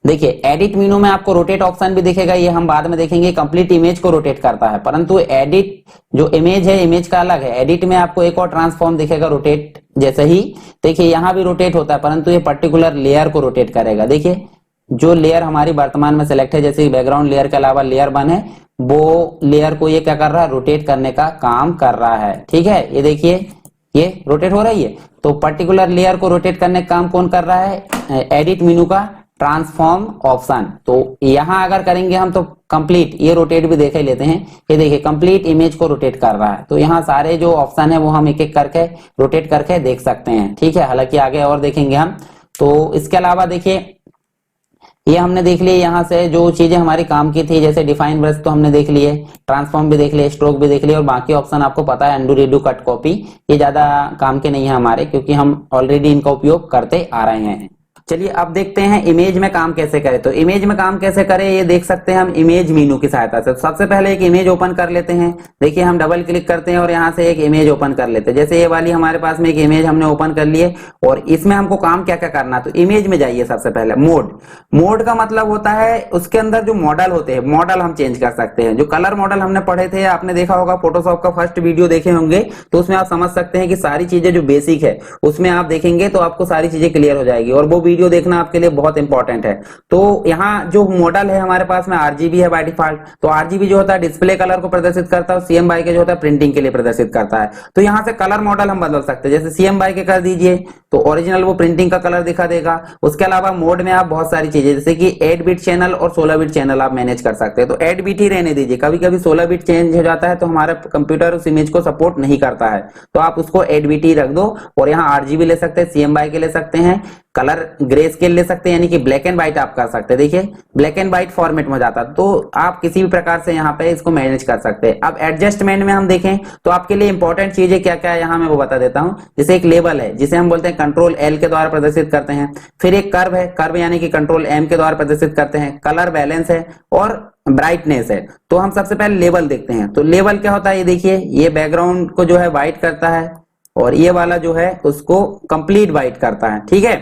S1: देखिए एडिट मेनू में आपको रोटेट ऑप्शन भी दिखेगा, ये हम बाद में देखेंगे। कंप्लीट इमेज को रोटेट करता है, परंतु एडिट जो इमेज है, इमेज का अलग है। एडिट में आपको एक और ट्रांसफॉर्म दिखेगा रोटेट जैसे ही, देखिए यहां भी रोटेट होता है, परंतु ये पर्टिकुलर लेयर को रोटेट करेगा। देखिए जो लेयर हमारी वर्तमान में सिलेक्ट है, जैसे बैकग्राउंड लेयर के अलावा लेयर 1 है, वो लेयर को ये क्या कर रहा है, रोटेट करने का काम कर रहा है, ठीक है। ये देखिए ये रोटेट हो रही है। तो पर्टिकुलर लेयर को रोटेट करने का काम कौन कर रहा है, एडिट मेनू का ट्रांसफॉर्म ऑप्शन। तो यहां अगर करेंगे हम तो कंप्लीट, ये रोटेट भी देख ही लेते हैं। ये देखिए कंप्लीट इमेज को रोटेट कर रहा है। तो यहाँ सारे जो ऑप्शन है वो हम एक एक करके रोटेट करके देख सकते हैं, ठीक है। हालांकि आगे और देखेंगे हम। तो इसके अलावा देखिए ये हमने देख लिए, यहाँ से जो चीजें हमारी काम की थी, जैसे डिफाइन ब्रश तो हमने देख लिए, ट्रांसफॉर्म भी देख लिए, स्ट्रोक भी देख लिए, और बाकी ऑप्शन आपको पता है, अंडू, रीडू, कट, कॉपी, ये ज्यादा काम के नहीं है हमारे, क्योंकि हम ऑलरेडी इनका उपयोग करते आ रहे हैं। चलिए अब देखते हैं इमेज में काम कैसे करें। तो इमेज में काम कैसे करें ये देख सकते हैं हम इमेज मेनू की सहायता से। तो सबसे पहले एक इमेज ओपन कर लेते हैं। देखिए हम डबल क्लिक करते हैं और यहाँ से एक इमेज ओपन कर लेते हैं। जैसे ये वाली हमारे पास में एक इमेज हमने ओपन कर लिए, और इसमें हमको काम क्या क्या करना। तो इमेज में जाइए, सबसे पहले मोड। मोड का मतलब होता है उसके अंदर जो मॉडल होते हैं, मॉडल हम चेंज कर सकते हैं। जो कलर मॉडल हमने पढ़े थे, आपने देखा होगा फोटोशॉप का फर्स्ट वीडियो देखे होंगे, तो उसमें आप समझ सकते हैं कि सारी चीजें जो बेसिक है उसमें आप देखेंगे तो आपको सारी चीजें क्लियर हो जाएगी, और वो वीडियो देखना आपके लिए बहुत इंपॉर्टेंट है। तो यहाँ जो मॉडल है हमारे पास में आरजीबी है बाय डिफॉल्ट। तो आरजीबी जो होता है डिस्प्ले कलर को प्रदर्शित करता है, CMYK के जो होता है प्रिंटिंग के लिए प्रदर्शित करता है। तो यहाँ से कलर मॉडल हम बदल सकते हैं। जैसे CMYK कर दीजिए तो ओरिजिनल वो प्रिंटिंग का कलर दिखा देगा। उसके अलावा मोड में आप बहुत सारी चीजें, जैसे कि 8 बिट चैनल और 16 बिट चैनल आप मैनेज कर सकते हैं। तो 8 बिट ही रहने दीजिए, कभी कभी 16 बिट चेंज हो जाता है तो हमारा कंप्यूटर उस इमेज को सपोर्ट नहीं करता है, तो आप उसको 8 बिट ही रख दो। और यहाँ आरजीबी ले सकते हैं, CMYK ले सकते हैं, कलर ग्रे स्केल ले सकते हैं, यानी कि ब्लैक एंड व्हाइट आप कर सकते हैं। देखिए ब्लैक एंड व्हाइट फॉर्मेट में जाता है, तो आप किसी भी प्रकार से यहाँ पे इसको मैनेज कर सकते हैं। अब एडजस्टमेंट में हम देखें तो आपके लिए इंपॉर्टेंट चीजें क्या क्या है यहाँ मैं वो बता देता हूँ। जैसे एक लेबल है जिसे हम बोलते हैं Ctrl+L के द्वारा प्रदर्शित करते हैं। फिर एक कर्व है, कर्व यानी कि Ctrl+M के द्वारा प्रदर्शित करते हैं। कलर बैलेंस है और ब्राइटनेस है। तो हम सबसे पहले लेबल देखते हैं। तो लेबल क्या होता है, ये देखिए ये बैकग्राउंड को जो है व्हाइट करता है, और ये वाला जो है उसको कंप्लीट व्हाइट करता है, ठीक है।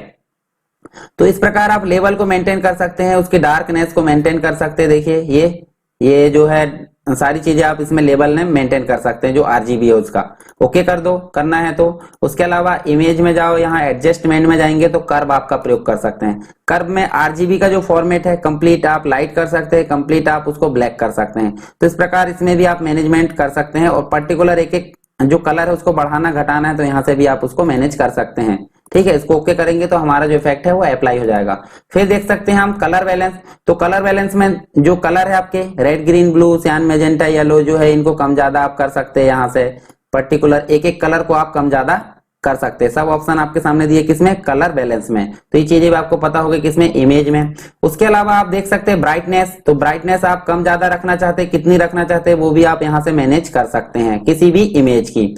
S1: तो इस प्रकार आप लेवल को मेंटेन कर सकते हैं, उसके डार्कनेस को मेंटेन कर सकते हैं। देखिए ये जो है सारी चीजें आप इसमें लेवल में मेंटेन कर सकते हैं, जो आरजीबी है उसका ओके कर दो, करना है तो। उसके अलावा इमेज में जाओ, यहाँ एडजस्टमेंट में जाएंगे तो कर्व आपका प्रयोग कर सकते हैं। कर्व में आरजीबी का जो फॉर्मेट है कंप्लीट आप लाइट कर सकते हैं, कंप्लीट आप उसको ब्लैक कर सकते हैं। तो इस प्रकार इसमें भी आप मैनेजमेंट कर सकते हैं, और पर्टिकुलर एक एक जो कलर है उसको बढ़ाना घटाना है तो यहाँ से भी आप उसको मैनेज कर सकते हैं, ठीक है। इसको ओके करेंगे तो हमारा जो इफेक्ट है वो अप्लाई हो जाएगा। फिर देख सकते हैं हम कलर बैलेंस। तो कलर बैलेंस में जो कलर है आपके रेड, ग्रीन, ब्लू, सियान, मैजेंटा, येलो जो है, इनको कम ज्यादा आप कर सकते हैं। यहाँ से पर्टिकुलर एक एक कलर को आप कम ज्यादा कर सकते हैं। सब ऑप्शन आपके सामने दिए, किसमें, कलर बैलेंस में। तो ये चीजें भी आपको पता होगी, किसमें, इमेज में। उसके अलावा आप देख सकते हैं ब्राइटनेस। तो ब्राइटनेस आप कम ज्यादा रखना चाहते हैं, कितनी रखना चाहते हैं वो भी आप यहाँ से मैनेज कर सकते हैं किसी भी इमेज की।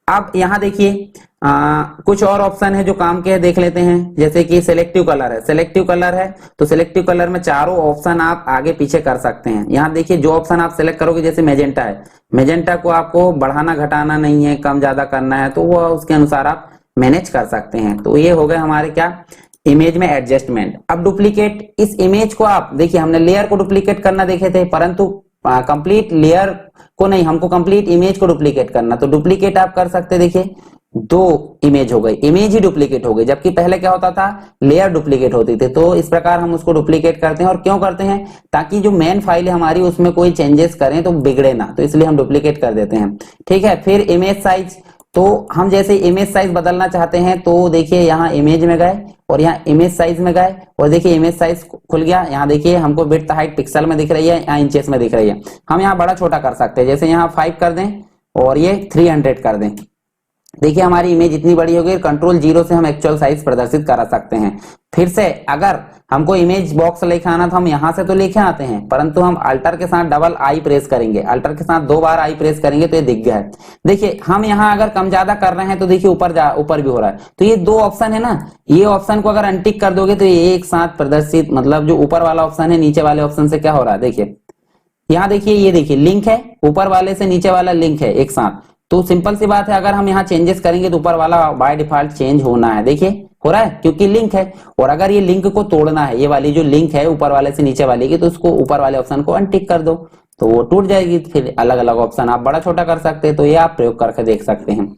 S1: अब यहाँ देखिए कुछ और ऑप्शन है जो काम के है, देख लेते हैं। जैसे कि सिलेक्टिव कलर है, सिलेक्टिव कलर है तो सिलेक्टिव कलर में चारों ऑप्शन आप आगे पीछे कर सकते हैं। यहाँ देखिए जो ऑप्शन आप सिलेक्ट करोगे, जैसे मैजेंटा है, मैजेंटा को आपको बढ़ाना घटाना नहीं है, कम ज्यादा करना है, तो वो उसके अनुसार आप मैनेज कर सकते हैं। तो ये हो गए हमारे क्या, इमेज में एडजस्टमेंट। अब डुप्लीकेट, इस इमेज को आप देखिए, हमने लेयर को डुप्लीकेट करना देखे थे, परंतु कंप्लीट लेयर को नहीं, हमको कंप्लीट इमेज को डुप्लीकेट करना। तो डुप्लीकेट आप कर सकते हैं, देखिए 2 इमेज हो गई, इमेज ही डुप्लीकेट हो गई, जबकि पहले क्या होता था, लेयर डुप्लीकेट होती थी। तो इस प्रकार हम उसको डुप्लीकेट करते हैं। और क्यों करते हैं, ताकि जो मेन फाइल है हमारी उसमें कोई चेंजेस करें तो बिगड़े ना, तो इसलिए हम डुप्लीकेट कर देते हैं। ठीक है, फिर इमेज साइज, तो हम जैसे इमेज साइज बदलना चाहते हैं तो देखिए यहाँ इमेज में गए और यहाँ इमेज साइज में गए और देखिए इमेज साइज खुल गया। यहाँ देखिए हमको विड्थ हाइट पिक्सल में दिख रही है, यहाँ इंचेस में दिख रही है। हम यहाँ बड़ा छोटा कर सकते हैं, जैसे यहाँ 5 कर दें और ये 300 कर दें। देखिए हमारी इमेज इतनी बड़ी हो गई। कंट्रोल 0 से हम एक्चुअल साइज प्रदर्शित करा सकते हैं। फिर से अगर हमको इमेज बॉक्स लेके आना तो हम यहां से तो लेके आते हैं, परंतु हम अल्टर के साथ डबल आई प्रेस करेंगे, अल्टर के साथ 2 बार आई प्रेस करेंगे तो ये दिख गया है। देखिए हम यहाँ अगर कम ज्यादा कर रहे हैं तो देखिए ऊपर भी हो रहा है। तो ये 2 ऑप्शन है ना, ये ऑप्शन को अगर अनटिक कर दोगे तो ये एक साथ प्रदर्शित, मतलब जो ऊपर वाला ऑप्शन है नीचे वाले ऑप्शन से क्या हो रहा है, देखिए यहाँ देखिए, ये देखिए लिंक है, ऊपर वाले से नीचे वाला लिंक है एक साथ। तो सिंपल सी बात है, अगर हम यहाँ चेंजेस करेंगे तो ऊपर वाला बाय डिफॉल्ट चेंज होना है। देखिए हो रहा है क्योंकि लिंक है। और अगर ये लिंक को तोड़ना है, ये वाली जो लिंक है ऊपर वाले से नीचे वाले की, तो उसको ऊपर वाले ऑप्शन को अनटिक कर दो तो वो टूट जाएगी। फिर अलग अलग ऑप्शन आप बड़ा छोटा कर सकते हैं, तो ये आप प्रयोग करके देख सकते हैं।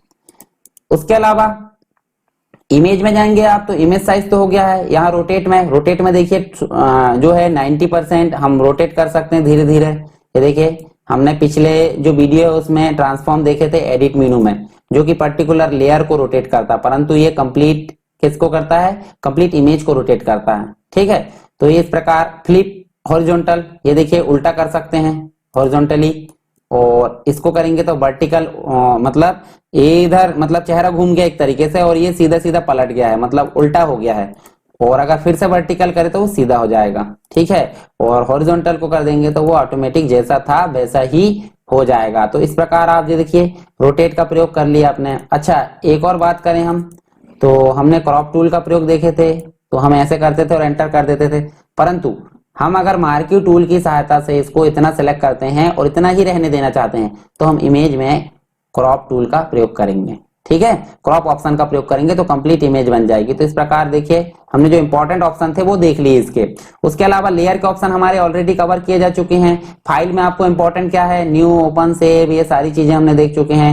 S1: उसके अलावा इमेज में जाएंगे आप तो इमेज साइज तो हो गया है। यहाँ रोटेट में देखिए जो है 90% हम रोटेट कर सकते हैं धीरे धीरे। ये देखिए हमने पिछले जो वीडियो है उसमें ट्रांसफॉर्म देखे थे एडिट मेनू में, जो कि पर्टिकुलर लेयर को रोटेट करता है, परंतु ये कंप्लीट किसको करता है, कंप्लीट इमेज को रोटेट करता है। ठीक है, तो ये इस प्रकार फ्लिप हॉरिजॉन्टल, ये देखिए उल्टा कर सकते हैं हॉरिजॉन्टली, और इसको करेंगे तो वर्टिकल, मतलब इधर मतलब चेहरा घूम गया एक तरीके से और ये सीधा सीधा पलट गया है, मतलब उल्टा हो गया है। और अगर फिर से वर्टिकल करे तो वो सीधा हो जाएगा। ठीक है, और हॉरिजॉन्टल को कर देंगे तो वो ऑटोमेटिक जैसा था वैसा ही हो जाएगा। तो इस प्रकार आप ये देखिए रोटेट का प्रयोग कर लिया आपने। अच्छा एक और बात करें हम, तो हमने क्रॉप टूल का प्रयोग देखे थे, तो हम ऐसे करते थे और एंटर कर देते थे, परंतु हम अगर मार्क्यू टूल की सहायता से इसको इतना सेलेक्ट करते हैं और इतना ही रहने देना चाहते हैं तो हम इमेज में क्रॉप टूल का प्रयोग करेंगे। ठीक है, क्रॉप ऑप्शन का प्रयोग करेंगे तो कंप्लीट इमेज बन जाएगी। तो इस प्रकार देखिए हमने जो इंपॉर्टेंट ऑप्शन थे वो देख लिए इसके। उसके अलावा लेयर के ऑप्शन हमारे ऑलरेडी कवर किए जा चुके हैं। फाइल में आपको इंपॉर्टेंट क्या है, न्यू, ओपन, सेव, ये सारी चीजें हमने देख चुके हैं।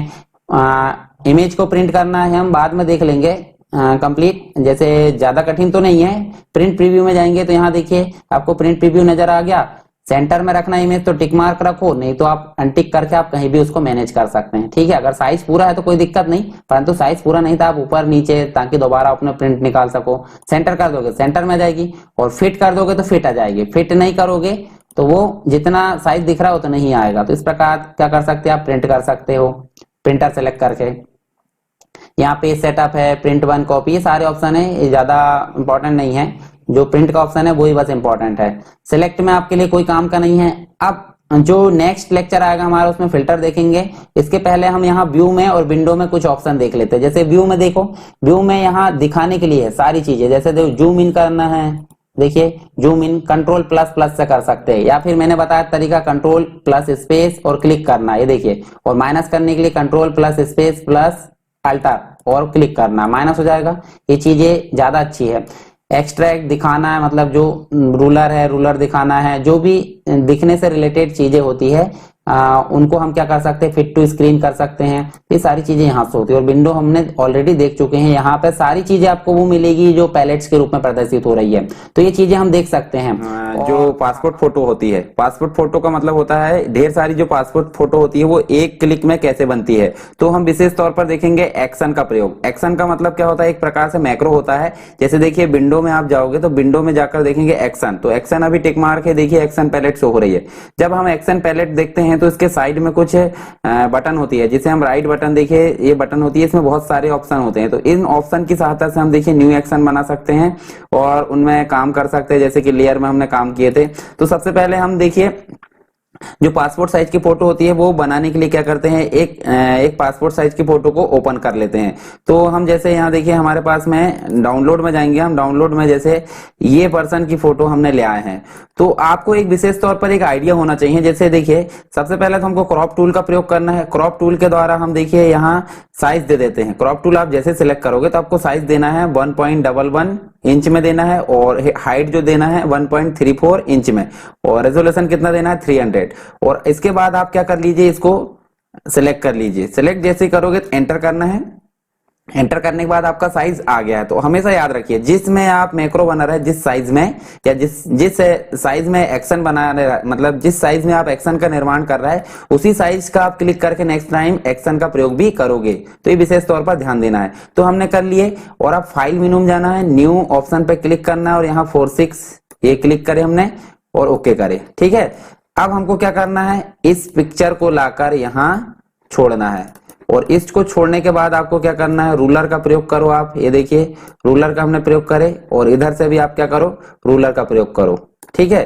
S1: इमेज को प्रिंट करना है हम बाद में देख लेंगे कंप्लीट, जैसे ज्यादा कठिन तो नहीं है। प्रिंट प्रीव्यू में जाएंगे तो यहाँ देखिए आपको प्रिंट प्रीव्यू नजर आ गया। सेंटर में रखना इमेज तो टिक मार्क रखो, नहीं तो आप अनटिक करके आप कहीं भी उसको मैनेज कर सकते हैं। ठीक है, अगर साइज पूरा है तो कोई दिक्कत नहीं, परंतु साइज पूरा नहीं था आप ऊपर नीचे, ताकि दोबारा अपने प्रिंट निकाल सको। सेंटर कर दोगे सेंटर में आ जाएगी, और फिट कर दोगे तो फिट आ जाएगी। फिट नहीं करोगे तो वो जितना साइज दिख रहा है उतना नहीं आएगा। तो इस प्रकार क्या कर सकते हैं आप, प्रिंट कर सकते हो प्रिंटर सेलेक्ट करके। यहाँ पे सेटअप है, प्रिंट वन कॉपी, ये सारे ऑप्शन है, ये ज्यादा इंपॉर्टेंट नहीं है। जो प्रिंट का ऑप्शन है वही बस इंपॉर्टेंट है। सिलेक्ट में आपके लिए कोई काम का नहीं है। अब जो नेक्स्ट लेक्चर आएगा हमारा उसमें फिल्टर देखेंगे। इसके पहले हम यहाँ व्यू में और विंडो में कुछ ऑप्शन देख लेते हैं। जैसे व्यू में देखो, व्यू में यहाँ दिखाने के लिए है सारी चीजें, जैसे देखो जूम इन करना है, देखिए zoom in control plus plus से कर सकते हैं, या फिर मैंने बताया तरीका कंट्रोल प्लस स्पेस और क्लिक करना, ये देखिए। और माइनस करने के लिए control plus space plus alter और क्लिक करना, माइनस हो जाएगा। ये चीजें ज्यादा अच्छी है। एक्सट्रैक्ट दिखाना है, मतलब जो रूलर है रूलर दिखाना है, जो भी दिखने से रिलेटेड चीजें होती है उनको हम क्या कर सकते हैं, फिट टू स्क्रीन कर सकते हैं। ये सारी चीजें यहाँ से होती है। और विंडो हमने ऑलरेडी देख चुके हैं, यहाँ पे सारी चीजें आपको वो मिलेगी जो पैलेट्स के रूप में प्रदर्शित हो रही है। तो ये चीजें हम देख सकते हैं।
S2: जो पासपोर्ट फोटो होती है, पासपोर्ट फोटो का मतलब होता है ढेर सारी जो पासपोर्ट फोटो होती है वो एक क्लिक में कैसे बनती है। तो हम विशेष तौर पर देखेंगे एक्शन का प्रयोग। एक्शन का मतलब क्या होता है, एक प्रकार से मैक्रो होता है। जैसे देखिए विंडो में आप जाओगे तो विंडो में जाकर देखेंगे एक्शन, तो एक्शन अभी टिक मार्क है, देखिए एक्शन पैलेट शो हो रही है। जब हम एक्शन पैलेट देखते हैं तो इसके साइड में कुछ बटन होती है, जिसे हम राइट बटन, देखिए ये बटन होती है, इसमें बहुत सारे ऑप्शन होते हैं। तो इन ऑप्शन की सहायता से हम देखिए न्यू एक्शन बना सकते हैं और उनमें काम कर सकते हैं, जैसे कि लेयर में हमने काम किए थे। तो सबसे पहले हम देखिए जो पासपोर्ट साइज की फोटो होती है वो बनाने के लिए क्या करते हैं, एक पासपोर्ट साइज की फोटो को ओपन कर लेते हैं। तो हम जैसे यहाँ देखिए हमारे पास में डाउनलोड में जाएंगे, हम डाउनलोड में जैसे ये पर्सन की फोटो हमने ले आए हैं। तो आपको एक विशेष तौर पर एक आइडिया होना चाहिए। जैसे देखिए सबसे पहले तो हमको क्रॉप टूल का प्रयोग करना है। क्रॉप टूल के द्वारा हम देखिए यहाँ साइज दे देते हैं। क्रॉप टूल आप जैसे सिलेक्ट करोगे तो आपको साइज देना है 1.11 इंच में देना है और हाइट जो देना है 1.34 इंच में, और रेजोल्यूशन कितना देना है 300। और इसके बाद आप क्या कर लीजिए, इसको सिलेक्ट कर लीजिए। सिलेक्ट जैसे ही करोगे तो एंटर करना है। एंटर करने के बाद आपका साइज आ गया है। तो हमेशा याद रखिए, जिसमें आप मैक्रो बना रहे हैं, जिस साइज में या जिस साइज में एक्शन बना रहे हैं, मतलब जिस साइज में आप एक्शन का निर्माण कर रहा है, उसी साइज का आप क्लिक करके नेक्स्ट टाइम एक्शन का प्रयोग भी करोगे। तो ये विशेष तौर पर ध्यान देना है। तो हमने कर लिए, और अब फाइल मेनू में जाना है, न्यू ऑप्शन पे क्लिक करना है और यहाँ 46 ये क्लिक करे हमने और ओके करे। ठीक है, अब हमको क्या करना है, इस पिक्चर को लाकर यहाँ छोड़ना है। और इसको छोड़ने के बाद आपको क्या करना है, रूलर का प्रयोग करो। आप ये देखिए, रूलर का हमने प्रयोग करे, और इधर से भी आप क्या करो, रूलर का प्रयोग करो। ठीक है,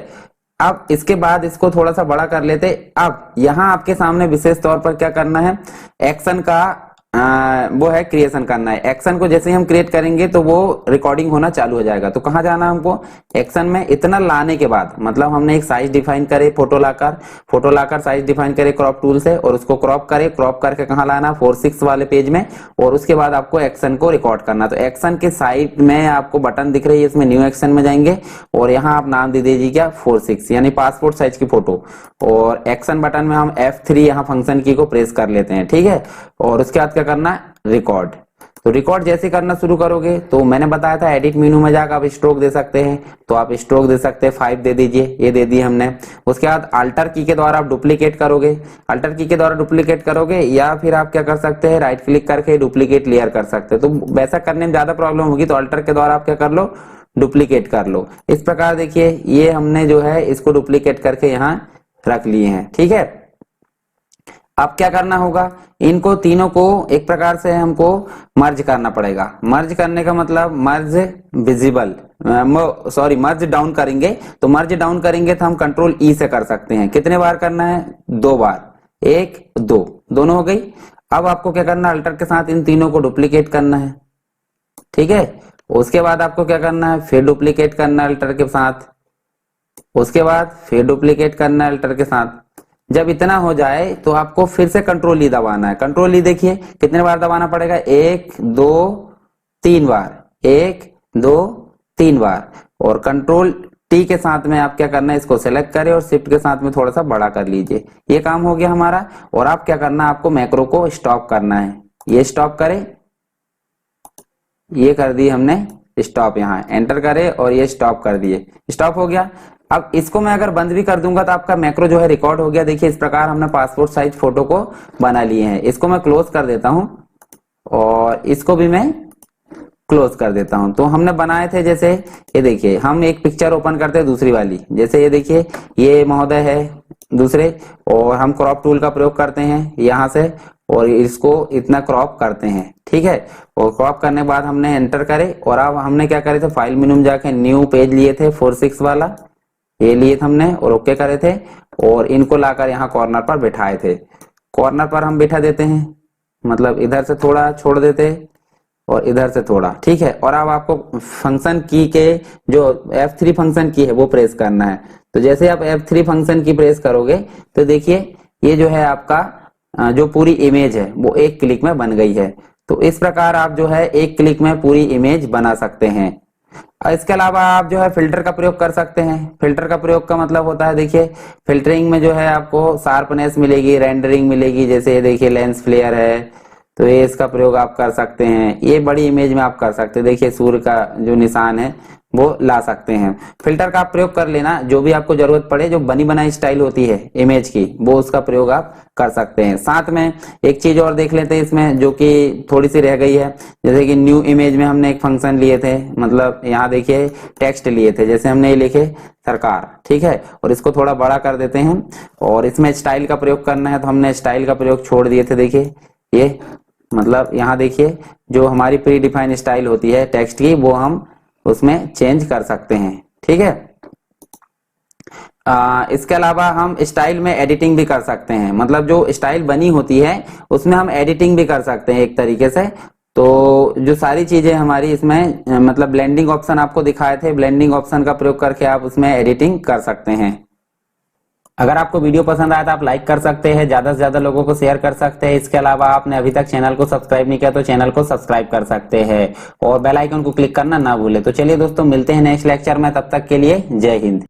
S2: अब इसके बाद इसको थोड़ा सा बड़ा कर लेते। अब यहाँ आपके सामने विशेष तौर पर क्या करना है, एक्शन का वो है क्रिएशन करना है। एक्शन को जैसे ही हम क्रिएट करेंगे तो वो रिकॉर्डिंग होना चालू हो जाएगा। तो कहाँ जाना है हमको, एक्शन में। इतना लाने के बाद मतलब हमने एक साइज डिफाइन करे, फोटो लाकर साइज डिफाइन करे क्रॉप टूल से, और उसको क्रॉप करे। क्रॉप करके कहाँ लाना, 46 वाले पेज में, और उसके बाद आपको एक्शन को रिकॉर्ड करना। तो एक्शन के साइड में आपको बटन दिख रही है, इसमें न्यू एक्शन में जाएंगे और यहाँ आप नाम दे दीजिए क्या, 46, यानी पासपोर्ट साइज की फोटो। और एक्शन बटन में हम F3 यहाँ फंक्शन की को प्रेस कर लेते हैं। ठीक है, और उसके बाद क्या करना, रिकॉर्ड। तो रिकॉर्ड जैसे करना शुरू करोगे, तो मैंने बताया था एडिट मेनू में जाकर आप स्ट्रोक दे सकते हैं। तो आप स्ट्रोक दे सकते हैं, 5 दे दीजिए, ये दे दिए हमने। उसके बाद अल्टर की के द्वारा आप डुप्लीकेट करोगे, अल्टर की के द्वारा डुप्लीकेट करोगे, या फिर आप क्या कर सकते हैं, राइट क्लिक करके डुप्लीकेट लेयर कर सकते हैं। तो वैसा करने में ज्यादा प्रॉब्लम होगी, तो अल्टर के द्वारा आप क्या कर लो, डुप्लीकेट कर लो। इस प्रकार देखिए, ये हमने जो है इसको डुप्लीकेट करके यहाँ रख लिए हैं। ठीक है, अब क्या करना होगा, इनको तीनों को एक प्रकार से हमको मर्ज करना पड़ेगा। मर्ज करने का मतलब मर्ज विजिबल, सॉरी मर्ज डाउन करेंगे। तो मर्ज डाउन करेंगे तो हम कंट्रोल ई से कर सकते हैं। कितने बार करना है, 2 बार, 1 2, दोनों हो गई। अब आपको क्या करना है, अल्टर के साथ इन तीनों को डुप्लीकेट करना है। ठीक है, उसके बाद आपको क्या करना है, फिर डुप्लीकेट करना है अल्टर के साथ, उसके बाद फिर डुप्लीकेट करना है अल्टर के साथ। जब इतना हो जाए तो आपको फिर से कंट्रोल ई दबाना है। कंट्रोल ई देखिए कितने बार दबाना पड़ेगा, 1 2 3 बार, 1 2 3 बार। और कंट्रोल टी के साथ में आप क्या करना है, इसको सेलेक्ट करें और शिफ्ट के साथ में थोड़ा सा बड़ा कर लीजिए। ये काम हो गया हमारा। और आप क्या करना है, आपको मैक्रो को स्टॉप करना है। ये स्टॉप करें, ये कर दिए हमने स्टॉप, यहाँ एंटर करें और ये स्टॉप कर दिए, स्टॉप हो गया। अब इसको मैं अगर बंद भी कर दूंगा तो आपका मैक्रो जो है रिकॉर्ड हो गया। देखिए इस प्रकार हमने पासपोर्ट साइज फोटो को बना लिए हैं। इसको मैं क्लोज कर देता हूं और इसको भी मैं क्लोज कर देता हूं। तो हमने बनाए थे, जैसे ये देखिए, हम एक पिक्चर ओपन करते हैं दूसरी वाली, जैसे ये देखिए ये महोदय है दूसरे, और हम क्रॉप टूल का प्रयोग करते हैं यहाँ से, और इसको इतना क्रॉप करते हैं। ठीक है, और क्रॉप करने के बाद हमने एंटर करे। और अब हमने क्या करे थे, फाइल मेनू में जाके न्यू पेज लिए थे, 46 वाला ये लिए थे हमने, और ओके करे थे। और इनको लाकर यहाँ कॉर्नर पर बिठाए थे। कॉर्नर पर हम बिठा देते हैं, मतलब इधर से थोड़ा छोड़ देते और इधर से थोड़ा। ठीक है, और अब आपको फंक्शन की के जो F3 फंक्शन की है वो प्रेस करना है। तो जैसे आप F3 फंक्शन की प्रेस करोगे तो देखिए ये जो है आपका जो पूरी इमेज है वो एक क्लिक में बन गई है। तो इस प्रकार आप जो है एक क्लिक में पूरी इमेज बना सकते हैं। इसके अलावा आप जो है फिल्टर का प्रयोग कर सकते हैं। फिल्टर का प्रयोग का मतलब होता है, देखिए फिल्टरिंग में जो है आपको शार्पनेस मिलेगी, रेंडरिंग मिलेगी। जैसे ये देखिए लेंस फ्लेयर है, तो ये इसका प्रयोग आप कर सकते हैं। ये बड़ी इमेज में आप कर सकते हैं। देखिए सूर्य का जो निशान है वो ला सकते हैं। फिल्टर का आप प्रयोग कर लेना, जो भी आपको जरूरत पड़े, जो बनी बनाई स्टाइल होती है इमेज की, वो उसका प्रयोग आप कर सकते हैं। साथ में एक चीज और देख लेते हैं इसमें, जो कि थोड़ी सी रह गई है। जैसे कि न्यू इमेज में हमने एक फंक्शन लिए थे, मतलब यहाँ देखिए टेक्स्ट लिए थे, जैसे हमने ये लिखे सरकार। ठीक है, और इसको थोड़ा बड़ा कर देते हैं। और इसमें स्टाइल का प्रयोग करना है, तो हमने स्टाइल का प्रयोग छोड़ दिए थे। देखिए ये मतलब यहाँ देखिए जो हमारी प्री डिफाइंड स्टाइल होती है टेक्स्ट की, वो हम उसमें चेंज कर सकते हैं। ठीक है, इसके अलावा हम स्टाइल में एडिटिंग भी कर सकते हैं। मतलब जो स्टाइल बनी होती है उसमें हम एडिटिंग भी कर सकते हैं एक तरीके से। तो जो सारी चीजें हमारी इसमें मतलब ब्लेंडिंग ऑप्शन आपको दिखाए थे, ब्लेंडिंग ऑप्शन का प्रयोग करके आप उसमें एडिटिंग कर सकते हैं।
S1: अगर आपको वीडियो पसंद आया तो आप लाइक कर सकते हैं, ज्यादा से ज्यादा लोगों को शेयर कर सकते हैं। इसके अलावा आपने अभी तक चैनल को सब्सक्राइब नहीं किया तो चैनल को सब्सक्राइब कर सकते हैं और बेल आइकन को क्लिक करना ना भूले। तो चलिए दोस्तों, मिलते हैं नेक्स्ट लेक्चर में, तब तक के लिए जय हिंद।